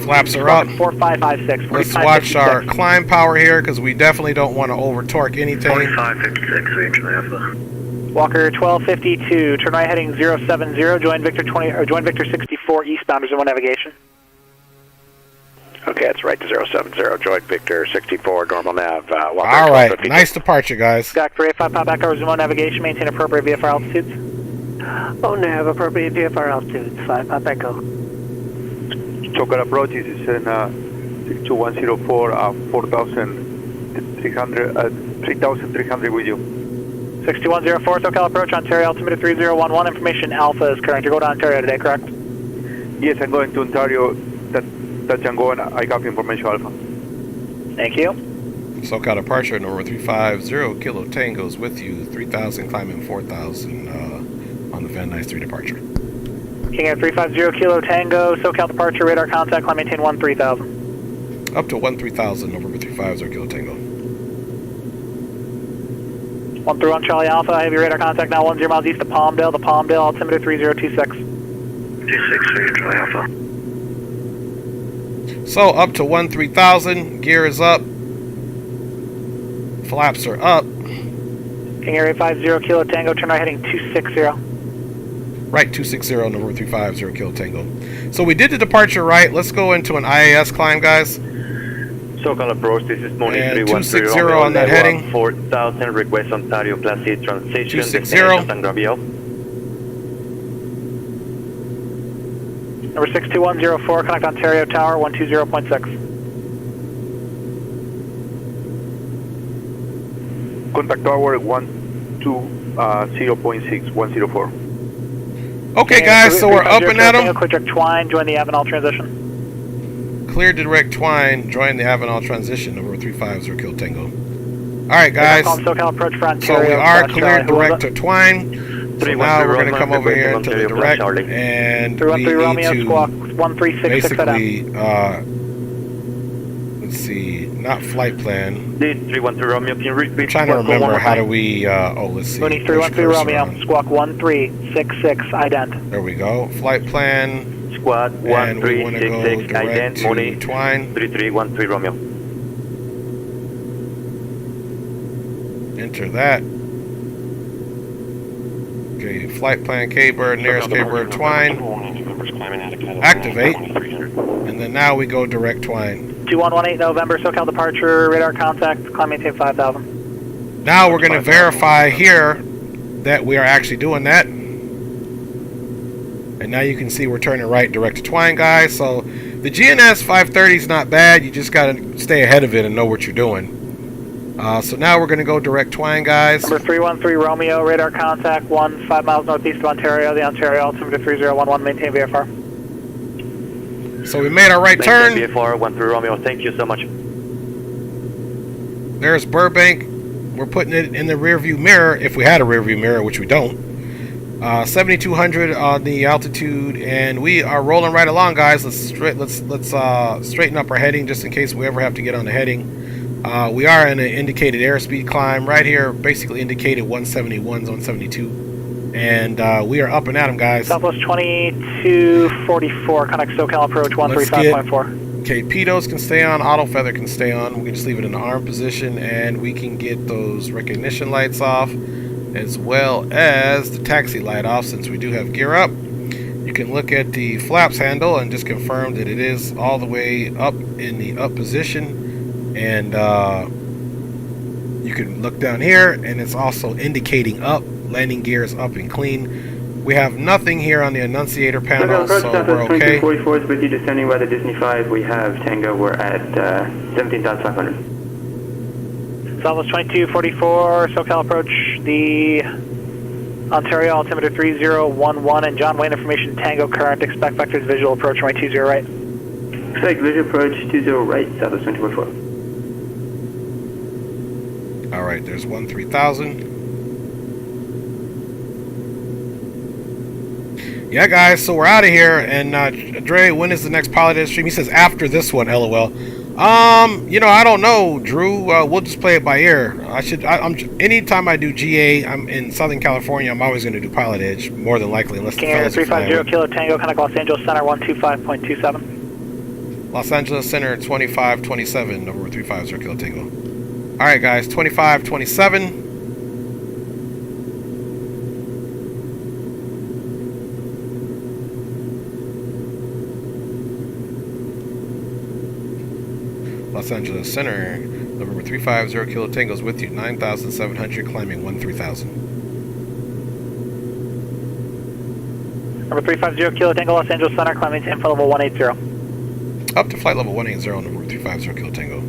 Flaps are up. 4556. Let's watch our climb power here, because we definitely don't want to over torque anything. 4556, Rachel Alpha. Walker 1252, turn right heading 070, join Victor 20 or join Victor 64 eastbound, Zone navigation. Okay, it's right to 070, join Victor 64, normal nav. Alright, nice departure, guys. Skyhawk 385, Pop Echo, resume on navigation, maintain appropriate VFR altitudes. Oh, nav, appropriate VFR altitudes, 5 Pop Echo. Socal approach is in 6104, 3,300 with you. 6104, Socal approach, Ontario, altimeter 3011, information Alpha is current. You're going to Ontario today, correct? Yes, I'm going to Ontario. That's I'm going. I copy information Alpha. Thank you. SoCal departure, number 350 Kilo Tango's with you. 3,000 climbing 4,000 on the Van Nuys 3 departure. King Air 350 Kilo Tango, SoCal departure, radar contact, climb maintain 13,000. Up to 13,000, November 350 Kilo Tango. 131 Charlie Alpha, I have your radar contact now 10 miles east of Palmdale, altimeter 3026. 263, Charlie Alpha. So up to 13,000, gear is up, flaps are up. King Air 850 Kilo Tango, turn right heading 260. Right, 260, number 350 Kilo Tango. So we did the departure right. Let's go into an IAS climb, guys. Socal approach, this is Mooney And 313 260 on that heading. 4000, request Ontario Class C transition, 260. destination San Gabriel. Number 62104, connect Ontario Tower 120.6. Contact tower 120.6, 104. Okay, guys, so we're up and at them. Clear direct Twine, join the Avenal transition. Clear direct Twine, join the Avenal transition, number 350 Kilo Tango. Alright, guys. Socal approach for So Ontario. we are cleared direct to Twine. So now we're going to come over here into the direct, and we need to basically, let's see, not flight plan. 313 Romeo, can you repeat? I'm trying to remember how do we, let's see. Mooney 313 Romeo, squawk 1366, ident. There we go, flight plan. Squad And we want to go 1366, direct ident, to Mooney Twine. 3313 Romeo. Enter that. Okay, flight plan K-Bird, nearest K-Bird Twine. Activate. And then now we go direct Twine. 2118 November, SoCal departure, radar contact, climb maintain 5000. Now we're going to verify here that we are actually doing that. And now you can see we're turning right direct to Twine, guys. So the GNS 530 is not bad. You just got to stay ahead of it and know what you're doing. So now we're going to go direct Twine, guys. Number 313 Romeo, radar contact 5 miles northeast of Ontario. The Ontario altimeter 3011, maintain VFR. So we made our right turn. VFR 13 Romeo, thank you so much. There's Burbank. We're putting it in the rear view mirror, if we had a rear view mirror, which we don't. 7,200 on the altitude, and we are rolling right along, guys. Let's straighten up our heading just in case we ever have to get on the heading. We are in an indicated airspeed climb right here, basically indicated 171, zone 72, and we are up and at them, guys. Southwest 2244, connect SoCal approach 135.4. Okay, pitos can stay on, auto feather can stay on. We can just leave it in the arm position, and we can get those recognition lights off, as well as the taxi light off, since we do have gear up. You can look at the flaps handle and just confirm that it is all the way up in the up position. And you can look down here, and it's also indicating up. Landing gear is up and clean. We have nothing here on the annunciator panel, so we're okay. 44 is with you descending by the Disney 5. We have Tango. We're at 17,500. Southwest 2244, SoCal approach, the Ontario altimeter 3011, and John Wayne information Tango current, expect vectors visual approach right 20 right. Expect visual approach 20 right, Southwest 244. Alright, there's 13,000. Yeah, guys, so we're out of here. And Dre, when is the next piloted stream? He says after this one, LOL. You know, I don't know, Drew. We'll just play it by ear. Anytime I do GA, I'm in Southern California, I'm always going to do Pilot Edge, more than likely, unless King Air 350 Kilo Tango, connect Los Angeles Center 125.27. Los Angeles Center 2527, number 350 Kilo Tango. Alright, guys, 2527. Los Angeles Center, November 350 Kilo Tango's with you, 9,700, climbing 13,000. Number 350 Kilo Tango, Los Angeles Center, climbing to info level 180. Up to flight level 180, number 350 Kilo Tango.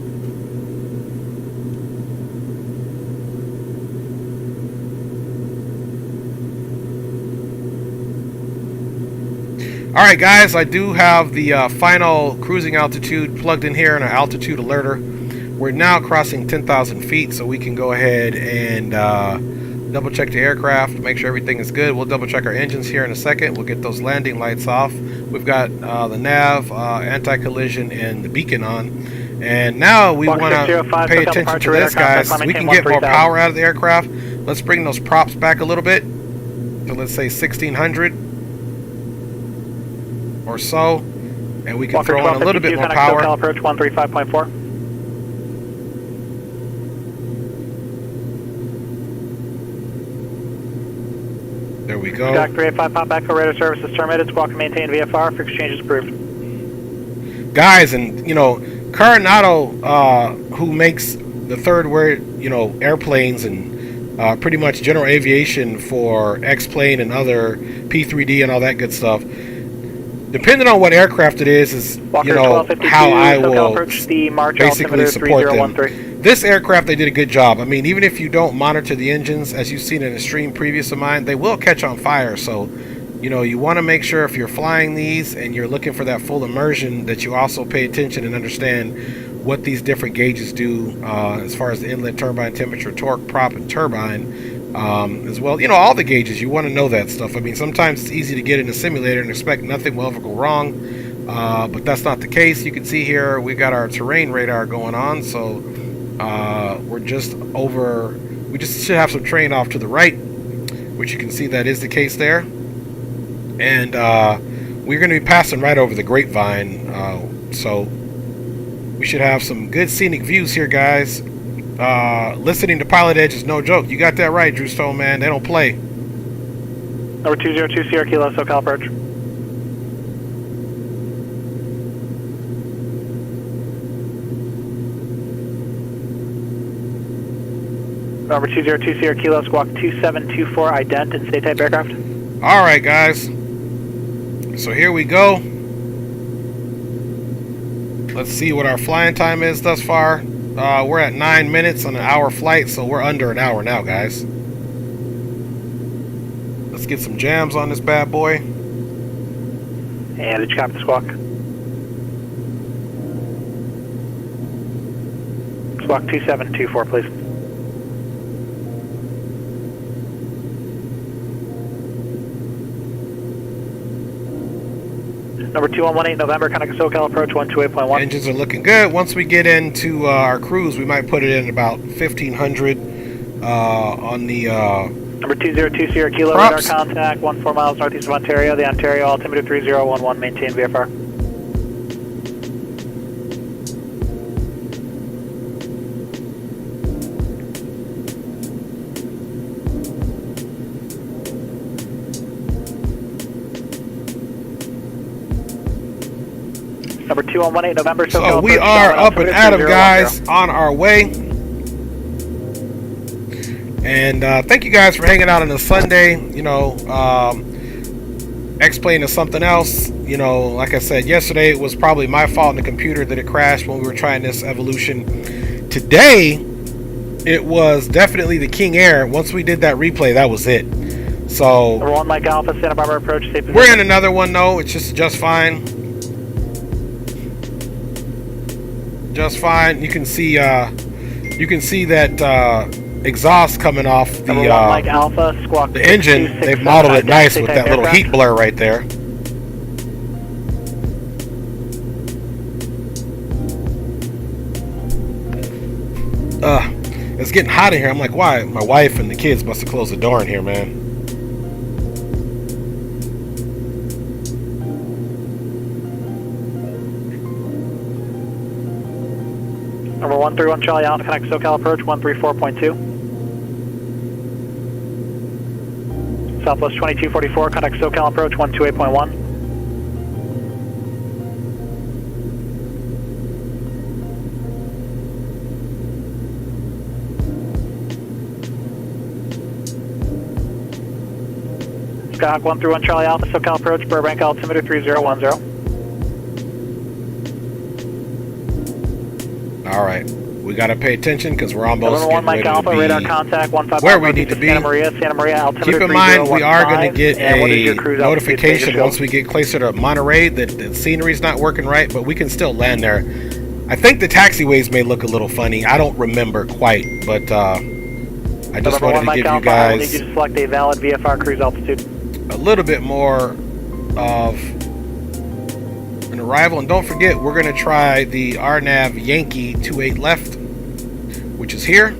Alright, guys, I do have the final cruising altitude plugged in here in an altitude alerter. We're now crossing 10,000 feet, so we can go ahead and double check the aircraft, make sure everything is good. We'll double check our engines here in a second. We'll get those landing lights off. We've got the nav, anti-collision, and the beacon on. And now we want to pay attention to this, guys. We can get more power out of the aircraft. Let's bring those props back a little bit to, let's say, 1,600. or so, and we can Walker throw in a little bit more power. Socal approach 135.4. There we go. Dock 385, pop echo, radar services terminated. Squawk and maintain VFR. For exchanges approved. Guys, and you know, Coronado, who makes the third word, you know, airplanes and pretty much general aviation for X-plane and other P3D and all that good stuff. Depending on what aircraft it is Walker, you know, how I will approach the March basically support them. 3013. This aircraft, they did a good job. I mean, even if you don't monitor the engines, as you've seen in a stream previous of mine, they will catch on fire. So, you know, you want to make sure if you're flying these and you're looking for that full immersion, that you also pay attention and understand what these different gauges do as far as the inlet turbine temperature, torque, prop, and turbine. As well, you know, all the gauges, you want to know that stuff. I mean, sometimes it's easy to get in a simulator and expect nothing will ever go wrong, but that's not the case. You can see here we've got our terrain radar going on, so we just should have some terrain off to the right, which you can see that is the case there. And we're going to be passing right over the grapevine, so we should have some good scenic views here, guys. Listening to Pilot Edge is no joke. You got that right, Drew Stone, man. They don't play. Number 202 Sierra Kilo, SoCal approach. Number 202 Sierra Kilo, squawk 2724, ident and stay type aircraft. Alright, guys. So here we go. Let's see what our flying time is thus far. We're at 9 minutes on an hour flight, so we're under an hour now, guys. Let's get some jams on this bad boy. And did you copy the squawk? Squawk 2724, please. Number 2118 November, contact Socal approach 128.1. Engines are looking good. Once we get into our cruise, we might put it in about 1500 on the Number 202 Sierra Kilo, radar contact 14 miles northeast of Ontario. The Ontario altimeter 3011, maintain VFR. Number 2118 November, SoCal so we are up and at 'em, guys, on our way. And thank you guys for hanging out on a Sunday. You know, X-Plane is something else. You know, like I said, yesterday it was probably my fault in the computer that it crashed when we were trying this Evolution. Today, it was definitely the King Air. Once we did that replay, that was it. So, Number 1 Mike Alpha, Santa Barbara approach, safe we're in another one, though. It's just fine. Just fine. You can see that exhaust coming off the Alpha, squawk the engine. They've modeled it nice with that little heat blur right there. It's getting hot in here. I'm like, why? My wife and the kids must have closed the door in here, man. Number 131 Charlie Alpha, connect Socal approach 134.2. Southwest 2244, contact Socal approach 128.1. Skyhawk 131 Charlie Alpha, Socal approach, Burbank altimeter 3010. Alright, we gotta pay attention because we're almost getting ready to be radar contact, where we need to be. Santa Maria altimeter. Keep in mind, we are going to get a notification once we get closer to Monterey that the scenery's not working right, but we can still land there. I think the taxiways may look a little funny. I don't remember quite, but I just wanted to give you guys need you to select a valid VFR cruise altitude. A little bit more of an arrival. And don't forget, we're going to try the RNAV Yankee 28 left, which is here.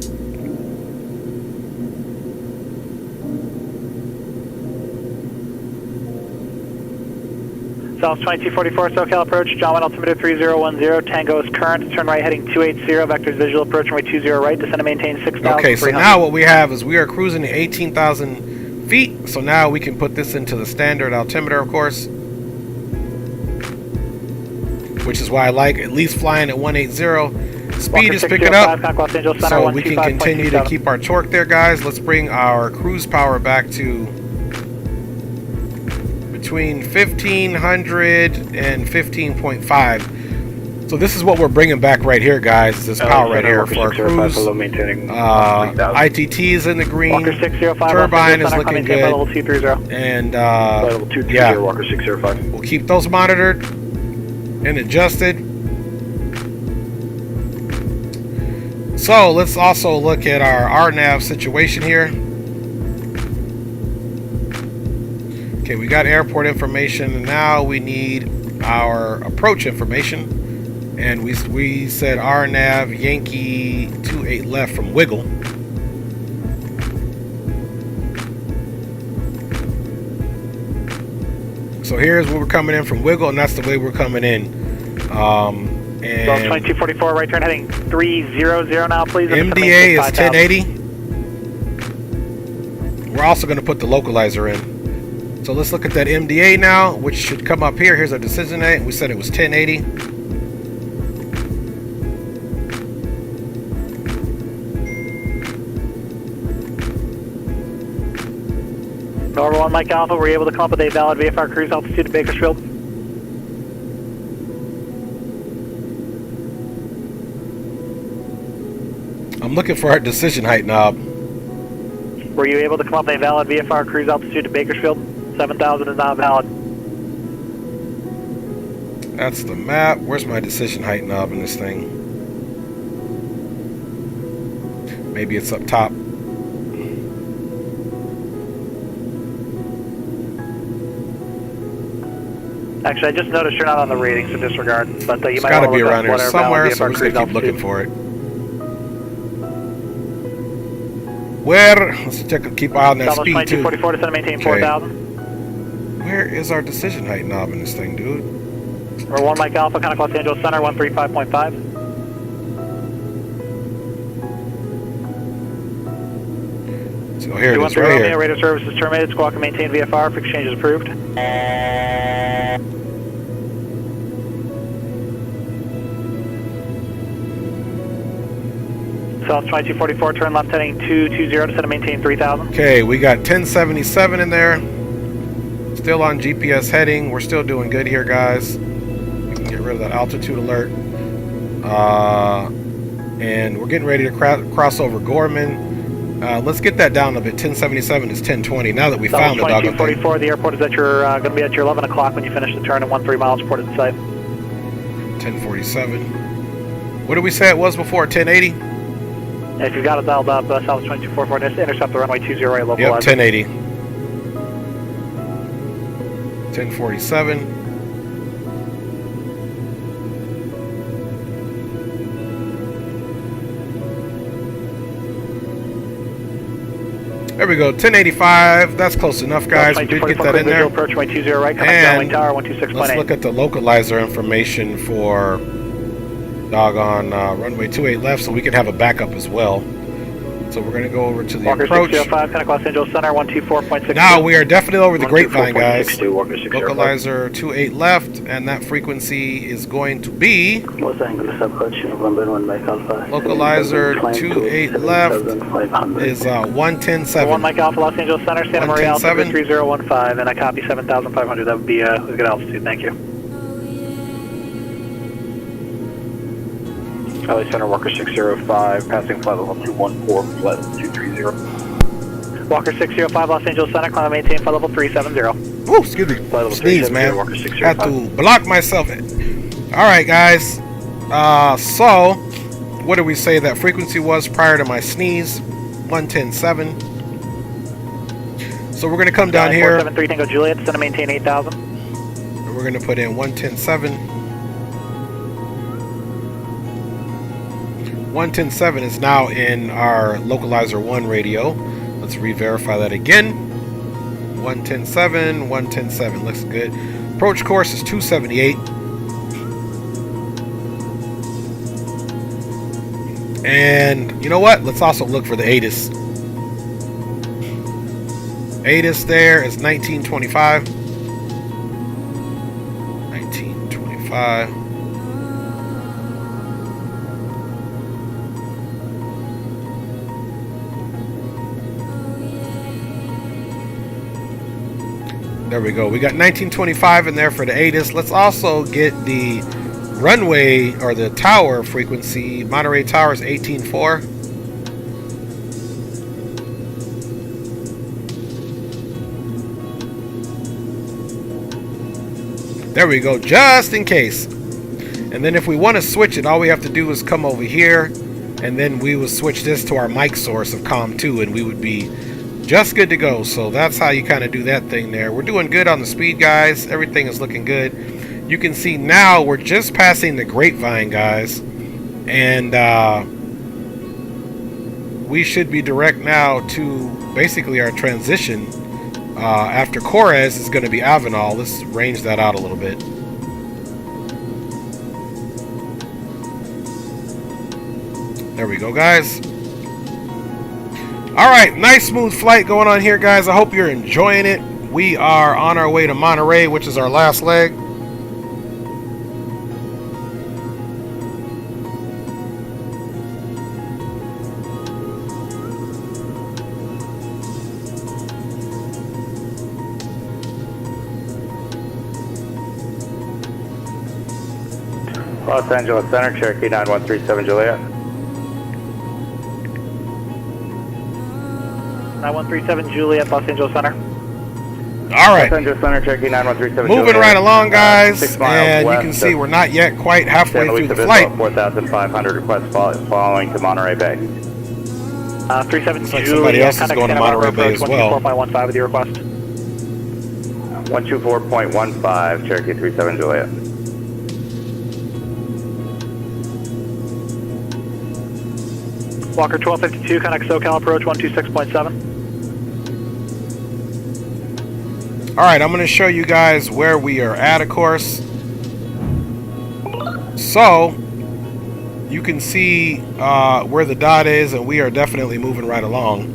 South 2244 Socal approach, John 1 altimeter 3010, Tango is current, turn right heading 280, vectors visual approach runway 20 right, descend and maintain 6,000. Okay, so now what we have is we are cruising to 18,000 feet, so now we can put this into the standard altimeter, of course, which is why I like at least flying at 180. Speed is picking up, so we can continue to keep our torque there, guys. Let's bring our cruise power back to between 1500 and 15.5. So this is what we're bringing back right here, guys. This power right here for our cruise. ITT is in the green. Turbine is looking good. And yeah, we'll keep those monitored and adjusted. So let's also look at our RNAV situation here. Okay, we got airport information, and now we need our approach information. And we said RNAV Yankee 28 left from Wiggle. So here's where we're coming in from Wiggle, and that's the way we're coming in. And 2244 right turn heading 300 now, please. MDA is 1080. We're also going to put the localizer in. So let's look at that MDA now, which should come up here. Here's our decision date. We said it was 1080. Number 1 Mike Alpha, were you able to come up with a valid VFR cruise altitude to Bakersfield? I'm looking for our decision height knob. Were you able to come up with a valid VFR cruise altitude to Bakersfield? 7,000 is not valid. That's the map. Where's my decision height knob in this thing? Maybe it's up top. Actually, I just noticed you're not on the rating, so disregard. But you It's might got to want be to look around up here what our somewhere, valid so we're VFR going to cruise keep looking altitude. for it. Where? Let's keep an eye on that Southwest speed too. 2244 to maintain 4,000. Where is our decision height knob in this thing, dude? We're 1 Mike Alpha, contact Los Angeles Center, 135.5. So here it is, right Romeo, here. radar service is terminated. Squawk and maintain VFR. Fix exchange is approved. South 2244, turn left heading 220 to set and maintain 3,000. Okay, we got 1077 in there. Still on GPS heading. We're still doing good here, guys. We can get rid of that altitude alert. And we're getting ready to cross over Gorman. Let's get that down a bit. 1077 is 1020. Now that we found the doggone thing. 2244, the airport is at your going to be at your 11 o'clock when you finish the turn and 13 miles reported in sight. 1047. What did we say it was before? 1080? If you've got it dialed up, South 2244, intercept the runway 20 right, localizer. Yep, 1080. 1047. There we go, 1085. That's close enough, guys. We did get that in there. Approach runway 20 right, and tower 126.8. let's look at the localizer information for doggone runway 28 left, so we can have a backup as well. So we're going to go over to the Walker approach. 605, Contact Los Angeles Center, 124.6. Now we are definitely over the grapevine, guys. 124.62, Localizer 28 left, and that frequency is going to be Los Angeles approach, November 1 Mike Alpha. localizer 28 left is 110.7. 1 Mike Alpha, Los Angeles Center, Santa Maria altitude 110.7. 3015, and I copy 7,500. That would be a good altitude. Thank you. LA Center, Walker 605, passing flight level 214, flight level 230. Walker 605, Los Angeles Center, climb and maintain flight level 370. Woo, excuse me. Sneeze, man. Had to block myself in. Alright, guys. So, what did we say that frequency was prior to my sneeze? 110.7. So we're going to come down here. 473 Tango Juliet, center maintain 8,000. And we're going to put in 110.7. 110.7 is now in our localizer 1 radio. Let's re-verify that again. 110.7, 110.7 looks good. Approach course is 278. And you know what? Let's also look for the ATIS. ATIS there is 1925. 1925. There we go. We got 1925 in there for the ATIS. Let's also get the runway or the tower frequency. Monterey Tower is 18.4. There we go, just in case. And then if we want to switch it, all we have to do is come over here, and then we will switch this to our mic source of COM2, and we would be just good to go. So that's how you kind of do that thing there. We're doing good on the speed, guys. Everything is looking good. You can see now we're just passing the Grapevine, guys, and we should be direct now to basically our transition. After Corez is going to be Avenal. Let's range that out a little bit. There we go, guys. Alright, nice smooth flight going on here, guys. I hope you're enjoying it. We are on our way to Monterey, which is our last leg. Los Angeles Center, Cherokee 9137 Juliet. 9137 Juliet, Los Angeles Center. All right. Los Angeles Center, Cherokee 9137 Moving Juliet. right along, guys, 6 miles and you west can see of we're not yet quite halfway through the flight. 4,500 requests following to Monterey Bay. 37 Looks like Juliet, somebody else is going to contact Monterey Bay as well. 124.15 with your request. 124.15, Cherokee 37 Juliet. Walker 1252, connect Socal approach 126.7. Alright, I'm going to show you guys where we are at, of course. So, you can see where the dot is, and we are definitely moving right along.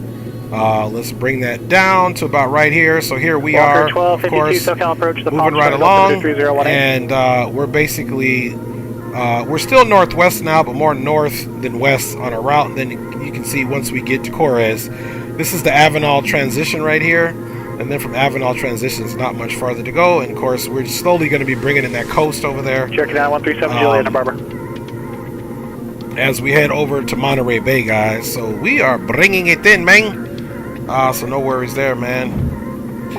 Let's bring that down to about right here. So here we Walker are, of 1252, course, Socal approach, the moving right along, and we're basically, we're still northwest now, but more north than west on our route. And then you can see once we get to Corez, this is the Avenal transition right here. And then from Avenal transition, it's not much farther to go. And of course, we're slowly going to be bringing in that coast over there. Cherokee 9137 Juliet, Santa Barbara. As we head over to Monterey Bay, guys. So we are bringing it in, man. So no worries there, man.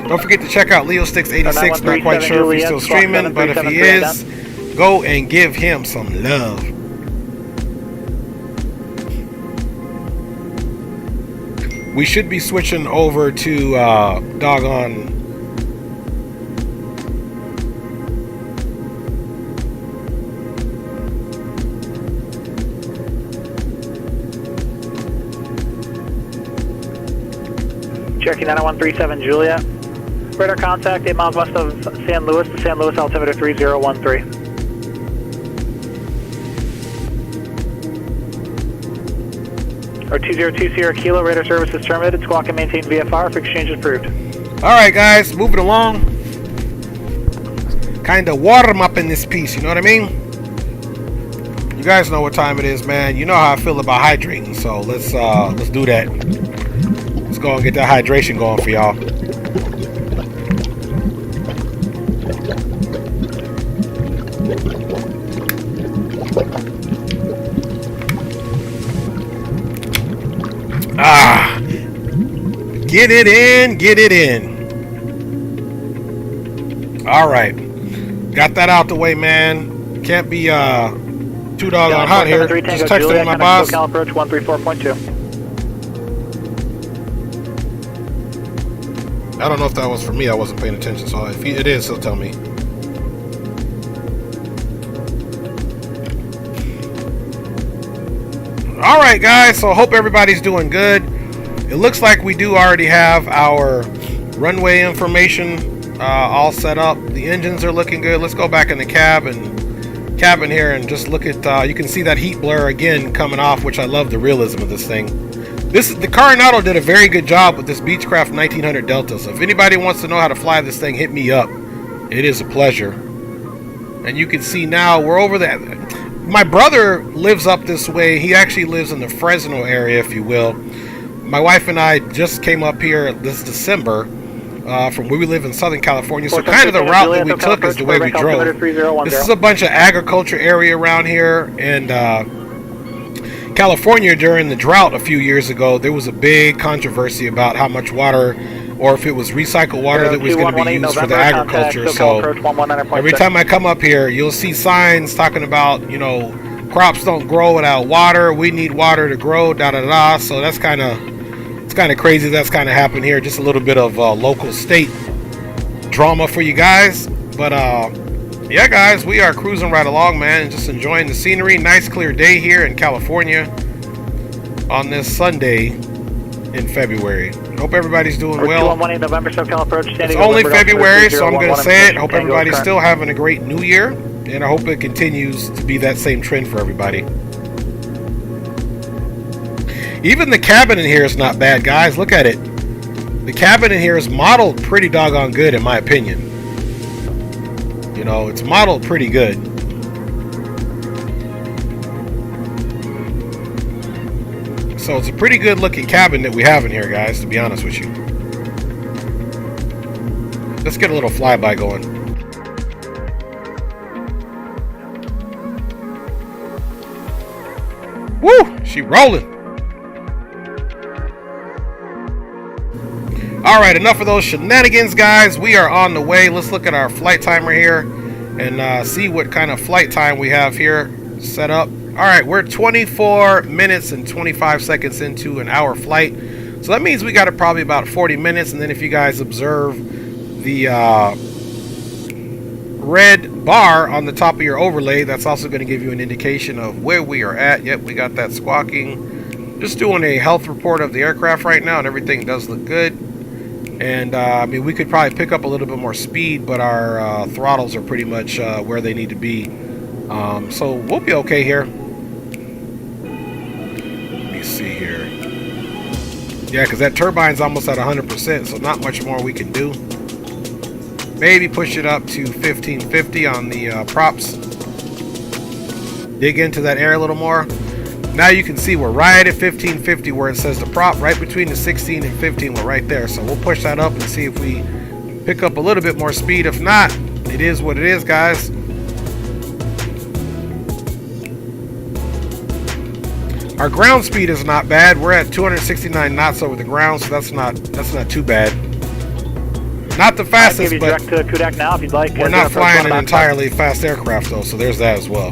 Don't forget to check out LeoSticks86. Not quite sure if he's still streaming, but if he is, go and give him some love. We should be switching over to doggone Cherokee 9137 Juliet. Radar contact 8 miles west of San Luis to San Luis, altimeter 3013. Or 2020 Sierra Kilo, radar service is terminated. Squawk and maintain VFR if exchange is approved. Alright, guys, moving along. Kind of warm up in this piece, you know what I mean? You guys know what time it is, man. You know how I feel about hydrating, so let's do that. Let's go and get that hydration going for y'all. Get it in, get it in. Alright. Got that out the way, man. Can't be too doggone hot here. Just texted my boss. Socal approach 134.2. I don't know if that was for me. I wasn't paying attention, so if it is, he'll tell me. Alright, guys, so I hope everybody's doing good. It looks like we do already have our runway information all set up. The engines are looking good. Let's go back in the cabin here and just look at, you can see that heat blur again coming off, which I love the realism of this thing. The Coronado did a very good job with this Beechcraft 1900 Delta, so if anybody wants to know how to fly this thing, hit me up. It is a pleasure. And you can see now we're over there. My brother lives up this way. He actually lives in the Fresno area, if you will. My wife and I just came up here this December from where we live in Southern California. So kind of the route that we took is the way we drove. This is a bunch of agriculture area around here. And California, during the drought a few years ago, there was a big controversy about how much water, or if it was recycled water that was going to be used for the agriculture. So every time I come up here, you'll see signs talking about, you know, crops don't grow without water. We need water to grow, da-da-da. So that's kind of, it's kind of crazy that's kind of happened here. Just a little bit of local state drama for you guys. But yeah, guys, we are cruising right along, man, and just enjoying the scenery. Nice clear day here in California on this Sunday in February. Hope everybody's doing well. November, SoCal approach, it's only February, so I'm going to say it. Hope everybody's still having a great new year, and I hope it continues to be that same trend for everybody. Even the cabin in here is not bad, guys. Look at it. The cabin in here is modeled pretty doggone good, in my opinion. You know, it's modeled pretty good. So it's a pretty good looking cabin that we have in here, guys, to be honest with you. Let's get a little flyby going. Woo! She rolling. Alright, enough of those shenanigans, guys. We are on the way. Let's look at our flight timer here and see what kind of flight time we have here set up. Alright, we're 24 minutes and 25 seconds into an hour flight. So that means we got it probably about 40 minutes. And then if you guys observe the red bar on the top of your overlay, that's also going to give you an indication of where we are at. Yep, we got that squawking. Just doing a health report of the aircraft right now, and everything does look good. And I mean, we could probably pick up a little bit more speed, but our throttles are pretty much where they need to be. So we'll be okay here. Let me see here. Yeah, because that turbine's almost at 100%, so not much more we can do. Maybe push it up to 1550 on the props. Dig into that air a little more. Now you can see we're right at 1550 where it says the prop, right between the 16 and 15. We're right there. So we'll push that up and see if we pick up a little bit more speed. If not, it is what it is, guys. Our ground speed is not bad. We're at 269 knots over the ground, so that's not too bad. Not the fastest, but direct to Kudak now if you'd like. We're not flying an entirely fast aircraft though, so there's that as well.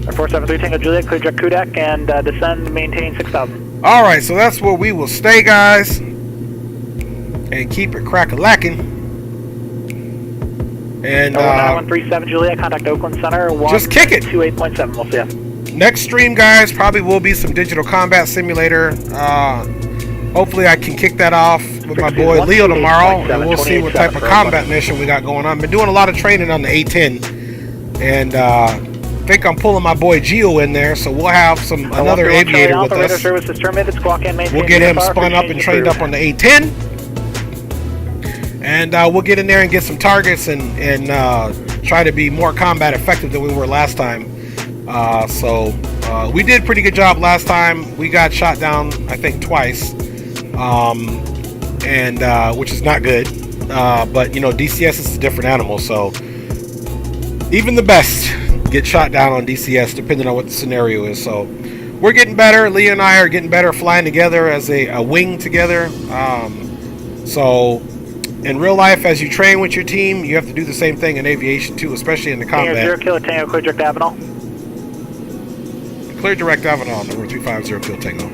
Our 473 Tango Juliet, clear direct Kudak and descend, maintain 6,000. All right, so that's where we will stay, guys, and keep it crack-a-lacking. And 9137 Juliet, contact Oakland Center. Just kick it. 28.7. We'll see ya. Next stream, guys, probably will be some Digital Combat Simulator. Hopefully I can kick that off with my boy Leo tomorrow, and we'll see what type of combat mission we got going on. Been doing a lot of training on the A10, and I think I'm pulling my boy Gio in there, so we'll have another aviator with us. We'll get him spun up and trained up on the A10, and we'll get in there and get some targets and try to be more combat effective than we were last time. So we did a pretty good job last time. We got shot down, I think, twice, which is not good. But you know, DCS is a different animal, so even the best get shot down on DCS depending on what the scenario is. So we're getting better. Leah and I are getting better flying together as a wing together. So in real life, as you train with your team, you have to do the same thing in aviation too, especially in the combat. Tango 0 Kilo Tango, clear direct Avenal. Clear direct Avenal, number 350 Kilo Tango.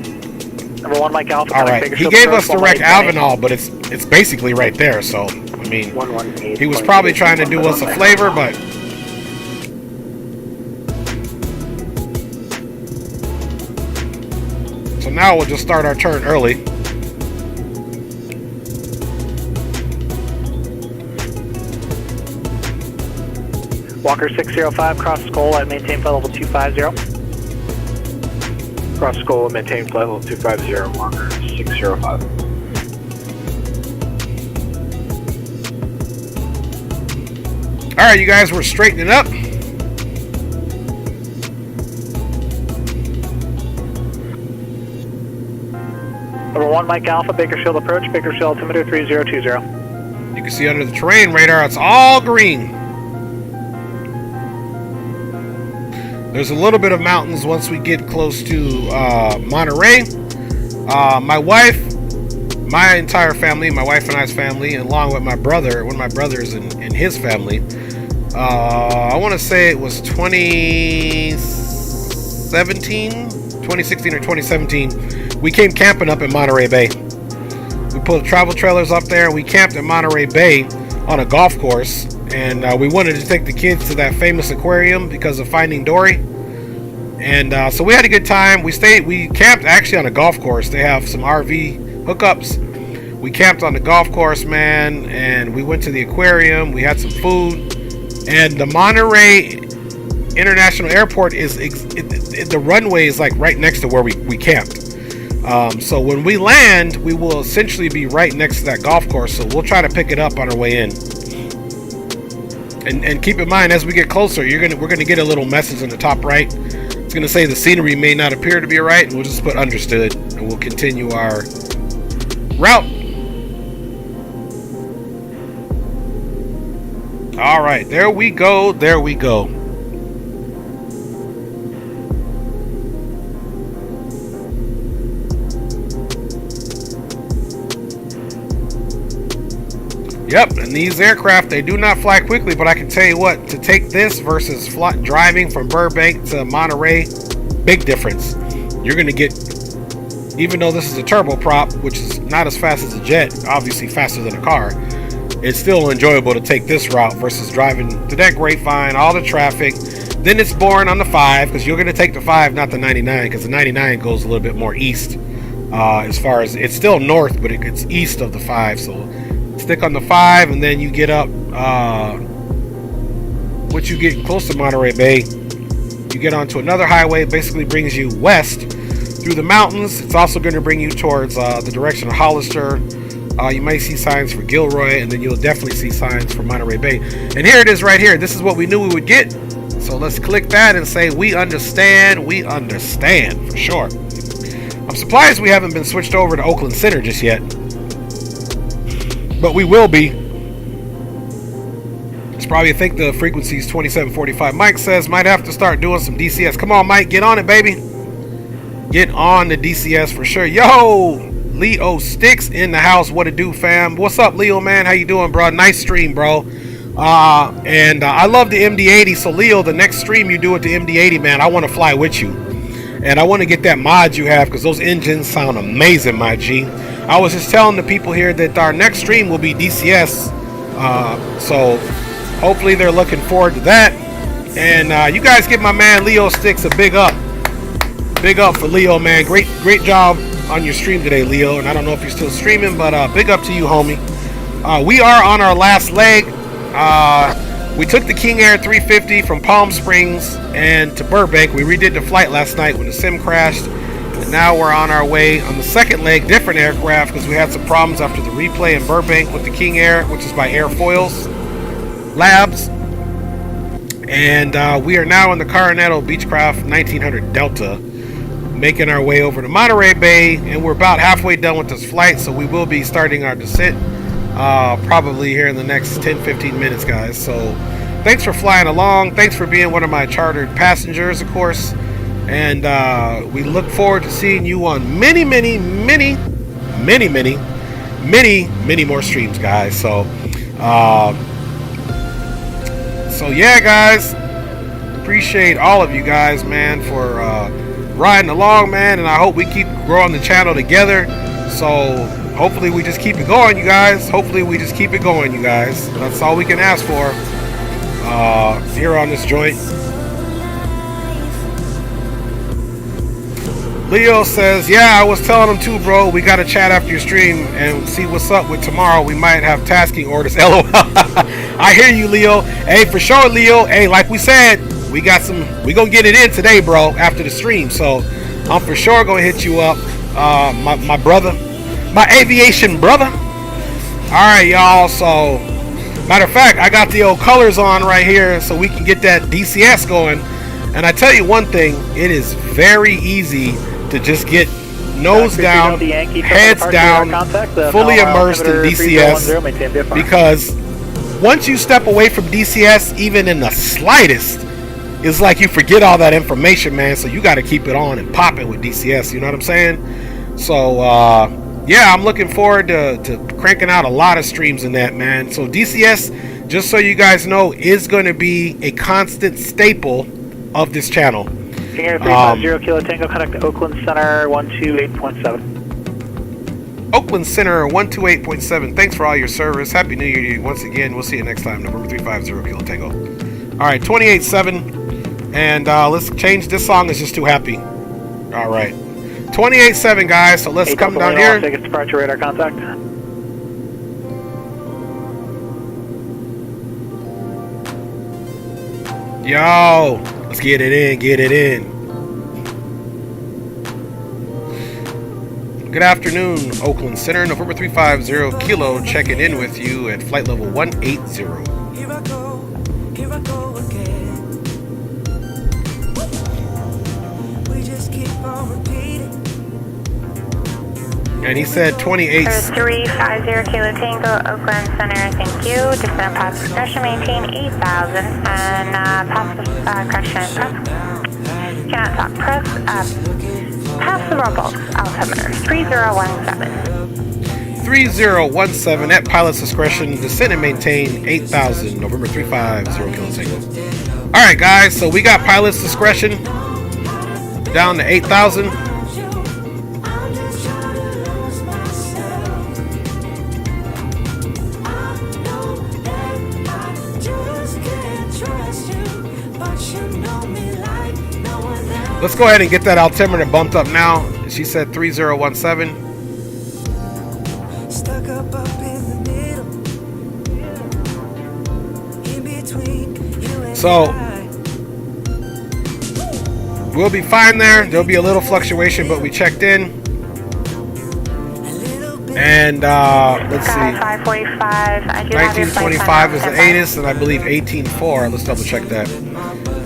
Number 1 Mike Alpha. All right, he gave us direct Avenal, but it's basically right there. So I mean, he was probably trying to do us a flavor, but. So now we'll just start our turn early. Walker 605, cross Skull at maintain flight level 250. Cross Skull and maintain flight level 250, Walker 605. Alright, you guys, we're straightening up. Number 1, Mike Alpha, Bakersfield approach, Bakersfield altimeter 3020. You can see under the terrain radar, it's all green. There's a little bit of mountains once we get close to Monterey. My wife, my entire family, my wife and I's family, along with my brother, one of my brothers and his family, I want to say it was 2016 or 2017, we came camping up in Monterey Bay. We pulled travel trailers up there and we camped in Monterey Bay on a golf course, and we wanted to take the kids to that famous aquarium because of Finding Dory. And so we had a good time. We camped actually on a golf course. They have some RV hookups. We camped on the golf course, man, and we went to the aquarium. We had some food. And the Monterey International Airport the runway is like right next to where we camped. So when we land, we will essentially be right next to that golf course. So we'll try to pick it up on our way in. And keep in mind, as we get closer, we're gonna get a little message in the top right. It's gonna say the scenery may not appear to be right, and we'll just put understood, and we'll continue our route. All right, there we go. There we go. Yep, and these aircraft, they do not fly quickly, but I can tell you what, to take this versus driving from Burbank to Monterey, big difference. You're going to get, even though this is a turboprop, which is not as fast as a jet, obviously faster than a car, it's still enjoyable to take this route versus driving to that Grapevine, all the traffic. Then it's boring on the 5, because you're going to take the 5, not the 99, because the 99 goes a little bit more east. As far as, it's still north, but it's east of the 5, so stick on the 5, and then you get up, once you get close to Monterey Bay, you get onto another highway. It basically brings you west through the mountains. It's also going to bring you towards the direction of Hollister. You might see signs for Gilroy, and then you'll definitely see signs for Monterey Bay. And here it is right here. This is what we knew we would get. So let's click that and say we understand. We understand for sure. I'm surprised we haven't been switched over to Oakland Center just yet. But we will be. It's probably, I think the frequency is 2745. Mike says might have to start doing some DCS. Come on, Mike, get on it, baby. Get on the DCS for sure. Yo, Leo Sticks in the house. What it do, fam? What's up, Leo, man? How you doing, bro? Nice stream, bro. I love the MD-80. So, Leo, the next stream you do with the MD-80, man, I want to fly with you. And I want to get that mod you have, because those engines sound amazing, my G. I was just telling the people here that our next stream will be DCS, so hopefully they're looking forward to that. And you guys give my man Leo Sticks a big up for Leo, man. Great job on your stream today, Leo. And I don't know if you're still streaming, but big up to you, homie. We are on our last leg. We took the King Air 350 from Palm Springs and to Burbank. We redid the flight last night when the sim crashed. And now we're on our way on the second leg, different aircraft, because we had some problems after the replay in Burbank with the King Air, which is by Airfoil Labs. And we are now in the Coronado Beechcraft 1900 Delta, making our way over to Monterey Bay, and we're about halfway done with this flight, so we will be starting our descent probably here in the next 10-15 minutes, guys. So thanks for flying along. Thanks for being one of my chartered passengers, of course. And we look forward to seeing you on many more streams, guys. So yeah, guys, appreciate all of you guys, man, for riding along, man. And I hope we keep growing the channel together. So hopefully we just keep it going, you guys. That's all we can ask for here on this joint. Leo says, yeah, I was telling him too, bro. We got to chat after your stream and see what's up with tomorrow. We might have tasking orders. LOL. I hear you, Leo. Hey, for sure, Leo. Hey, like we said, we gonna get it in today, bro, after the stream. So I'm for sure gonna hit you up, my brother, my aviation brother. All right, y'all. So, matter of fact, I got the old colors on right here so we can get that DCS going. And I tell you one thing, it is very easy to just get nose down, heads down, fully immersed in DCS, because once you step away from DCS, even in the slightest, it's like you forget all that information, man. So you got to keep it on and pop it with DCS, you know what I'm saying? So yeah, I'm looking forward to cranking out a lot of streams in that, man. So DCS, just so you guys know, is going to be a constant staple of this channel. King Air 350 Kilo Tango, connect to Oakland Center 128.7. Oakland Center 128.7. Thanks for all your service. Happy New Year to you once again. We'll see you next time. November 350 Kilo Tango. All right, 28.7. And let's change this song. It's just too happy. All right. 28.7, guys. So let's come down here. Take its departure radar contact. Yo, let's get it in, get it in. Good afternoon, Oakland Center, November 350 Kilo, checking in with you at flight level 180. Here I go again. We just keep on repeating. And he said 28. 350 Kilo Tango, Oakland Center, thank you. Descend pass discretion, maintain 8,000. And pass correction, cannot talk, press pass the roll altimeter, 3017. 3017 at pilot's discretion, descend and maintain 8,000, November 350 Kilo Tango. Alright guys, so we got pilot's discretion down to 8,000. Let's go ahead and get that altimeter bumped up now. She said 3017. Stuck up in the middle. In between you and So we'll be fine there. There'll be a little fluctuation, but we checked in. And let's see. 545. 1925 is the ATIS, and I believe 18.4. Let's double check that.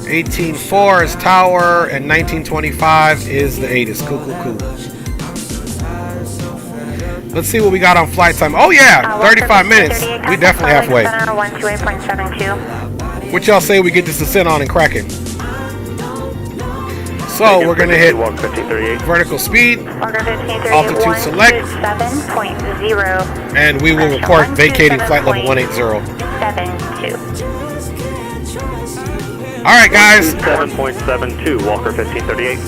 18.4 is tower, and 1925 is the ATIS. Cool. Let's see what we got on flight time. Oh yeah, 35 minutes. We definitely halfway. 128.72. What y'all say we get this descent on and cracking? So we're gonna hit vertical speed, altitude select, and we will report vacating flight level 180. Alright guys. 7.72, Walker 1538.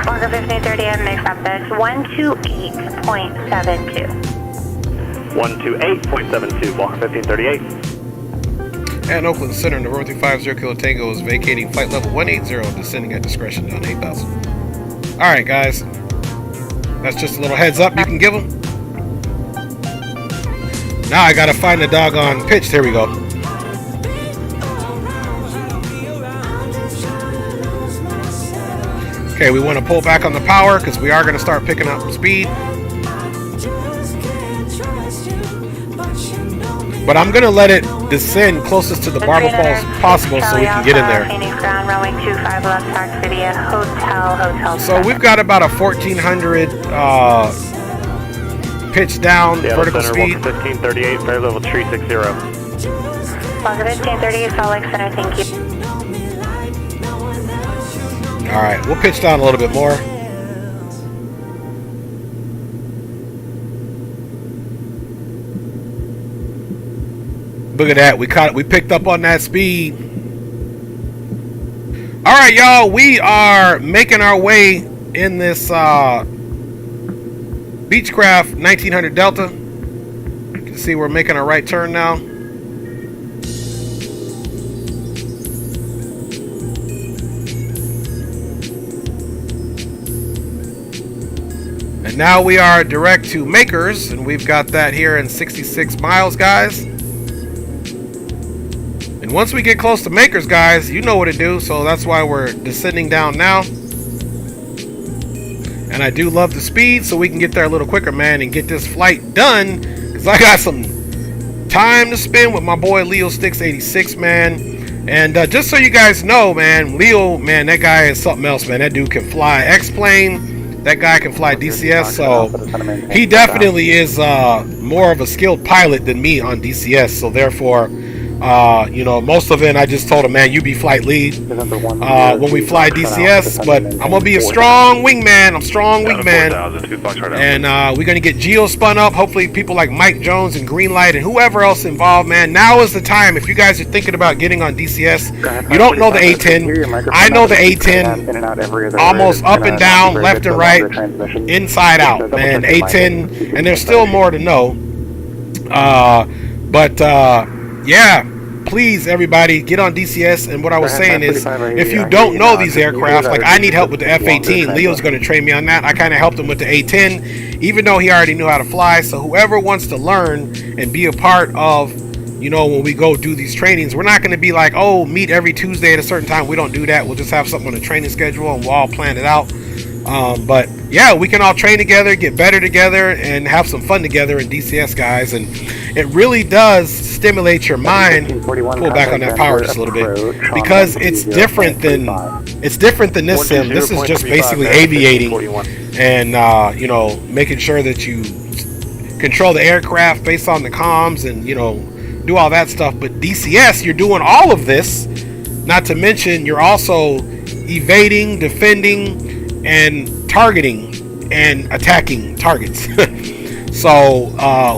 Walker 1538, make up this 128.72. 128.72, Walker 1538. And Oakland Center, November 350 Kilo Tango is vacating flight level 180, descending at discretion down 8,000. Alright guys. That's just a little heads up you can give them. Now I gotta find the doggone pitch. Here we go. Okay, we want to pull back on the power because we are going to start picking up speed. But I'm going to let it descend closest to the barber pole as possible so we can get in there. So we've got about a 1400 pitch down vertical speed. 1538, fare level 360. 1538, Salt Lake Center, thank you. Alright, we'll pitch down a little bit more. Look at that, we picked up on that speed. Alright y'all, we are making our way in this Beechcraft 1900 Delta. You can see we're making a right turn now. And now we are direct to Makers, and we've got that here in 66 miles, guys. And once we get close to Makers, guys, you know what to do. So that's why we're descending down now. And I do love the speed, so we can get there a little quicker, man, and get this flight done. Because I got some time to spend with my boy Leo Sticks 86, man. And just so you guys know, man, Leo, man, that guy is something else, man. That dude can fly X-Plane. That guy can fly DCS, so he definitely is more of a skilled pilot than me on DCS. So therefore, you know, most of it, I just told him, man, you be flight lead when we fly DCS, but I'm gonna be a strong wingman. I'm strong wingman, and we're gonna get Geo spun up. Hopefully, people like Mike Jones and Greenlight and whoever else involved, man. Now is the time. If you guys are thinking about getting on DCS, you don't know the A10. I know the A10 almost up and down, left and right, inside out, man. A10, and there's still more to know. Yeah, please, everybody, get on DCS. And what I was saying is, if you don't know these aircraft, like I need help with the F-18. Leo's going to train me on that. I kind of helped him with the A-10, even though he already knew how to fly. So whoever wants to learn and be a part of, you know, when we go do these trainings, we're not going to be like, oh, meet every Tuesday at a certain time. We don't do that. We'll just have something on the training schedule, and we'll all plan it out. But yeah, we can all train together, get better together, and have some fun together in DCS, guys. And it really does stimulate your mind. Pull back on that power just a little bit, because it's different than this sim. This is just basically aviating and you know, making sure that you control the aircraft based on the comms and, you know, do all that stuff. But DCS, you're doing all of this. Not to mention, you're also evading, defending, and targeting and attacking targets. So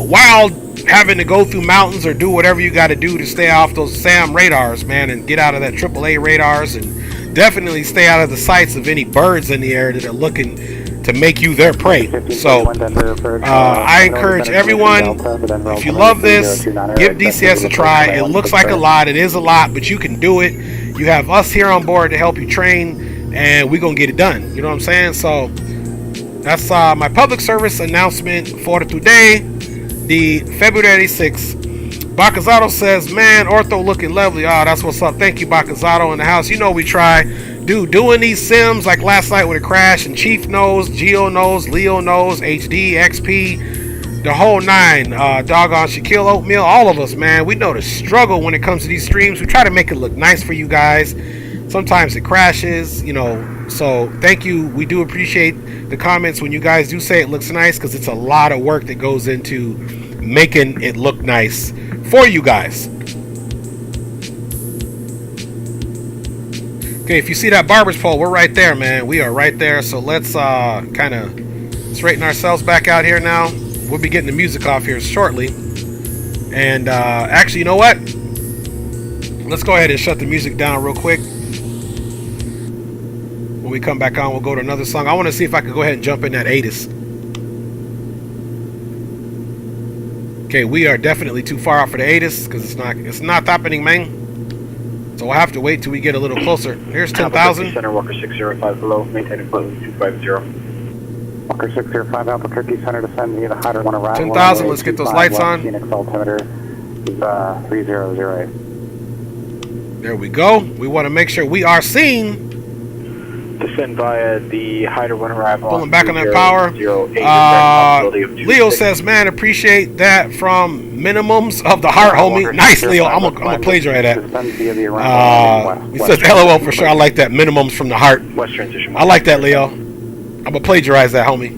while having to go through mountains or do whatever you got to do to stay off those SAM radars, man, and get out of that AAA radars, and definitely stay out of the sights of any birds in the air that are looking to make you their prey. So I encourage everyone, if you love this, give DCS a try. It looks like a lot. It is a lot, but you can do it. You have us here on board to help you train, and we're going to get it done. You know what I'm saying? So that's my public service announcement for today, the February 6th. Bacazzato says, man, Ortho looking lovely. Oh, that's what's up. Thank you, Bacazzato, in the house. You know we try. Dude, doing these sims like last night with a crash, and Chief knows, Geo knows, Leo knows, HD, XP, the whole nine, doggone Shaquille Oatmeal, all of us, man. We know the struggle when it comes to these streams. We try to make it look nice for you guys. Sometimes it crashes, you know, so thank you. We do appreciate the comments when you guys do say it looks nice, because it's a lot of work that goes into making it look nice for you guys. Okay, if you see that barber's pole, we're right there, man. We are right there. So let's kind of straighten ourselves back out here now. We'll be getting the music off here shortly. And actually, you know what? Let's go ahead and shut the music down real quick. When we come back on, we'll go to another song. I want to see if I can go ahead and jump in that ATIS. Okay, we are definitely too far out for the ATIS, because it's not happening, man. So we'll have to wait till we get a little closer. Here's 10,000. Center, Walker 605 below, maintaining close 250. Walker 605 Albuquerque Center, descend via the Hyder 1 arrival. 10,000, let's get those lights on. Phoenix altimeter is 3008. There we go. We want to make sure we are seen. Descend via the Hyder 1 arrival. Pulling back on that power. Leo says, man, appreciate that from minimums of the heart, homie. Nice, Leo. I'm gonna plagiarize that. He says LOL for sure. I like that, minimums from the heart. I like that, Leo. I'm gonna plagiarize that, homie.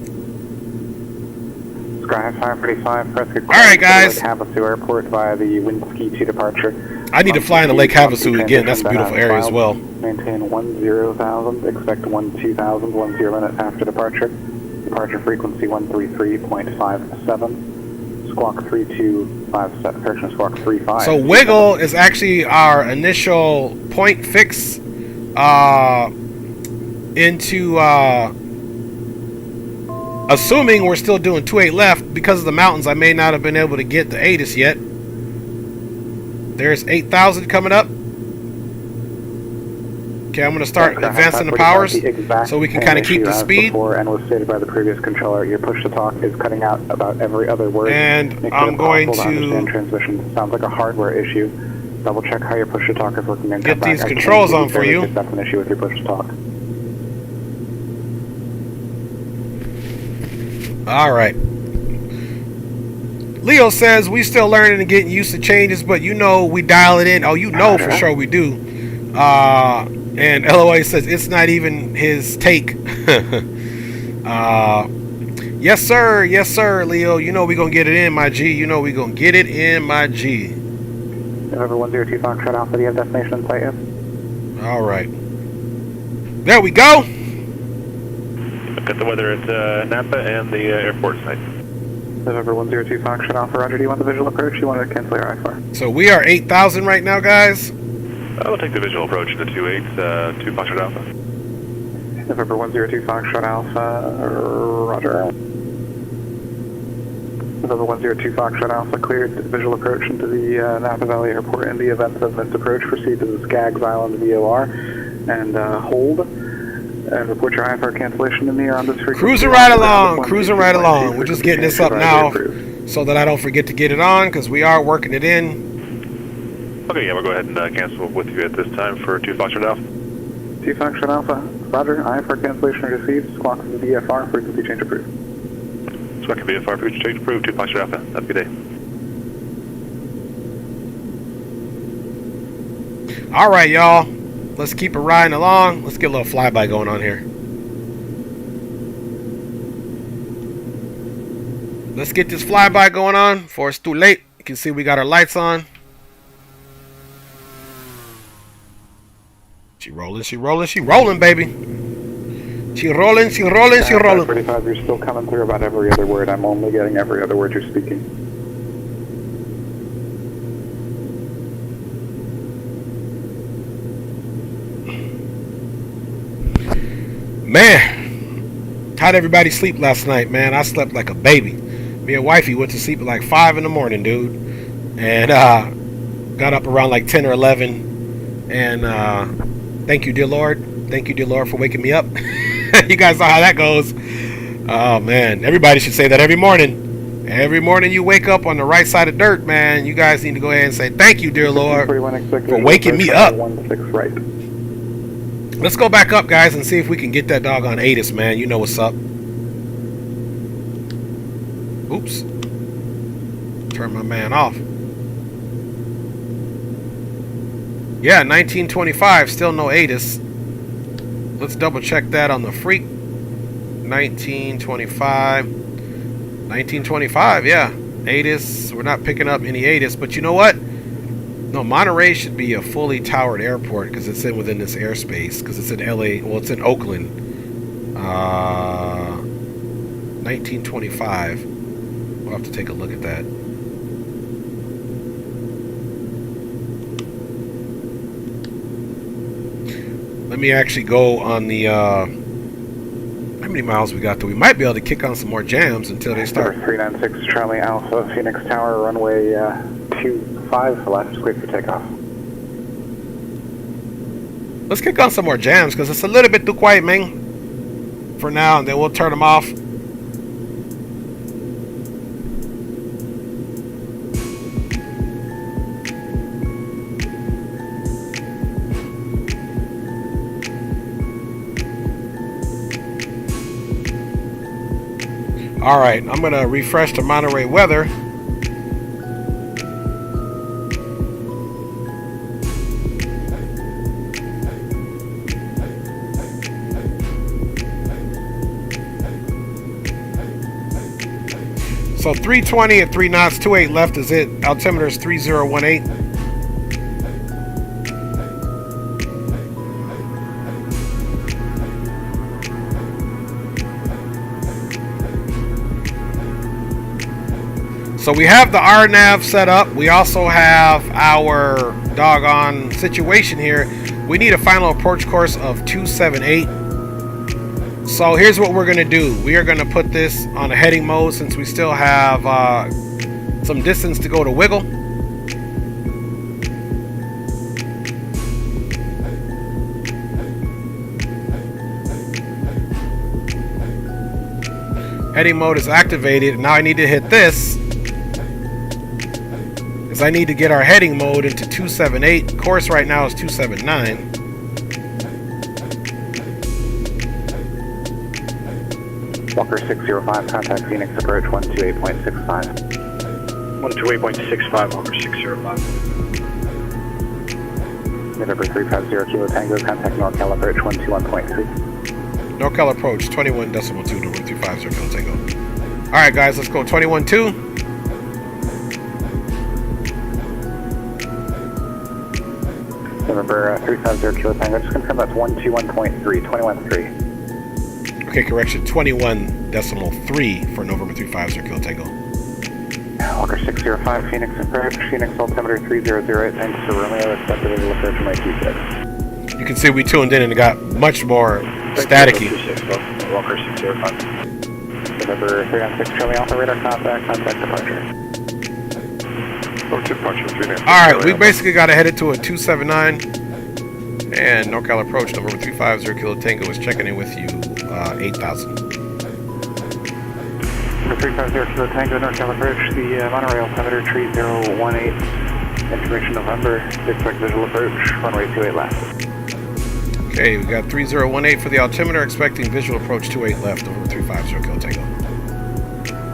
Sky 535, press request. All right, guys. Havasu Airport via the Winski 2 departure. I need to fly into Lake Havasu again. That's a beautiful area as well. Maintain 10,000. Expect 12,000. 10 minutes after departure. Departure frequency 133.57. Squawk 3257. Correction, squawk 35. So Wiggle is actually our initial point fix into assuming we're still doing 28 left. Because of the mountains, I may not have been able to get the ATIS yet. There's 8,000 coming up. Okay, I'm going to start advancing the powers so we can kind of keep the speed. And was stated by the previous controller, your push to talk is cutting out about every other word. And I'm going to understand transmission. Sounds like a hardware issue. Double check how your push to talk is working. Get these controls on for you. That's an issue with your push to talk. All right. Leo says we still learning and getting used to changes, but you know we dial it in. Oh, you know for sure we do. And LOA says it's not even his take. Yes sir, Leo. You know we gonna get it in, my G. You know we gonna get it in, my G. November 102 Foxtrot Alpha, do you have destination in sight yet? All right. There we go. Got the weather at Napa and the airport site. November 102 Foxtrot Alpha, Roger. Do you want the visual approach? You want to cancel your IFR? So we are 8,000 right now, guys. I'll take the visual approach to 28, 2 Foxtrot Alpha. November 102 Foxtrot Alpha, Roger. November 102 Foxtrot Alpha, cleared visual approach into the Napa Valley Airport. In the event of missed approach, proceed to the Skaggs Island VOR and hold. And report your IFR cancellation to me on this frequency. Cruising right along. We're just getting this up now so that I don't forget to get it on because we are working it in. Okay, yeah, we'll go ahead and cancel with you at this time for 2 Foxtrot Alpha. 2 Foxtrot Alpha, Roger. IFR cancellation received. Squawk to the VFR, frequency change approved. Squawk to VFR, frequency change approved. 2 Foxtrot Alpha. Have a good day. All right, y'all. Let's keep it riding along. Let's get a little flyby going on here. Let's get this flyby going on before it's too late. You can see we got our lights on. She rolling, baby. She rolling. 35, you're still coming through about every other word. I'm only getting every other word you're speaking. Man, how'd everybody sleep last night, man? I slept like a baby. Me and wifey went to sleep at like 5 in the morning, dude. And got up around like 10 or 11. And thank you, dear Lord. Thank you, dear Lord, for waking me up. You guys saw how that goes. Oh, man. Everybody should say that every morning. Every morning you wake up on the right side of dirt, man. You guys need to go ahead and say, thank you, dear Lord, for waking me up. Let's go back up, guys, and see if we can get that dog on ATIS, man. You know what's up. Oops. Turn my man off. Yeah, 1925, still no ATIS. Let's double check that on the freak. 1925, yeah. ATIS, we're not picking up any ATIS, but you know what? No, Monterey should be a fully towered airport because it's within this airspace, because it's in LA, well, it's in Oakland. 1925. We'll have to take a look at that. Let me actually go on the, how many miles we got though? We might be able to kick on some more jams until they start. 396 Charlie Alpha, Phoenix Tower, runway 25 left, clear for takeoff. Let's kick on some more jams because it's a little bit too quiet, man. For now, and then we'll turn them off. All right, I'm gonna refresh the Monterey weather. So 320 at 3 knots, 28 left is it. Altimeter is 3018. So we have the RNAV set up. We also have our doggone situation here. We need a final approach course of 278. So here's what we're gonna do. We are gonna put this on a heading mode since we still have some distance to go to wiggle. Heading mode is activated. Now I need to hit this. As I need to get our heading mode into 278. Course right now is 279. Walker 605, contact Phoenix approach 128.65. 128.65, Walker 605. November 350 Kilo Tango, contact NorCal approach 121.3. NorCal approach 21.2, November 350 Kilo Tango. Alright guys, let's go 21.2. November 350 Kilo Tango, just confirm that's 121.3, 21.3. Okay, correction, 21.3 for November 350 Kilo Tango. Walker 605, Phoenix approach, Phoenix altimeter 3008, thanks to Romeo, expected visual approach from 826. You can see we tuned in and it got much more staticky. Walker 605. November 396 Charlie Alpha, radar contact departure. Alright, we basically got to headed to a 279. And NorCal approach, November 350 Kilo Tango is checking in with you, 8,000. Number 350 Kilo Tango, NorCal approach, the monorail altimeter 3018, information November, expect visual approach, runway 28 left. Okay, we got 3018 for the altimeter, expecting visual approach 28 left, November 350 Kilo Tango.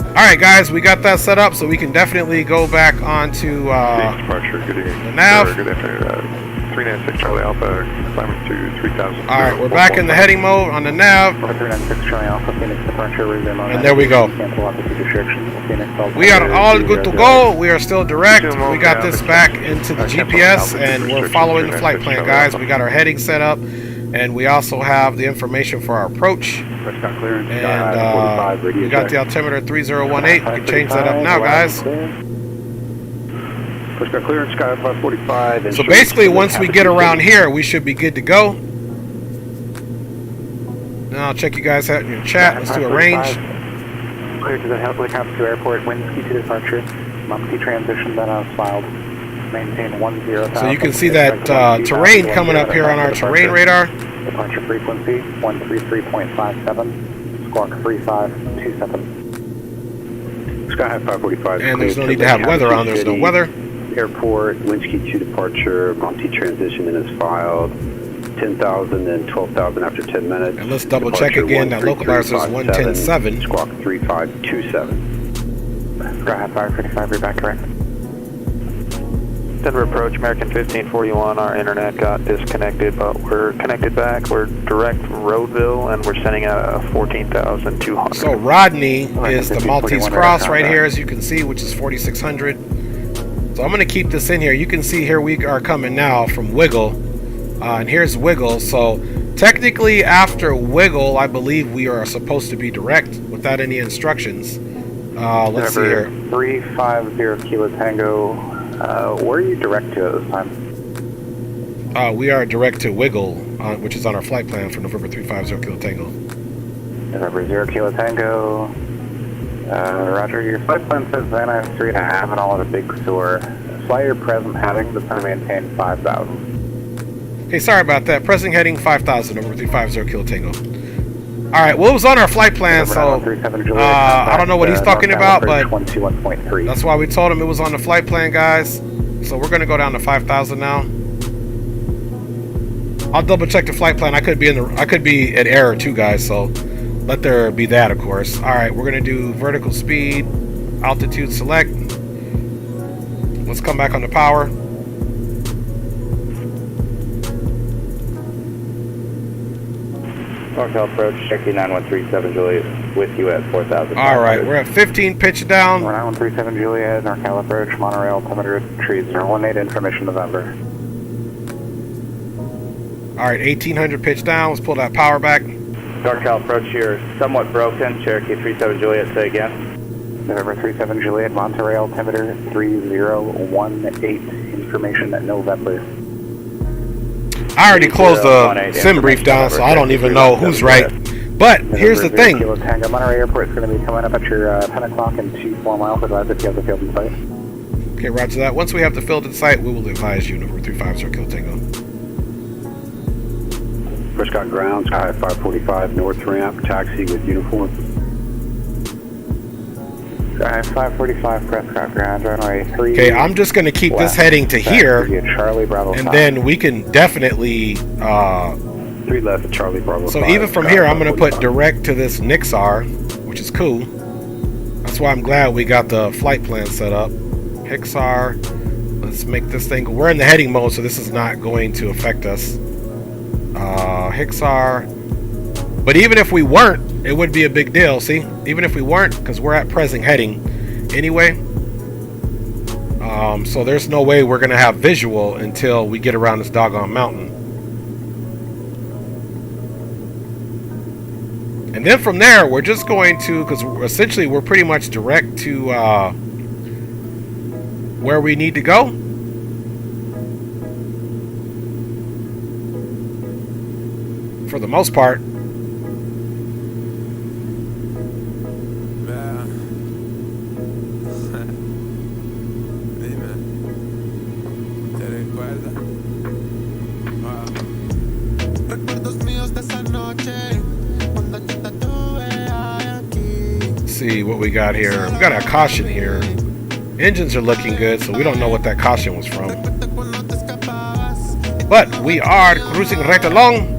Alright guys, we got that set up, so we can definitely go back onto the nav. 396 Charlie Alpha, climbing to 3000. Alright, we're back in the heading mode on the nav. 396 Charlie Alpha, Phoenix departure, resume on. And there we go. We are all good to go. We are still direct. We got this back into the GPS and we're following the flight plan, guys. We got our heading set up and we also have the information for our approach. And we got the altimeter 3018. We can change that up now, guys. Clearance, sky 545. So basically, once we get around here, we should be good to go. Now I'll check you guys out in your chat. Let's do a range. Clear to the helicopter airport, wind ski to departure. Mumsky transition that is filed. Maintain 10,000. So you can see that terrain coming up here on our terrain radar. Departure frequency 133.57. Squawk 3527. Sky high 545. And there's no need to have weather on. There's no weather. Airport, Winsky to departure, Monty transition in is filed, 10,000 and 12,000 after 10 minutes. And let's double check again, that localizer is 110.7. Squawk 3527. Sky high 555, you're back correct. Denver approach, American 1541, our internet got disconnected, but we're connected back. We're direct Roadville, and we're sending out a 14,200. So Rodney is the Maltese Cross right here, as you can see, which is 4,600. So I'm going to keep this in here. You can see here we are coming now from Wiggle. And here's Wiggle. So technically after Wiggle, I believe we are supposed to be direct without any instructions. Let's see here. 350 Kilo Tango. Where are you direct to at this time? We are direct to Wiggle, which is on our flight plan for November 350 Kilo Tango. November 0 Kilo Tango. Roger, your flight plan says Van Nuys 3.5 and all at a Big Sur. Fly your present heading, that's going to maintain 5,000. Hey, sorry about that. Present heading 5,000 over 350 Kilo Tango. Alright, well, it was on our flight plan, so I don't know what he's talking about, but that's why we told him it was on the flight plan, guys. So we're going to go down to 5,000 now. I'll double check the flight plan. I could be at error too, guys, so let there be that, of course. Alright, we're going to do vertical speed, altitude select. Let's come back on the power. NorCal approach, checking 9137 Juliet with you at 4,000. Alright, we're at 15 pitch down. We're 9137 Juliet, NorCal approach, monorail, altimeter 3018, information November. Alright, 1800 pitch down. Let's pull that power back. NorCal approach here, somewhat broken. Cherokee 37 Juliet, say again. November 37 Juliet, Monterey altimeter 3018, information at November. I already closed the sim brief down, so I don't even know who's right. But here's the thing. Tango, Monterey Airport is going to be coming up at your 10 o'clock and 24 miles. Advise if you have the field in sight. Okay, roger that. Once we have the field in sight, we will advise you. November 350 Kilo Tango. First got ground, sky 545 north ramp, taxi with uniform. Sky 545 Prescott Ground, runway 3. Okay, I'm just going to keep this heading to here, Charlie Bravo and 5. then we can definitely... 3 left, Charlie Bravo. So 5, even from Sky here, I'm going to 545. put direct to this Nixar, which is cool. That's why I'm glad we got the flight plan set up. Hixar. Let's make this thing... We're in the heading mode, so this is not going to affect us. Hixar. But even if we weren't, it would be a big deal, see? Even if we weren't, because we're at present heading anyway. So there's no way we're going to have visual until we get around this doggone mountain. And then from there, we're just going to, because essentially we're pretty much direct to where we need to go. For the most part. See what we got here. We got a caution here. Engines are looking good, so we don't know what that caution was from. But we are cruising right along.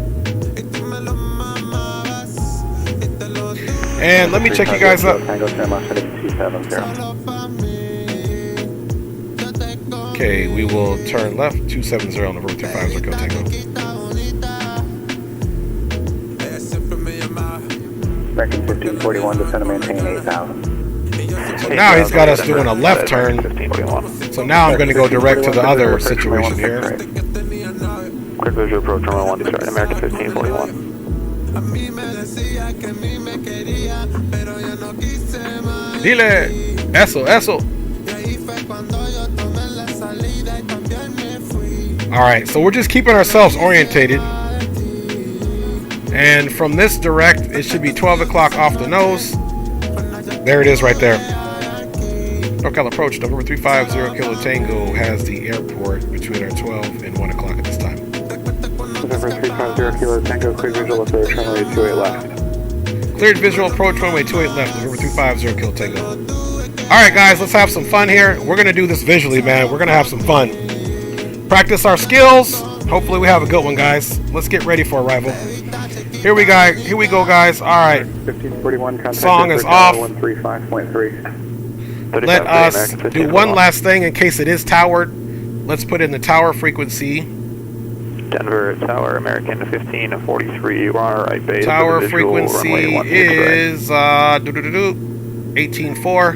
And let me check you guys up. Okay, we will turn left 270 on the road 25 Circle Tango. American 1541, descend and maintain 8,000. So now he's got us doing a left turn. So now I'm going to go direct to the other situation here. Quick visual approach runway 1 destroyed, American 1541. Dile, eso. Alright, so we're just keeping ourselves orientated. And from this direct, it should be 12 o'clock off the nose. There it is right there. Socal approach, November 350 Kilo Tango has the airport between our 12 and 1 o'clock at this time. November 350 Kilo Tango, clear visual approach, runway 28 left. Cleared visual approach, runway 28 left, November 350 Kilo Tango. Alright guys, let's have some fun here. We're going to do this visually, man. We're going to have some fun. Practice our skills. Hopefully we have a good one, guys. Let's get ready for arrival. Here we go, guys. All right. 1541. Song is off. 135.3. Let us do one last thing in case it is towered. Let's put in the tower frequency. Denver Tower, American 1543. We're on our right base. Tower frequency is 18.4.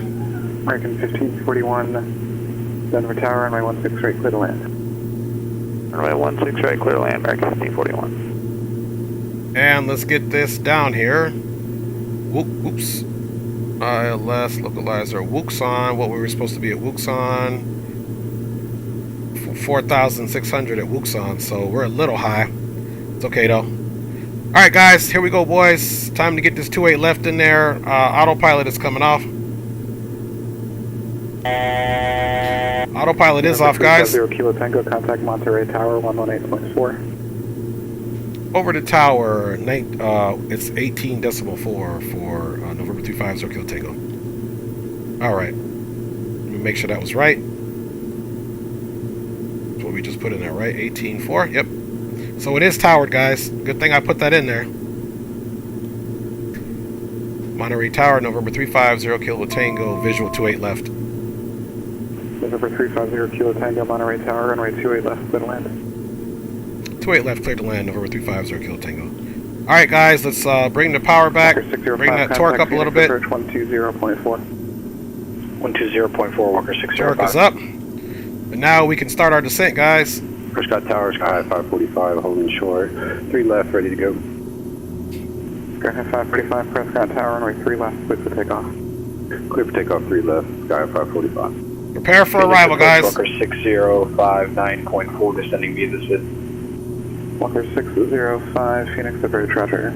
American 1541. Denver Tower, runway 16 right, clear to land. Runway 16 right, clear to land. American 1541. And let's get this down here. Whoops. ILS localizer Wuxon. What we were supposed to be at Wuxon. 4,600 at Wuxon. So we're a little high. It's okay though. Alright guys, here we go boys. Time to get this 28 left in there. Autopilot is coming off. Autopilot is off, guys. 0 Kilo Tango, contact Monterey Tower 118.4. Over the tower, it's 18.4 for November 350 Kilo Tango. Alright. Let me make sure that was right. That's what we just put in there, right? 18.4? Yep. So it is towered, guys. Good thing I put that in there. Monterey Tower, November 350 Kilo Tango, visual 28 left. November 350 Kilo Tango, Monterey Tower, runway 28 left, clear to land. 28 left, clear to land, November 350 Kilo Tango. Alright guys, let's bring the power back, bring that torque up a little bit. 120.4. 120.4, Walker 605. Torque is up. And now we can start our descent, guys. Prescott Tower, Sky 545, holding short. 3 left, ready to go. Sky 545, Prescott Tower, runway 3 left, clear for takeoff. Clear for takeoff, 3 left, Sky 545. Prepare for arrival, guys. Walker 6059.4, descending via this vid. Walker 605, Phoenix, approach, roger.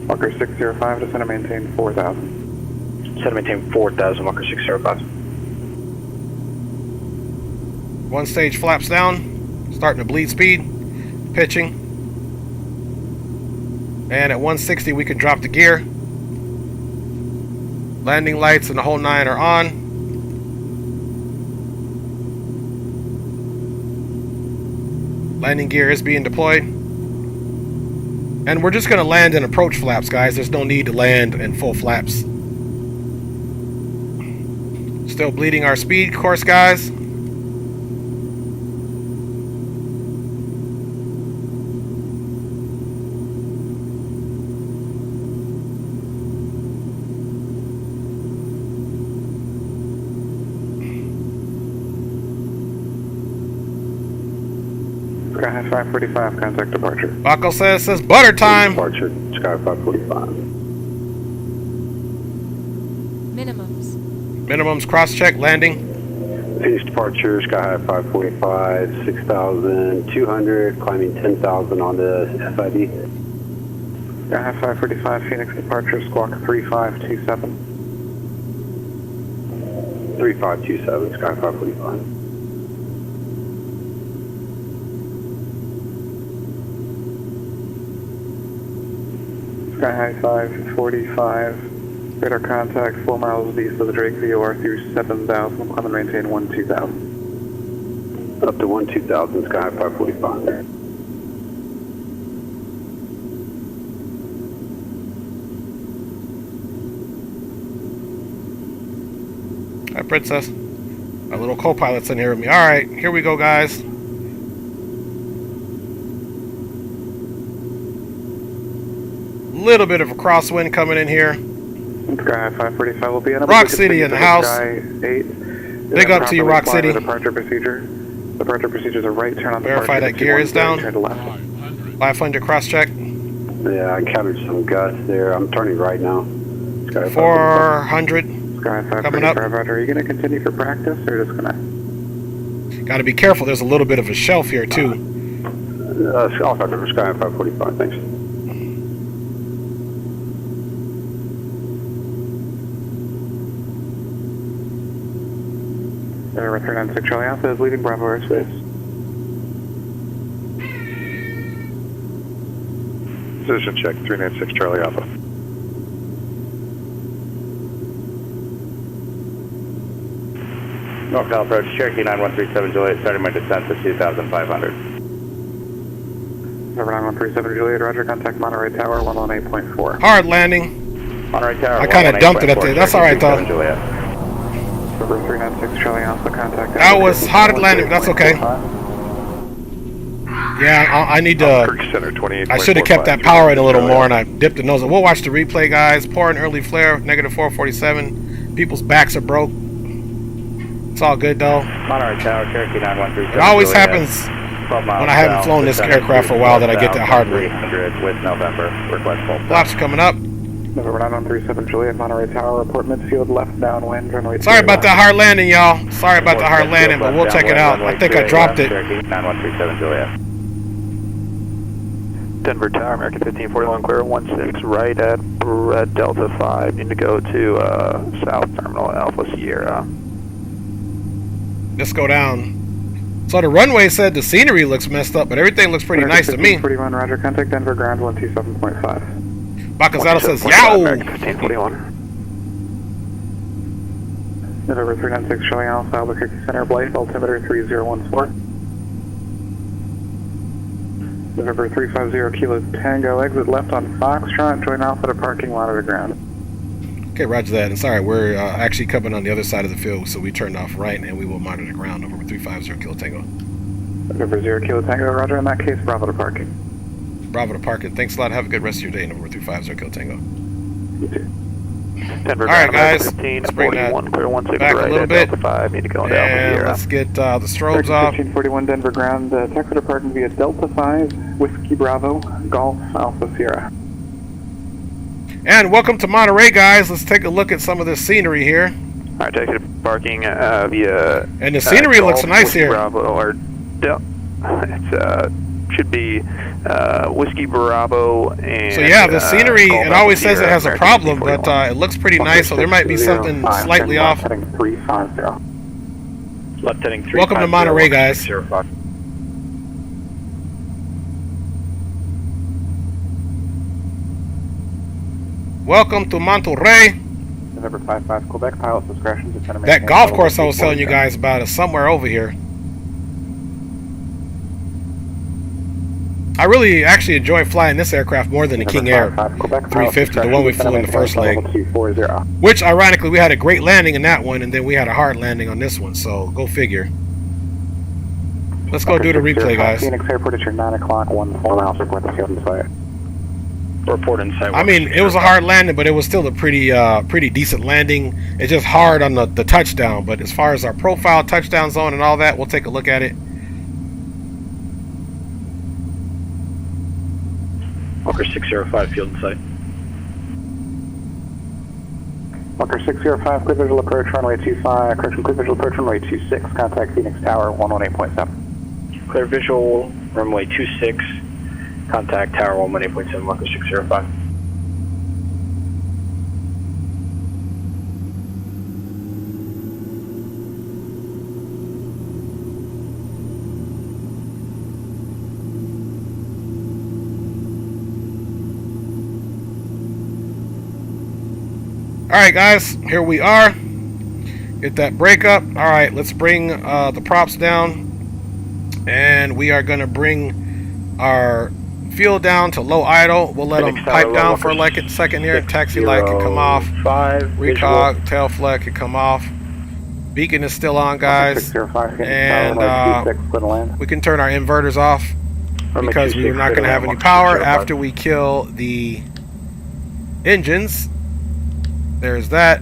Walker 605, descend and maintain 4,000. Descend and maintain 4,000, Walker 605. One stage flaps down, starting to bleed speed, pitching. And at 160 we can drop the gear. Landing lights and the whole 9 are on. Landing gear is being deployed. And we're just going to land in approach flaps, guys. There's no need to land in full flaps. Still bleeding our speed course, guys. Sky 545, contact departure. Baco says butter time. Departure, Sky 545. Minimums. Minimums cross-check, landing. Phoenix departure, Sky 545, 6,200, climbing 10,000 on the SID. Sky 545, Phoenix departure, squawk 3527. 3527, Sky 545. Sky High 545, radar contact 4 miles east of the Drake VOR through 7,000, climb and maintain 12,000. Up to 12,000, Sky High 545. Hi, Princess. My little co-pilot's in here with me. Alright, here we go, guys. Little bit of a crosswind coming in here. Sky 545 will be in Rock City in the house. Sky 8. Big up to you, Rock City. Departure procedure. Departure procedure is a right turn on the Verify that gear is down. Turn to left. 500 cross check. Yeah, I encountered some gusts there. I'm turning right now. Sky 400. Sky 545, Roger. Are you going to continue for practice or just going to? Got to be careful. There's a little bit of a shelf here too. I'll talk to Sky 545. Thanks. We're 396 Charlie Alpha is leaving Bravo airspace. Position check, 396 Charlie Alpha. Northbound approach, Cherokee 9137 Juliet, starting my descent to 2,500. Number 9137 Juliet, Roger, contact Monterey Tower 118.4. Hard landing. Monterey Tower. I kind of dumped it at the. That's alright though. Number 396 Charlie Alpha, contact. That was hard landing. That's okay. Yeah, I need to. I should have kept that power in a little more, and I dipped the nose. We'll watch the replay, guys. Pouring early flare, negative 447. People's backs are broke. It's all good though. Monterey Tower, Cherokee 9137. It always happens when I haven't flown this aircraft for a while that I get that hard rate. 300 with November. Request full. Flaps coming up. November 9137 Juliet, Monterey Tower, report midfield left downwind, runway. Sorry about that hard landing, y'all. Sorry about the hard landing, but we'll check it out. I think I dropped it. Cherokee 9137 Juliet. Denver Tower, American 1541, clear 16 right at Delta 5. Need to go to South Terminal Alpha Sierra. Let's go down. So the runway said the scenery looks messed up, but everything looks pretty nice to me. 41, Roger, contact Denver ground 127.5. Bacazado says, yow! 1541. November 396 Charlie Alpha, Albuquerque Center, Blythe, altimeter 3014. November 350 Kilo Tango, exit left on Foxtrot, join Alpha to parking lot of the ground. Okay, roger that. And sorry, we're actually coming on the other side of the field, so we turned off right, and we will monitor the ground. November 350 Kilo Tango. November 0 Kilo Tango, roger. In that case, Bravo to parking. Bravo to parking. Thanks a lot. Have a good rest of your day. November 350 Kilo Tango. You too. Denver, all right, guys. 15, let's bring that 41, clear 16 back right a little at bit. Delta 5. Need to go into Alpha And Sierra. let's get the strobes off. 1541 Denver ground, taxi to parking via Delta 5, Whiskey Bravo, Golf, Alpha Sierra. And welcome to Monterey, guys. Let's take a look at some of this scenery here. All right, taxi to parking via. And the scenery looks nice Whiskey here. Bravo, or it's should be Whiskey Bravo and. So yeah, the scenery. Golf It always Alpha says it Sierra, has a problem, but it looks pretty nice. So there might be something slightly off. Heading 350. Left heading 350. Welcome to Monterey, guys. Welcome to Monterey. November 55 Quebec, pilot's discretion. That golf course I was telling you guys about is somewhere over here. I really actually enjoy flying this aircraft more than the King Air 350, the one we flew in the first leg. Which, ironically, we had a great landing in that one, and then we had a hard landing on this one, so go figure. Let's go do the replay, guys. Phoenix Airport at your 9 o'clock, 14 miles, report the field in sight. Report in sight. I mean, it was a hard landing, but it was still a pretty decent landing. It's just hard on the touchdown, but as far as our profile, touchdown zone, and all that, we'll take a look at it. Walker 605, field in sight. Walker 605, clear visual approach, runway 25, correction, clear visual approach, runway 26, contact Phoenix Tower 118.7. Clear visual, runway 26, contact Tower 118.7, Walker 605. Alright guys, here we are. Get that brake up. Alright, let's bring the props down. And we are going to bring our fuel down to low idle. We'll let them pipe down for like a second here. Taxi light can come off. Recog, tail flag can come off. Beacon is still on, guys. And we can turn our inverters off because we're not going to have any power after we kill the engines. There's that.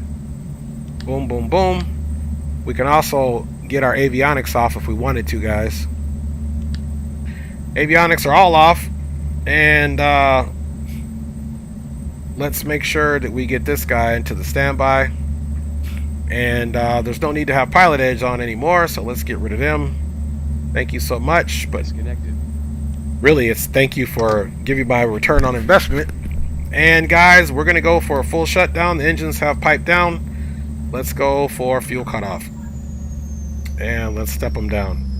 Boom, boom, boom. We can also get our avionics off if we wanted to, guys. Avionics are all off. And let's make sure that we get this guy into the standby. And there's no need to have pilot edge on anymore, so let's get rid of them. Thank you so much. But really, it's thank you for giving my return on investment. And guys, we're going to go for a full shutdown. The engines have piped down. Let's go for fuel cutoff. And let's step them down.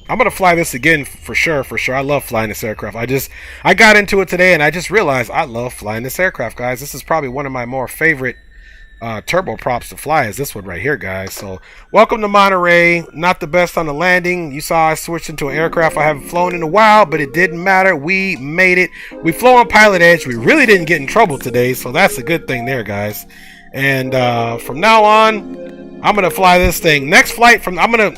I'm going to fly this again for sure. I love flying this aircraft. I got into it today and I just realized I love flying this aircraft, guys. This is probably one of my more favorite turboprops to fly is this one right here, guys. So welcome to Monterey. Not the best on the landing. You saw I switched into an aircraft I haven't flown in a while, but it didn't matter. We made it. We flew on pilot edge. We really didn't get in trouble today, so that's a good thing there, guys. And from now on, I'm gonna fly this thing. Next flight from I'm gonna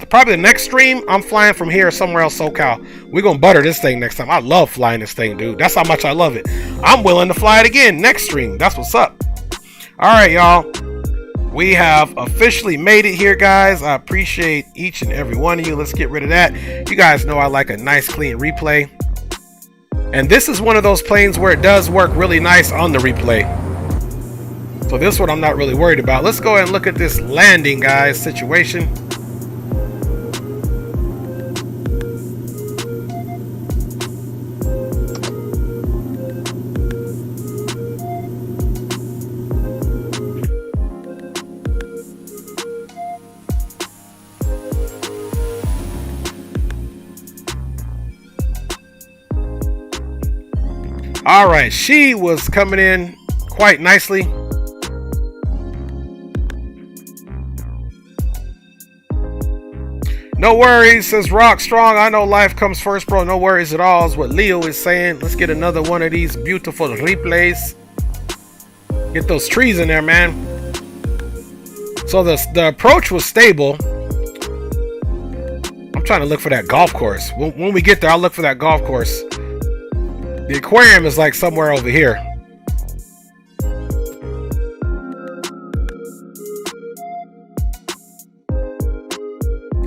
probably the next stream I'm flying from here somewhere else, SoCal. We're gonna butter this thing next time. I love flying this thing, dude. That's how much I love it. I'm willing to fly it again next stream. That's what's up. Alright, y'all, we have officially made it here, guys. I appreciate each and every one of you. Let's get rid of that. You guys know I like a nice clean replay, and this is one of those planes where it does work really nice on the replay, so this one I'm not really worried about. Let's go ahead and look at this landing, guys, situation. All right, she was coming in quite nicely. No worries, says Rock Strong. I know life comes first, bro. No worries at all is what Leo is saying. Let's get another one of these beautiful replays. Get those trees in there, man. So the approach was stable. I'm trying to look for that golf course. When we get there, I'll look for that golf course. The aquarium is like somewhere over here.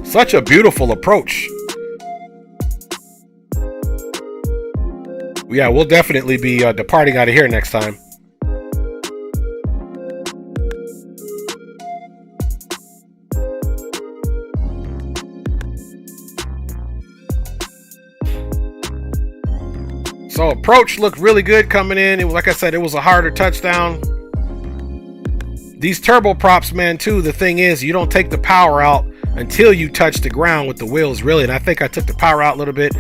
Such a beautiful approach. Yeah, we'll definitely be departing out of here next time. So approach looked really good coming in. It was, like I said, it was a harder touchdown. These turboprops, man, too, the thing is you don't take the power out until you touch the ground with the wheels, really. And I think I took the power out a little bit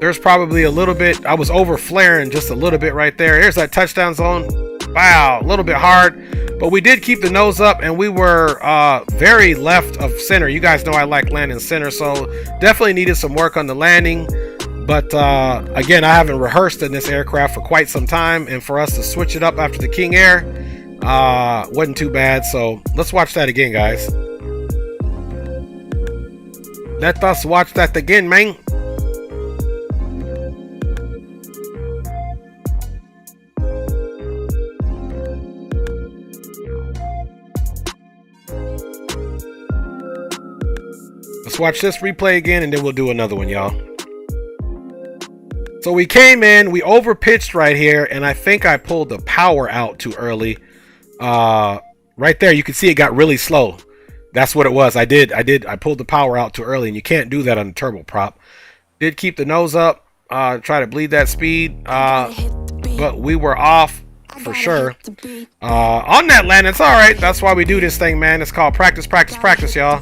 There's probably a little bit, I was over flaring just a little bit right there. Here's that touchdown zone. Wow, a little bit hard, but we did keep the nose up, and we were very left of center. You guys know I like landing center, so definitely needed some work on the landing. But again, I haven't rehearsed in this aircraft for quite some time, and for us to switch it up after the King Air wasn't too bad. So let's watch that again, guys. Let us watch that again, man. Let's watch this replay again, and then we'll do another one, y'all. So we came in, we overpitched right here, and I think I pulled the power out too early. Right there, you can see it got really slow. That's what it was. I pulled the power out too early, and you can't do that on a turboprop. Did keep the nose up, try to bleed that speed, but we were off for sure. On that landing, it's all right. That's why we do this thing, man. It's called practice, practice, practice, y'all.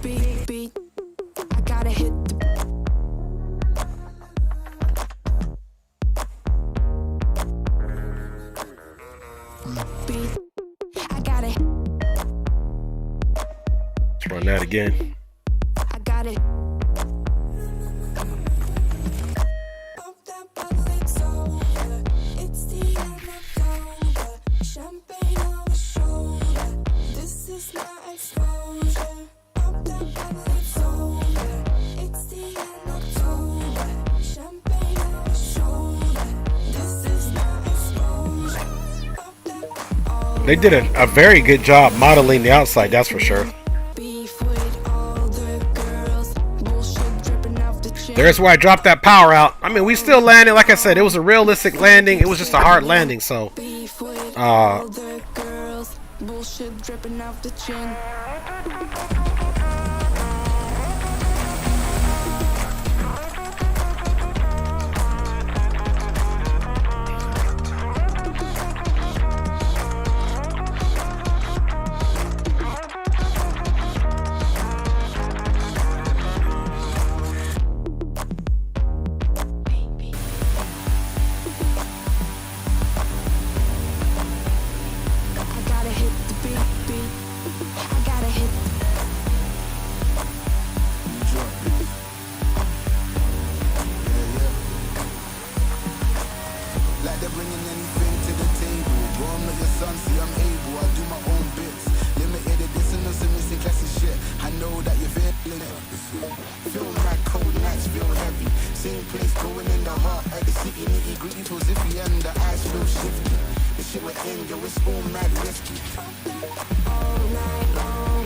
Let's run that again. I got it. They did a very good job modeling the outside, that's for sure. There's where I dropped that power out. I mean, we still landed. Like I said, it was a realistic landing. It was just a hard landing, so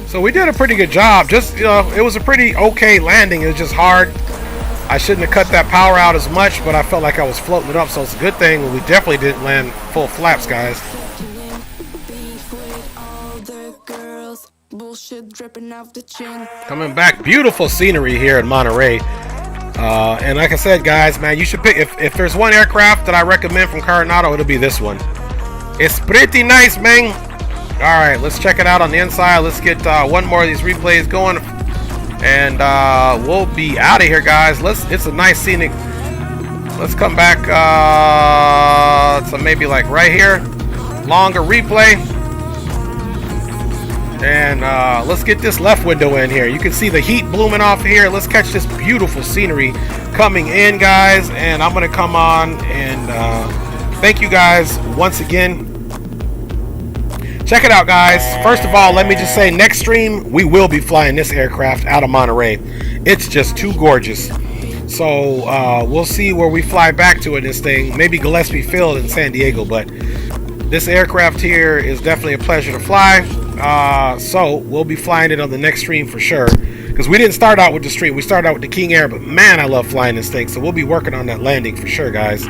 so we did a pretty good job. Just, you know, it was a pretty okay landing. It was just hard. I shouldn't have cut that power out as much, but I felt like I was floating it up, so it's a good thing. We definitely didn't land full flaps, guys. Coming back, beautiful scenery here in Monterey. And like I said, guys, man, you should pick, if there's one aircraft that I recommend from Coronado, it'll be this one. It's pretty nice, man. All right, let's check it out on the inside. Let's get one more of these replays going, and we'll be out of here, guys. It's a nice scenic. Let's come back to maybe like right here, longer replay, and let's get this left window in here. You can see the heat blooming off here. Let's catch this beautiful scenery coming in, guys, and I'm gonna come on and thank you guys once again. Check it out, guys. First of all, let me just say, next stream we will be flying this aircraft out of Monterey. It's just too gorgeous. So we'll see where we fly back to in this thing. Maybe Gillespie Field in San Diego, but this aircraft here is definitely a pleasure to fly. So we'll be flying it on the next stream for sure, because we didn't start out with the stream. We started out with the King Air, but man, I love flying this thing. So we'll be working on that landing for sure, guys.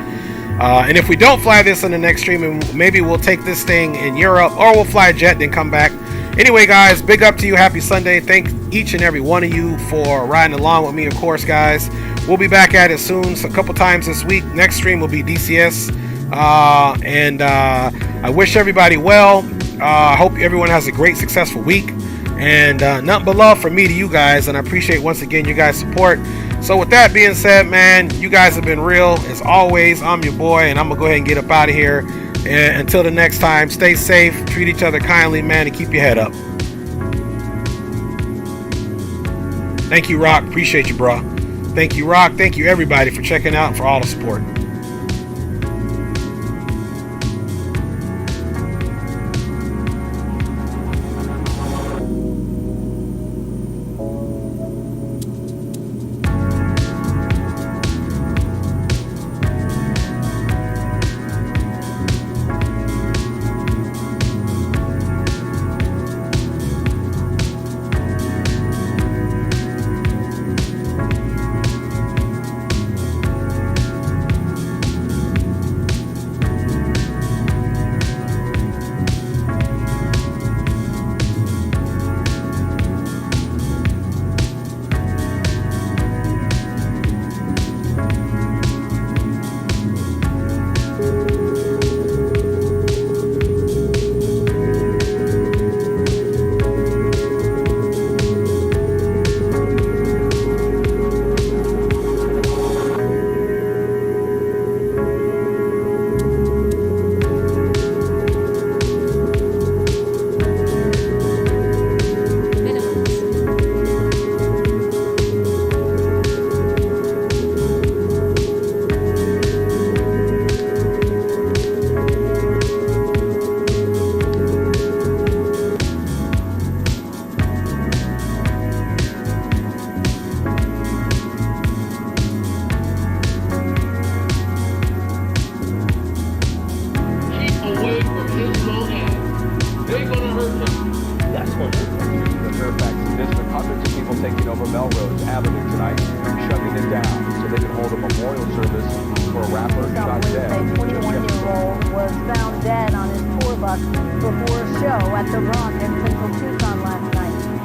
And if we don't fly this on the next stream, maybe we'll take this thing in Europe, or we'll fly a jet then come back. Anyway, guys, big up to you. Happy Sunday. Thank each and every one of you for riding along with me, of course, guys. We'll be back at it soon, so a couple times this week. Next stream will be DCS. And I wish everybody well. I hope everyone has a great, successful week. And nothing but love from me to you guys. And I appreciate, once again, your guys' support. So with that being said, man, you guys have been real. As always, I'm your boy, and I'm going to go ahead and get up out of here. And until the next time, stay safe, treat each other kindly, man, and keep your head up. Thank you, Rock. Appreciate you, bro. Thank you, Rock. Thank you, everybody, for checking out and for all the support.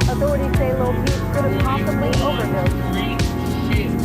Authorities say Low Peak could have possibly overdosed.